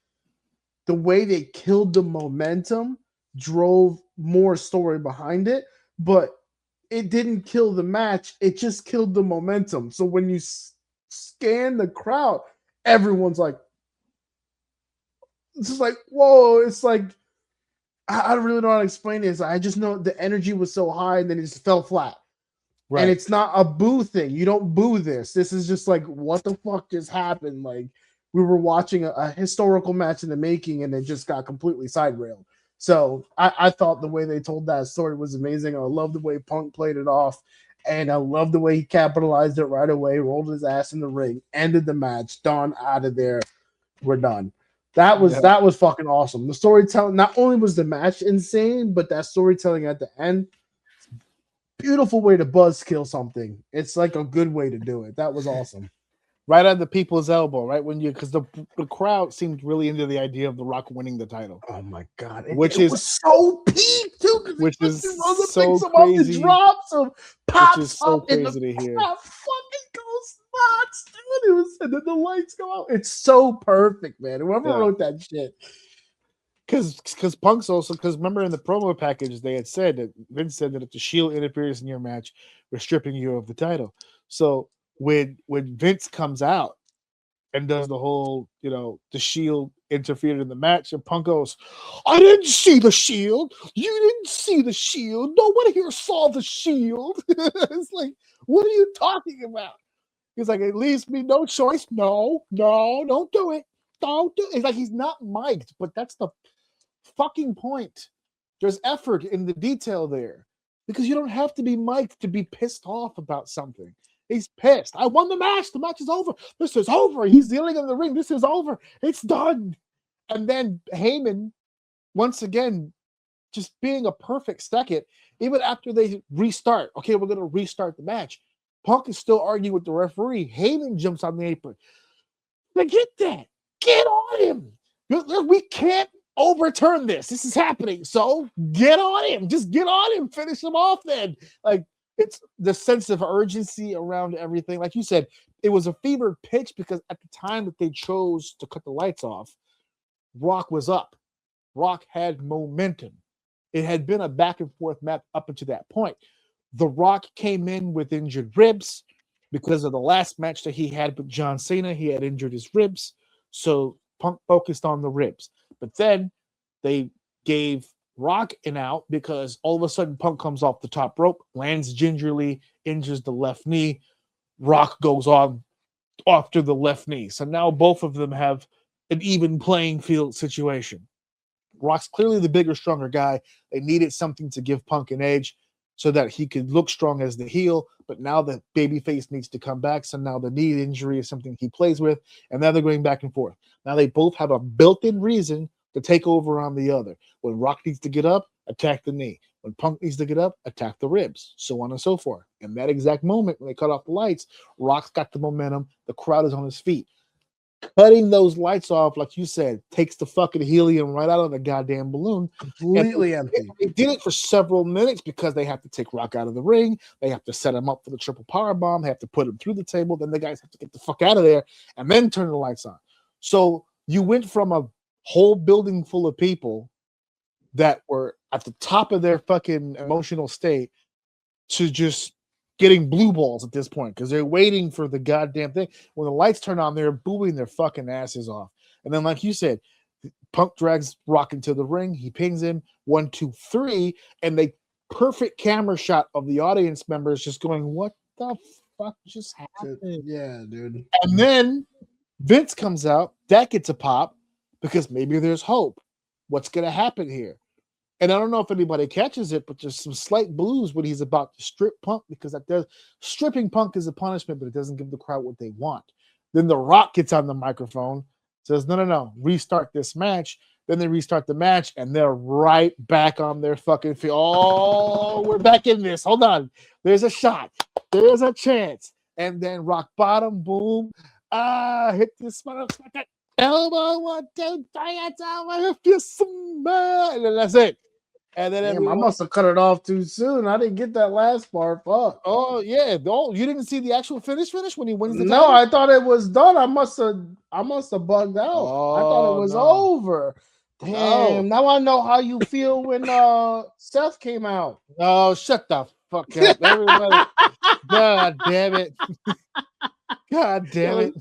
the way they killed the momentum drove more story behind it, but it didn't kill the match. It just killed the momentum. So when you scan the crowd, everyone's like, it's just like, whoa. It's like, I don't really know how to explain this. I just know the energy was so high and then it just fell flat. Right. And it's not a boo thing. You don't boo this. This is just like, what the fuck just happened? Like, we were watching a historical match in the making and it just got completely side railed. So I thought the way they told that story was amazing. I love the way Punk played it off. And I love the way he capitalized it right away, rolled his ass in the ring, ended the match, done, out of there. We're done. That was fucking awesome. The storytelling, not only was the match insane, but that storytelling at the end, beautiful way to buzzkill something. It's like a good way to do it. That was awesome. Right at the people's elbow, right? Because the crowd seemed really into the idea of The Rock winning the title. Oh my god! It was so peak too. Which is so crazy. He drops him, pops which is so up, crazy and the to hear. crowd fucking goes nuts, dude. And then the lights go out. It's so perfect, man. Whoever wrote that shit. Because Punk's also, because remember in the promo package they had said that Vince said that if the Shield interferes in your match, we're stripping you of the title. So when Vince comes out and does the whole, the Shield interfered in the match, and Punk goes, I didn't see the Shield. You didn't see the Shield. No one here saw the Shield. It's like, what are you talking about? He's like, it leaves me no choice. No, don't do it. Don't do it. It's like he's not mic'd, but that's the fucking point. There's effort in the detail there because you don't have to be mic'd to be pissed off about something. He's pissed. I won the match. The match is over. This is over. He's yelling in the ring. This is over. It's done. And then Heyman, once again, just being a perfect second, even after they restart. Okay, we're going to restart the match. Punk is still arguing with the referee. Heyman jumps on the apron. Forget that. Get on him. We can't overturn this. This is happening. So get on him. Just get on him. Finish him off then. Like, it's the sense of urgency around everything. Like you said, it was a fevered pitch because at the time that they chose to cut the lights off, Rock was up. Rock had momentum. It had been a back and forth match up until that point. The Rock came in with injured ribs because of the last match that he had with John Cena. He had injured his ribs. So Punk focused on the ribs. But then they gave Rock an out because all of a sudden Punk comes off the top rope, lands gingerly, injures the left knee. Rock goes on off to the left knee. So now both of them have an even playing field situation. Rock's clearly the bigger, stronger guy. They needed something to give Punk an edge so that he could look strong as the heel. But now the babyface needs to come back. So now the knee injury is something he plays with. And now they're going back and forth. Now they both have a built-in reason to take over on the other. When Rock needs to get up, attack the knee. When Punk needs to get up, attack the ribs, so on and so forth. In that exact moment, when they cut off the lights, Rock's got the momentum. The crowd is on his feet. Cutting those lights off, like you said, takes the fucking helium right out of the goddamn balloon. Completely empty. They did it for several minutes because they have to take Rock out of the ring. They have to set him up for the triple power bomb. They have to put him through the table. Then the guys have to get the fuck out of there and then turn the lights on. So you went from a whole building full of people that were at the top of their fucking emotional state to just getting blue balls at this point because they're waiting for the goddamn thing. When the lights turn on, they're booing their fucking asses off. And then, like you said, Punk drags Rock into the ring. He pings him 1, 2, 3, and they perfect camera shot of the audience members just going, "What the fuck just happened?" Yeah, dude. And then Vince comes out. That gets a pop because maybe there's hope. What's going to happen here? And I don't know if anybody catches it, but there's some slight blues when he's about to strip Punk because stripping Punk is a punishment, but it doesn't give the crowd what they want. Then The Rock gets on the microphone, says, no, restart this match. Then they restart the match, and they're right back on their fucking feet. Oh, we're back in this. Hold on. There's a shot. There's a chance. And then rock bottom, boom. Hit this motherfucker. Elbow, 1, 2, 3, it's over. If you smell, and then that's it. And then Damn, I must have cut it off too soon. I didn't get that last part. Fuck. Oh yeah. Oh, you didn't see the actual finish when he wins the No, title? I thought it was done. I must have bugged out. I thought it was over. Damn. Now I know how you feel when Seth came out. Oh, shut the fuck up. Everybody. God damn it. God damn it.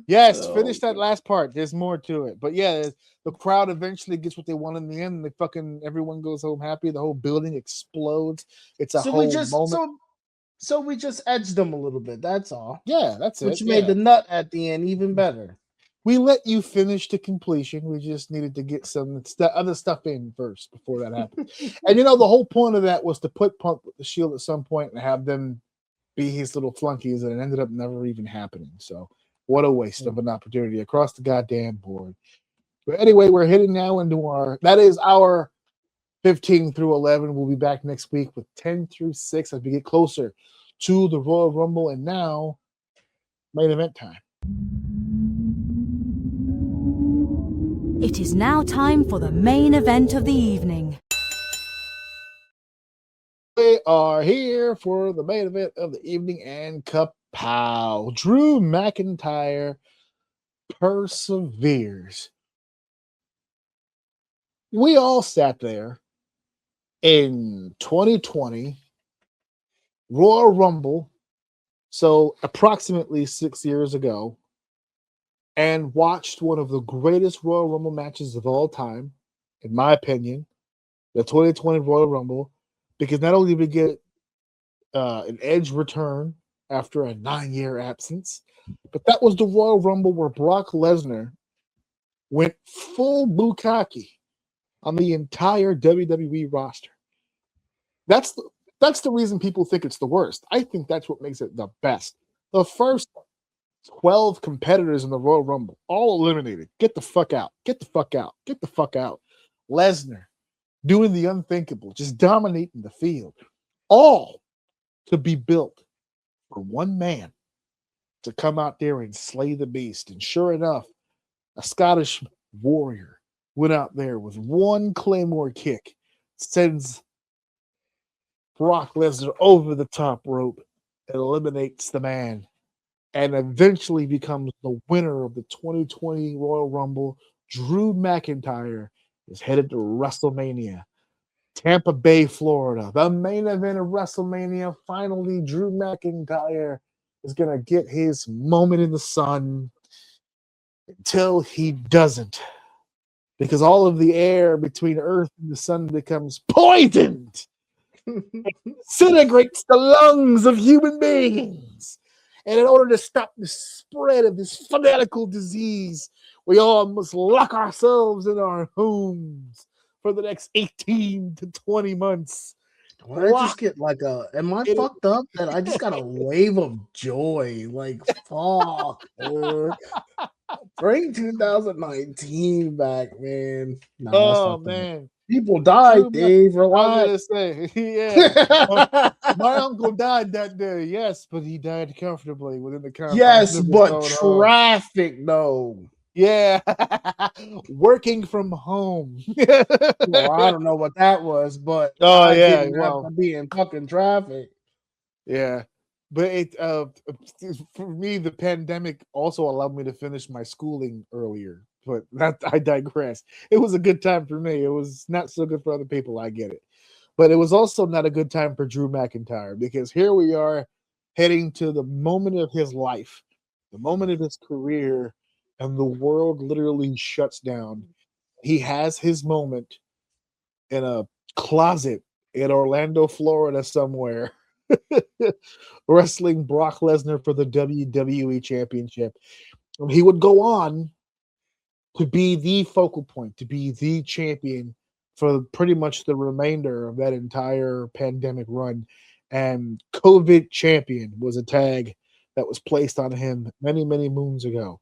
Yes, finish that last part. There's more to it. But yeah, the crowd eventually gets what they want in the end. And everyone goes home happy. The whole building explodes. It's a whole moment. So we just edged them a little bit. That's all. Yeah, that's it. Which made the nut at the end even better. We let you finish to completion. We just needed to get some other stuff in first before that happened. And the whole point of that was to put Punk with the Shield at some point and have them be his little flunkies, and it ended up never even happening. So what a waste of an opportunity across the goddamn board. But anyway, we're heading now into our 15 through 11. We'll be back next week with 10 through 6 as we get closer to the Royal Rumble. And now, main event time. It is now time for the main event of the evening. We are here for the main event of the evening, and kapow! Drew McIntyre perseveres. We all sat there in 2020 Royal Rumble, so approximately 6 years ago, and watched one of the greatest Royal Rumble matches of all time, in my opinion, the 2020 Royal Rumble, because not only did we get an Edge return after a 9-year absence. But that was the Royal Rumble where Brock Lesnar went full bukkake on the entire WWE roster. That's the reason people think it's the worst. I think that's what makes it the best. The first 12 competitors in the Royal Rumble, all eliminated. Get the fuck out. Get the fuck out. Get the fuck out. Lesnar doing the unthinkable, just dominating the field. All to be built for one man to come out there and slay the beast. And sure enough, a Scottish warrior went out there with one Claymore kick, sends Brock Lesnar over the top rope and eliminates the man, and eventually becomes the winner of the 2020 Royal Rumble. Drew McIntyre is headed to WrestleMania, Tampa Bay, Florida. The main event of WrestleMania. Finally, Drew McIntyre is going to get his moment in the sun until he doesn't. Because all of the air between Earth and the sun becomes poisoned. Disintegrates the lungs of human beings. And in order to stop the spread of this fanatical disease, we all must lock ourselves in our homes for the next 18 to 20 months. Why did I just get like am I fucked up that I just got a wave of joy? Like, fuck, dude. Bring 2019 back, man. Nah, Oh, man. People died, Dave. I Relax. was going to say, yeah. my uncle died that day, yes, but he died comfortably within the confines Yes, of his but own home. traffic, though. Yeah. Working from home. Well, I don't know what that was, but Oh, I yeah, didn't have to be in fucking traffic. Yeah. But it for me, the pandemic also allowed me to finish my schooling earlier. But that I digress. It was a good time for me. It was not so good for other people. I get it. But it was also not a good time for Drew McIntyre, because here we are heading to the moment of his life, the moment of his career, and the world literally shuts down. He has his moment in a closet in Orlando, Florida somewhere. Wrestling Brock Lesnar for the WWE Championship. And he would go on to be the focal point, to be the champion for pretty much the remainder of that entire pandemic run. And COVID champion was a tag that was placed on him many, many moons ago.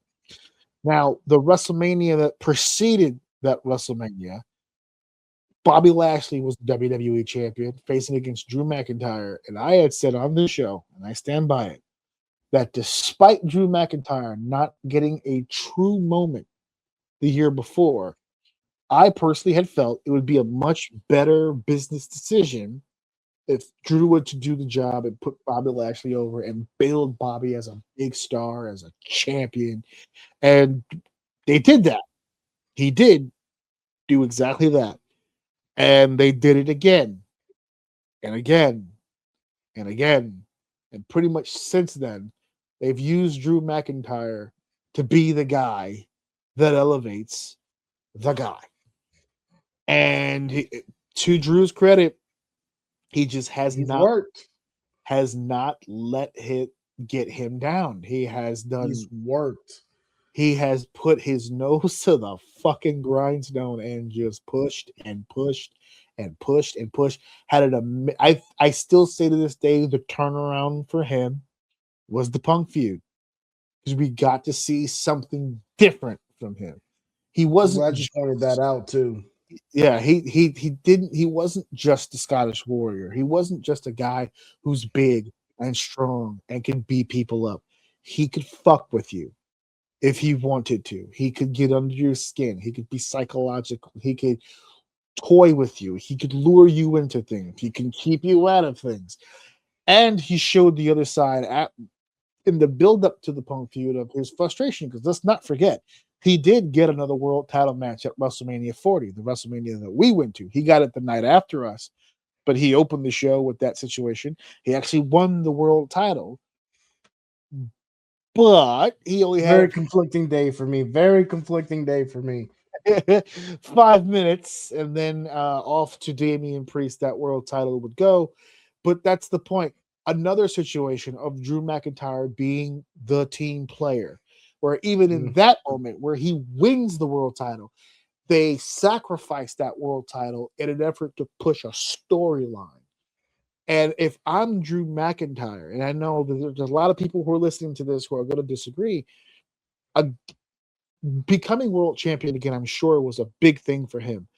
Now, the WrestleMania that preceded that WrestleMania, Bobby Lashley was the WWE champion facing against Drew McIntyre. And I had said on this show, and I stand by it, that despite Drew McIntyre not getting a true moment the year before, I personally had felt it would be a much better business decision if Drew were to do the job and put Bobby Lashley over and build Bobby as a big star, as a champion. And they did that. He did do exactly that. And they did it again and again and again. And pretty much since then, they've used Drew McIntyre to be the guy that elevates the guy. And to Drew's credit, he just has not let it get him down. He's worked. He has put his nose to the fucking grindstone and just pushed and pushed and pushed and pushed. I still say to this day, the turnaround for him was the Punk feud, because we got to see something different from him. He wasn't. I'm glad you pointed that out too. Yeah, he wasn't just a Scottish warrior. He wasn't just a guy who's big and strong and can beat people up. He could fuck with you if he wanted to. He could get under your skin. He could be psychological. He could toy with you. He could lure you into things. He can keep you out of things. And he showed the other side in the build-up to the Punk feud of his frustration, because let's not forget, he did get another world title match at WrestleMania 40, the WrestleMania that we went to. He got it the night after us, but he opened the show with that situation. He actually won the world title, but he only had very conflicting day for me. 5 minutes, and then off to Damian Priest that world title would go. But that's the point. another situation of Drew McIntyre being the team player, where even in Mm. that moment where he wins the world title, they sacrifice that world title in an effort to push a storyline. And if I'm Drew McIntyre, and I know that there's a lot of people who are listening to this who are going to disagree, becoming world champion again, I'm sure was a big thing for him.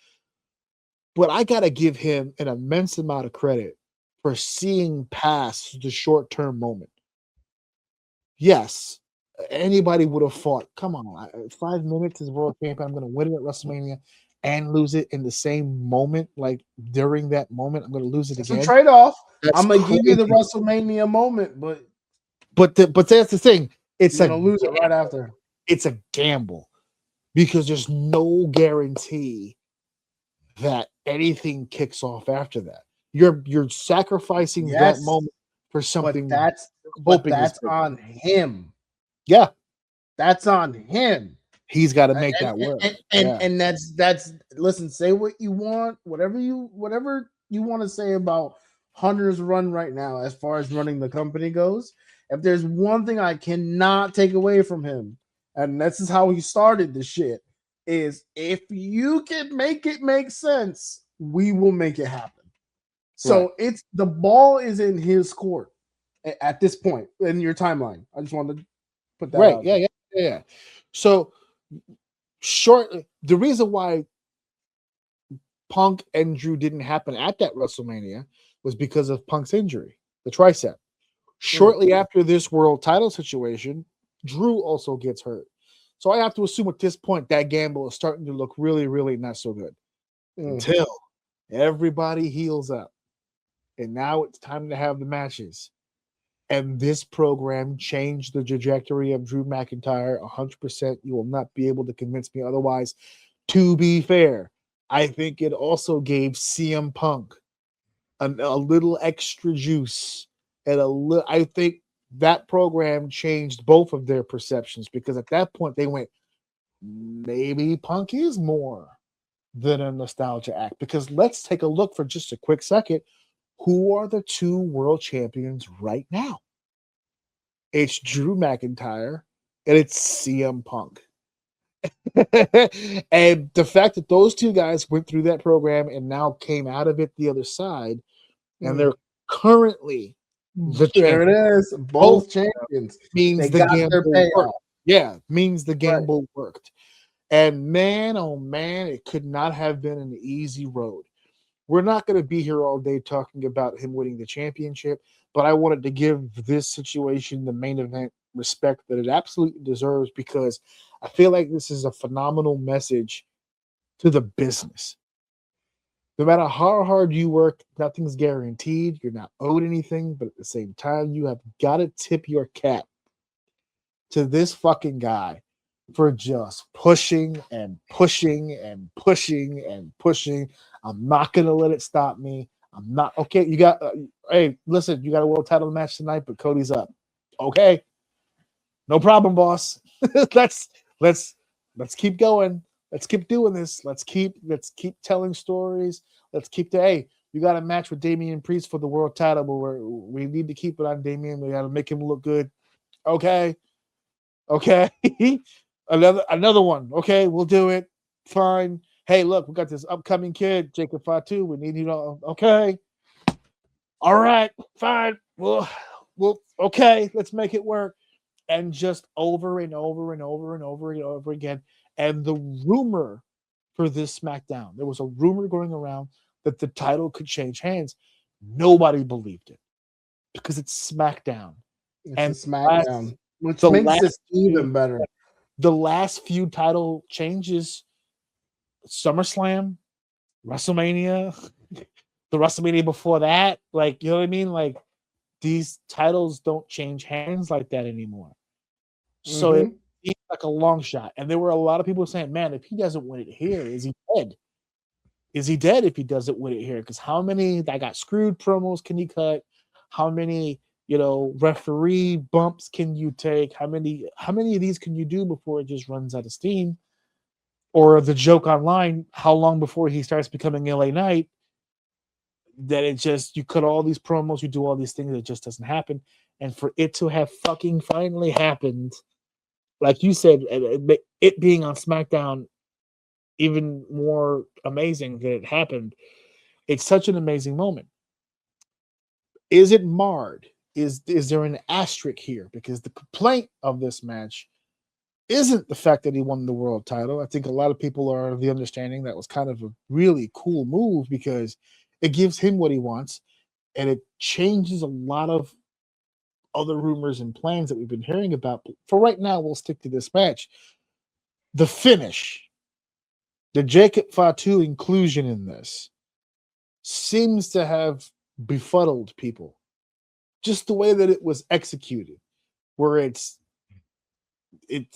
But I got to give him an immense amount of credit for seeing past the short-term moment. Yes, anybody would have fought, come on, 5 minutes as world champion, I'm going to win it at WrestleMania and lose it in the same moment, like during that moment, I'm going to lose it It's again. a trade-off. That's I'm gonna give you the crazy. WrestleMania moment, but But that's the thing. It's you're gonna lose it right after. It's a gamble because there's no guarantee that anything kicks off after that. You're sacrificing that Yes, moment for something. but hoping is that's big. on him. Yeah, That's on him. he's got to make that work. And that's listen, say what you want, whatever you want to say about Hunter's run right now as far as running the company goes. If there's one thing I cannot take away from him, and this is how he started the shit, is if you can make it make sense, we will make it happen. So it's the ball is in his court at this point in your timeline. I just wanted to put that out. Yeah. So the reason why Punk and Drew didn't happen at that WrestleMania was because of Punk's injury, the tricep. Shortly after this world title situation, Drew also gets hurt. So I have to assume at this point that gamble is starting to look really, really not so good until everybody heals up. And now it's time to have the matches. And this program changed the trajectory of Drew McIntyre 100%. You will not be able to convince me otherwise. To be fair, I think it also gave CM Punk a little extra juice. And I think that program changed both of their perceptions because at that point they went, maybe Punk is more than a nostalgia act. Because let's take a look for just a quick second. Who are the two world champions right now? It's Drew McIntyre and it's CM Punk. And the fact that those two guys went through that program and now came out of it the other side, and they're currently the there champions. it is. Both champions Means they the got their gamble payoff. worked. Yeah, means the gamble worked. And man, oh man, it could not have been an easy road. We're not going to be here all day talking about him winning the championship, but I wanted to give this situation, the main event, respect that it absolutely deserves because I feel like this is a phenomenal message to the business. No matter how hard you work, nothing's guaranteed. You're not owed anything, but at the same time, you have got to tip your cap to this fucking guy for just pushing and pushing and pushing and pushing. I'm not going to let it stop me. I'm not. Okay, you got, hey, listen, you got a world title match tonight, but Cody's up. Okay. No problem, boss. let's keep going. Let's keep doing this. Let's keep telling stories. Let's keep hey, you got a match with Damian Priest for the world title, but we need to keep it on Damian. We got to make him look good. Okay. another one. Okay, we'll do it. Fine. Hey, look, we got this upcoming kid, Jacob Fatu. We need you to. Okay. All right. Fine. Well, okay. Let's make it work. And just over and over and over and over and over again. And the rumor for this SmackDown, there was a rumor going around that the title could change hands. Nobody believed it because it's SmackDown. It's a SmackDown, which makes it even better. The last few title changes, SummerSlam, WrestleMania, the WrestleMania before that, like, you know what I mean? Like, these titles don't change hands like that anymore. So it seems like a long shot. And there were a lot of people saying, man, if he doesn't win it here, is he dead? Is he dead if he doesn't win it here? Because how many I got screwed promos can you cut? How many, referee bumps can you take? How many of these can you do before it just runs out of steam? Or the joke online, how long before he starts becoming LA Knight? that it just, you cut all these promos, you do all these things, it just doesn't happen. And for it to have fucking finally happened, like you said, it being on SmackDown, even more amazing that it happened. It's such an amazing moment. Is it marred? Is there an asterisk here? Because the complaint of this match isn't the fact that he won the world title. I think a lot of people are of the understanding that was kind of a really cool move because it gives him what he wants, and it changes a lot of other rumors and plans that we've been hearing about. But for right now, we'll stick to this match. The finish, the Jacob Fatu inclusion in this seems to have befuddled people. Just the way that it was executed, where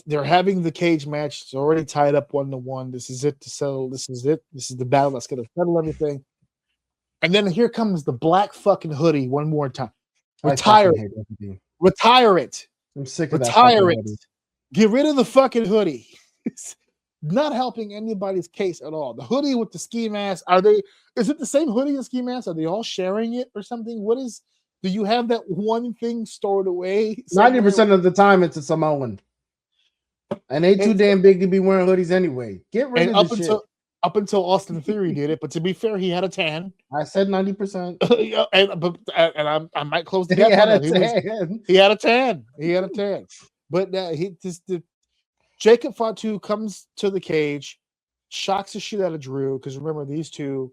they're having the cage match. It's already tied up 1-1. This is it to settle. This is it. This is the battle that's going to settle everything. And then here comes the black fucking hoodie one more time. Retire it. Retire it. I'm sick of Retire that. it. Get rid of the fucking hoodie. It's not helping anybody's case at all. The hoodie with the ski mask. Is it the same hoodie and ski mask? Are they all sharing it or something? Do you have that one thing stored away? 90% of the time it's a Samoan. And they too damn big to be wearing hoodies anyway. Get rid of the shit. Up until Austin Theory did it, but to be fair, he had a tan. I said 90%. and I might close the gap. He had a tan. He had a tan. But Jacob Fatu comes to the cage, shocks the shit out of Drew, because remember, these two,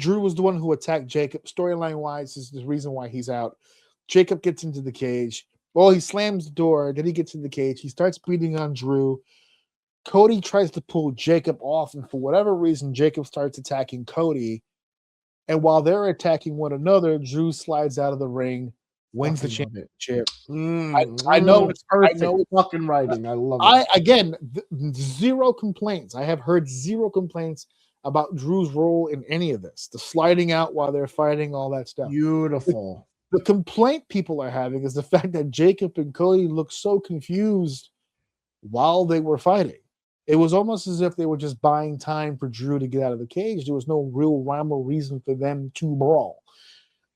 Drew was the one who attacked Jacob. Storyline wise, is the reason why he's out. Jacob gets into the cage. Well, he slams the door. Then he gets in the cage. He starts beating on Drew. Cody tries to pull Jacob off, and for whatever reason, Jacob starts attacking Cody. And while they're attacking one another, Drew slides out of the ring, wins the championship. I know it's perfect. I know it's fucking writing. I love it. Zero complaints. I have heard zero complaints about Drew's role in any of this. The sliding out while they're fighting, all that stuff. Beautiful. The complaint people are having is the fact that Jacob and Cody look so confused while they were fighting. It was almost as if they were just buying time for Drew to get out of the cage. There was no real rhyme or reason for them to brawl.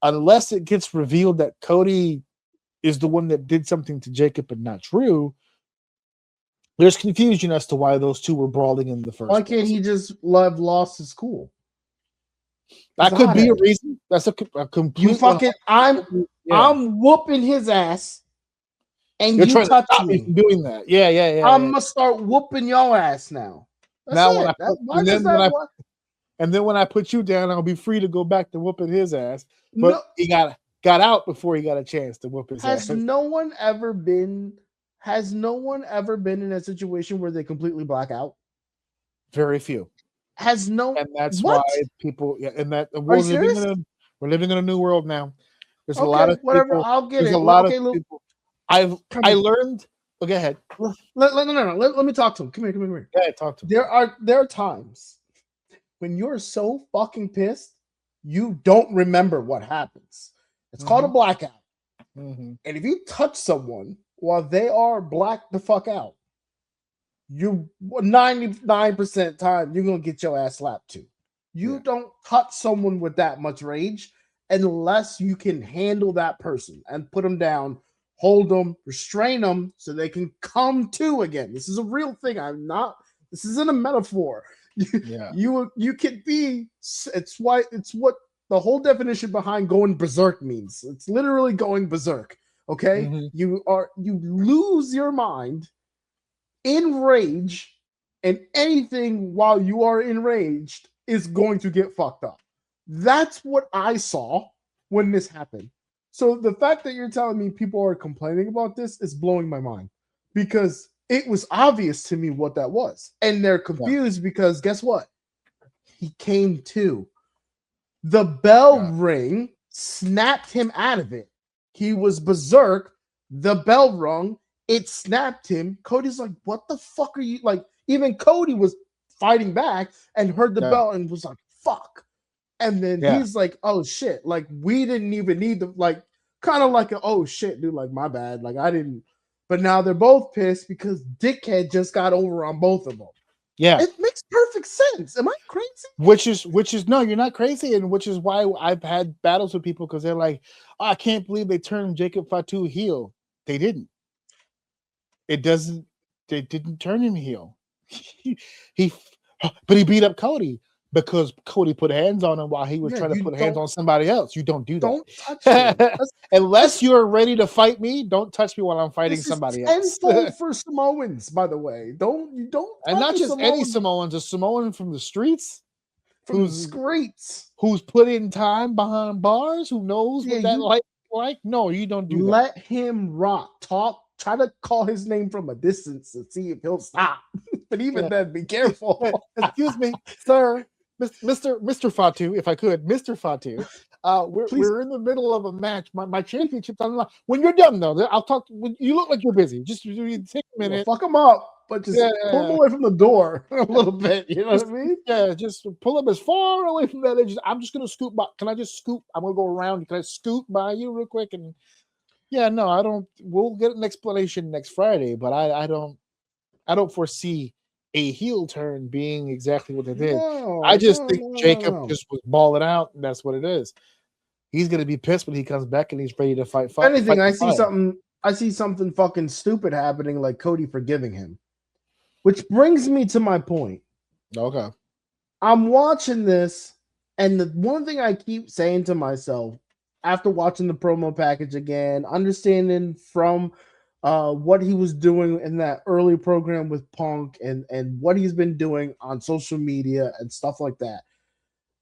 Unless it gets revealed that Cody is the one that did something to Jacob and not Drew, there's confusion as to why those two were brawling in the first place. Why can't he just lost his cool? That could be a reason. That's a complete. You fucking. I'm whooping his ass, and you're you trying touch to stop me from doing that. Yeah. I'm gonna start whooping your ass now. And then when I put you down, I'll be free to go back to whooping his ass. But he got out before he got a chance to whoop his ass. Has no one ever been in a situation where they completely black out? Very few. And that's why people. Yeah, and that we're living in a new world now. There's a lot of people. I'll get it. There's a lot of people. I learned. Oh, go ahead. No. Let me talk to him. Come here. Yeah, talk to him. There are times when you're so fucking pissed, you don't remember what happens. It's called a blackout. And if you touch someone while they are blacked the fuck out, you 99% of the time you're gonna get your ass slapped too. You don't touch someone with that much rage unless you can handle that person and put them down, hold them, restrain them so they can come to again. This is a real thing. This isn't a metaphor. You can be. It's what the whole definition behind going berserk means. It's literally going berserk. Okay, you lose your mind in rage, and anything while you are enraged is going to get fucked up. That's what I saw when this happened. So the fact that you're telling me people are complaining about this is blowing my mind, because it was obvious to me what that was. And they're confused because guess what? He came to. The bell ring snapped him out of it. He was berserk. The bell rung. It snapped him. Cody's like, what the fuck are you like? Even Cody was fighting back and heard the bell and was like, fuck. And then he's like, oh shit. Like, we didn't even need the, like, kind of like, oh shit, dude, like, my bad. Like, I didn't. But now they're both pissed because Dickhead just got over on both of them. Yeah. It makes perfect sense. Am I crazy? Which is no, you're not crazy, and which is why I've had battles with people because they're like, oh, I can't believe they turned Jacob Fatu heel. They didn't. It doesn't. They didn't turn him heel. he but he beat up Cody because Cody put hands on him while he was Yeah, trying to you put hands on somebody else. You don't do don't touch him. that unless you're ready to fight me. Don't touch me while I'm fighting This is somebody else. tenfold for Samoans, by the way. Don't And touch not a just any Samoan Samoans, a Samoan from the streets from the streets. who's put in time behind bars, who knows Yeah, what that you like. No, you don't do that. let him rock. Try to call his name from a distance to see if he'll stop. But even then, be careful. Excuse me, sir, Mr. Fatu, if I could, Mr. Fatu. Please. We're in the middle of a match. My championship's on the line. When you're done, though, I'll talk. You look like you're busy. Just take a minute. Fuck him up, but just pull him away from the door a little bit. You know what I mean? Yeah, just pull up as far away from that edge. I'm just gonna scoot by. Can I just scoot? I'm gonna go around. Can I scoot by you real quick? And yeah, no, I don't. We'll get an explanation next Friday, but I don't foresee a heel turn being exactly what it is. I just think Jacob just was balling out, and that's what it is. He's gonna be pissed when he comes back and he's ready to fight. If anything, I see something fucking stupid happening, like Cody forgiving him. Which brings me to my point. Okay. I'm watching this, and the one thing I keep saying to myself after watching the promo package again, understanding from what he was doing in that early program with Punk and what he's been doing on social media and stuff like that,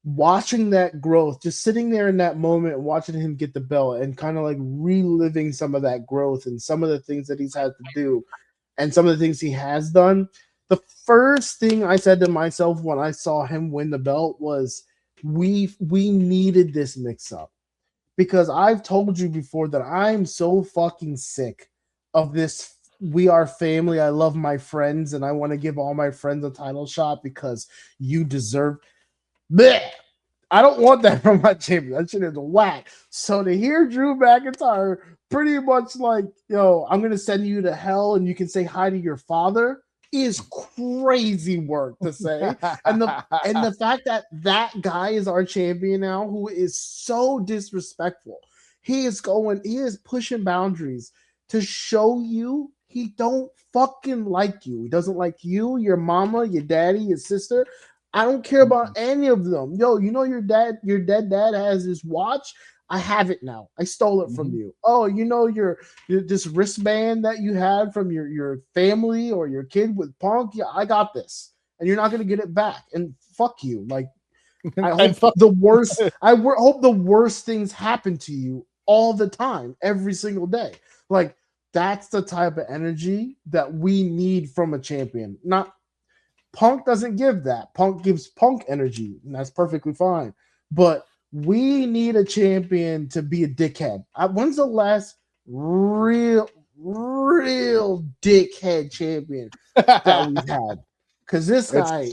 watching that growth, just sitting there in that moment and watching him get the belt and kind of like reliving some of that growth and some of the things that he's had to do and some of the things he has done. The first thing I said to myself when I saw him win the belt was we needed this mix-up, because I've told you before that I'm so fucking sick of this we are family, I love my friends, and I want to give all my friends a title shot because you deserve. Blech! I don't want that from my champion. That shit is whack. So to hear Drew McIntyre pretty much like, yo, I'm gonna send you to hell and you can say hi to your father is crazy work to say. and the fact that that guy is our champion now, who is so disrespectful. He is pushing boundaries to show you he don't fucking like you. He doesn't like you, your mama, your daddy, your sister. I don't care about any of them. Yo, you know your dead dad has this watch. I have it now. I stole it from you. Oh, you know your this wristband that you had from your family or your kid with Punk. Yeah, I got this, and you're not gonna get it back. And fuck you. Like, I hope the worst. Hope the worst things happen to you all the time, every single day. Like, that's the type of energy that we need from a champion. Not Punk doesn't give that. Punk gives Punk energy, and that's perfectly fine. But we need a champion to be a dickhead. When's the last real dickhead champion that we've had? Because this guy,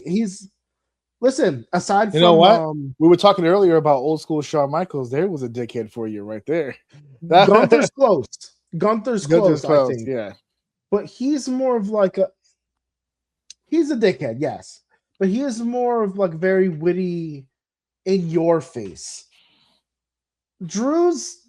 listen, aside from what? We were talking earlier about old school Shawn Michaels. There was a dickhead for you right there. Gunther's close. Gunther's close, I think. Yeah. But he's more of like he's a dickhead, yes. But he is more of like very witty, in your face. Drew's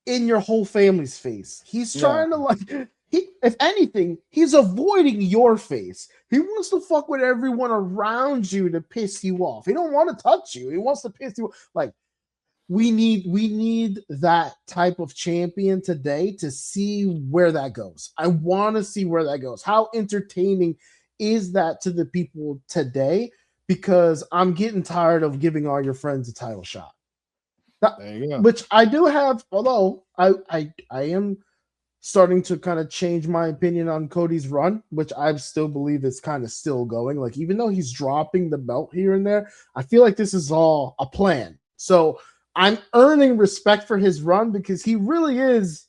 in your whole family's face. He's trying to if anything, he's avoiding your face. He wants to fuck with everyone around you to piss you off. He don't want to touch you. He wants to piss you off. Like, we need that type of champion today to see where that goes. I want to see where that goes. How entertaining is that to the people today? Because I'm getting tired of giving all your friends a title shot. There you go. Which I do have, although I am starting to kind of change my opinion on Cody's run, which I still believe is kind of still going. Like, even though he's dropping the belt here and there, I feel like this is all a plan. So I'm earning respect for his run because he really is.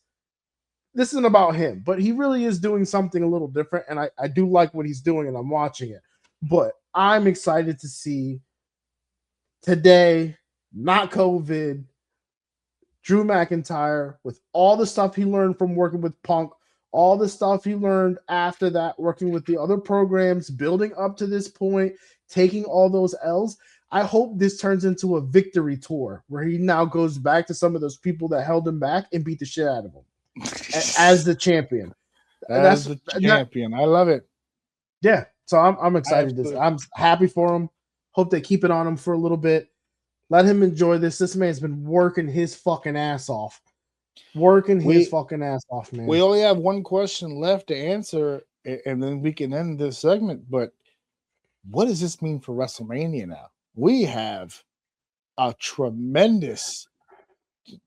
This isn't about him, but he really is doing something a little different. And I do like what he's doing, and I'm watching it. But I'm excited to see today, not COVID, Drew McIntyre, with all the stuff he learned from working with Punk, all the stuff he learned after that, working with the other programs, building up to this point, taking all those L's. I hope this turns into a victory tour where he now goes back to some of those people that held him back and beat the shit out of him as the champion. As the champion. I love it. Yeah. So I'm excited. I'm happy for him. Hope they keep it on him for a little bit. Let him enjoy this. This man's been working his fucking ass off. His fucking ass off, man. We only have one question left to answer, and then we can end this segment. But what does this mean for WrestleMania now? We have a tremendous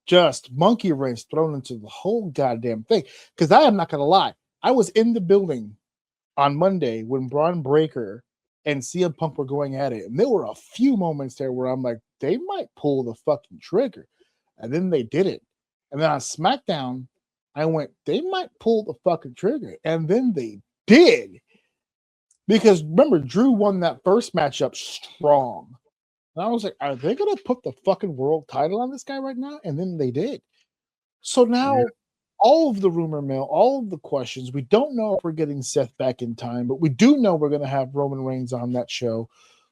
just monkey wrench thrown into the whole goddamn thing. Because I am not going to lie. I was in the building on Monday when Braun Breaker and CM Punk were going at it. And there were a few moments there where I'm like, they might pull the fucking trigger. And then they didn't. And then on SmackDown, I went, they might pull the fucking trigger. And then they did. Because remember, Drew won that first matchup strong. And I was like, are they going to put the fucking world title on this guy right now? And then they did. So now all of the rumor mill, all of the questions, we don't know if we're getting Seth back in time, but we do know we're going to have Roman Reigns on that show.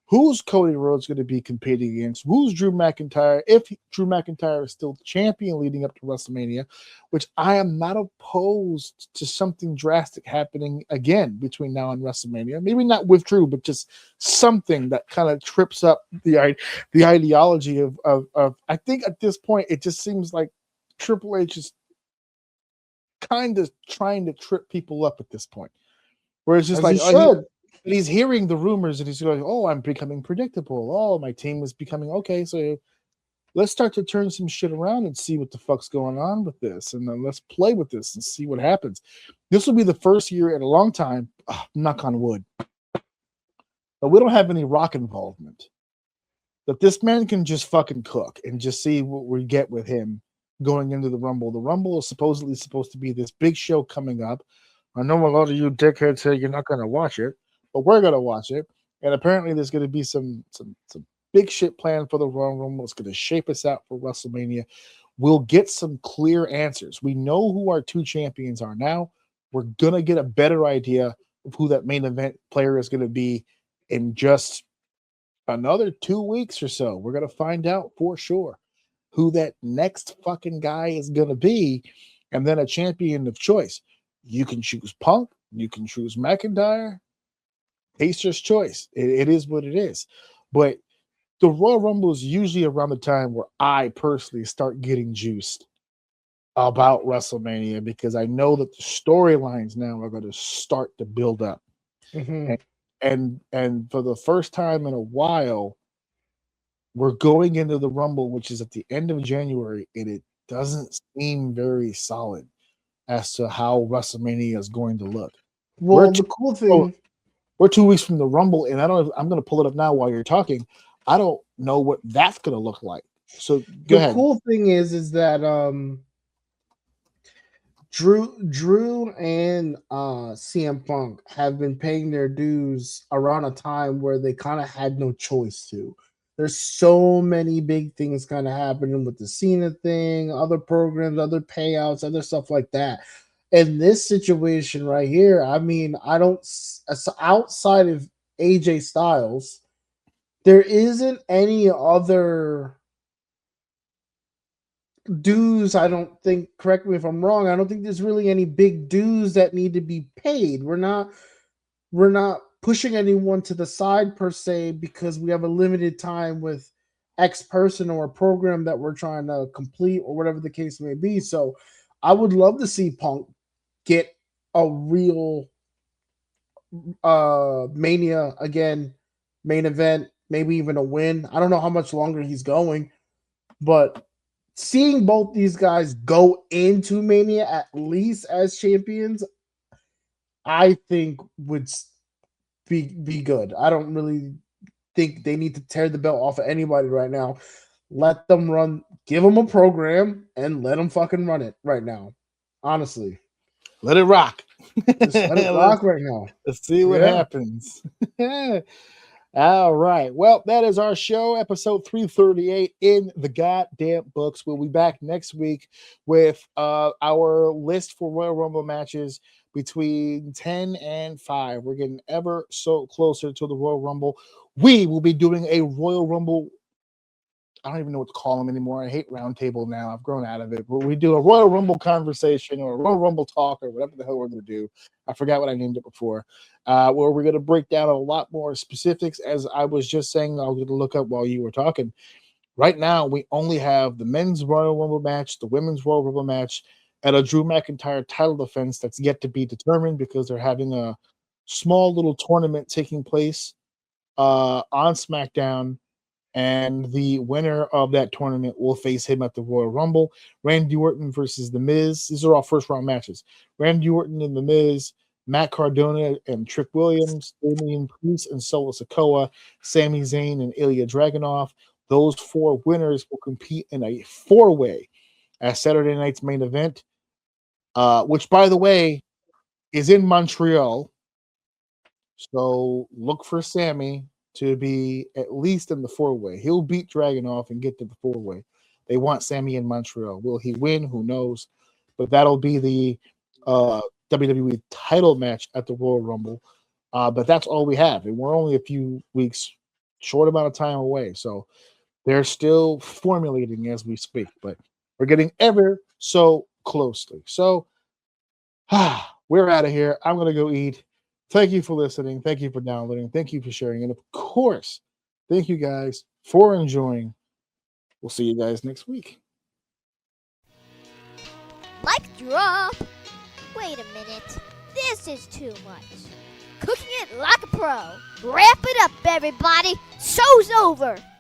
Who's Cody Rhodes going to be competing against? Who's Drew McIntyre? If Drew McIntyre is still the champion leading up to WrestleMania, which I am not opposed to something drastic happening again between now and WrestleMania. Maybe not with Drew, but just something that kind of trips up the ideology of I think at this point, it just seems like Triple H is kind of trying to trip people up at this point. Where it's just like, he's hearing the rumors and he's going, oh, I'm becoming predictable. Oh, my team is becoming okay. So let's start to turn some shit around and see what the fuck's going on with this. And then let's play with this and see what happens. This will be the first year in a long time, knock on wood, but we don't have any Rock involvement. That this man can just fucking cook and just see what we get with him going into the Rumble. The Rumble is supposedly supposed to be this big show coming up. I know a lot of you dickheads say you're not going to watch it, but we're going to watch it. And apparently there's going to be some big shit planned for the Royal Rumble. It's going to shape us out for WrestleMania. We'll get some clear answers. We know who our two champions are now. We're going to get a better idea of who that main event player is going to be in just another 2 weeks or so. We're going to find out for sure who that next fucking guy is going to be, and then a champion of choice. You can choose Punk. You can choose McIntyre. Taster's choice. It is what it is. But the Royal Rumble is usually around the time where I personally start getting juiced about WrestleMania because I know that the storylines now are going to start to build up. Mm-hmm. And for the first time in a while, we're going into the Rumble, which is at the end of January, and it doesn't seem very solid as to how WrestleMania is going to look. Well, the cool thing... We're 2 weeks from the Rumble, and I'm going to pull it up now while you're talking. I don't know what that's going to look like. So go ahead. The cool thing is that Drew and CM Punk have been paying their dues around a time where they kind of had no choice to. There's so many big things kind of happening with the Cena thing, other programs, other payouts, other stuff like that. In this situation right here, I mean, I don't, outside of AJ Styles, there isn't any other dues. I don't think, correct me if I'm wrong, I don't think there's really any big dues that need to be paid. We're not pushing anyone to the side per se because we have a limited time with X person or a program that we're trying to complete or whatever the case may be. So I would love to see Punk get a real Mania again, main event, maybe even a win. I don't know how much longer he's going, but seeing both these guys go into Mania at least as champions, I think would be good. I don't really think they need to tear the belt off of anybody right now. Let them run, give them a program, and let them fucking run it right now. Honestly. Let it rock. Just let it rock right now. Let's see what happens. All right. Well, that is our show, episode 338 in the goddamn books. We'll be back next week with our list for Royal Rumble matches between 10 and 5. We're getting ever so closer to the Royal Rumble. We will be doing a Royal Rumble. I don't even know what to call them anymore. I hate roundtable now. I've grown out of it. But we do a Royal Rumble conversation or a Royal Rumble talk or whatever the hell we're going to do. I forgot what I named it before. Where we're going to break down a lot more specifics. As I was just saying, I was going to look up while you were talking. Right now, we only have the men's Royal Rumble match, the women's Royal Rumble match, and a Drew McIntyre title defense that's yet to be determined because they're having a small little tournament taking place on SmackDown. And the winner of that tournament will face him at the Royal Rumble. Randy Orton versus The Miz. These are all first-round matches. Randy Orton and The Miz, Matt Cardona and Trick Williams, Damian Priest and Solo Sikoa, Sami Zayn and Ilya Dragunov. Those 4 winners will compete in a 4-way at Saturday night's main event, which, by the way, is in Montreal. So look for Sami to be at least in the 4-way. He'll beat Dragunov and get to the 4-way. They want Sami in Montreal. Will he win? Who knows? But that'll be the WWE title match at the Royal Rumble. But that's all we have. And we're only a few weeks, short amount of time away. So they're still formulating as we speak. But we're getting ever so closely. So we're out of here. I'm going to go eat. Thank you for listening. Thank you for downloading. Thank you for sharing. And of course, thank you guys for enjoying. We'll see you guys next week. Mic drop. Wait a minute. This is too much. Cooking it like a pro. Wrap it up, everybody. Show's over.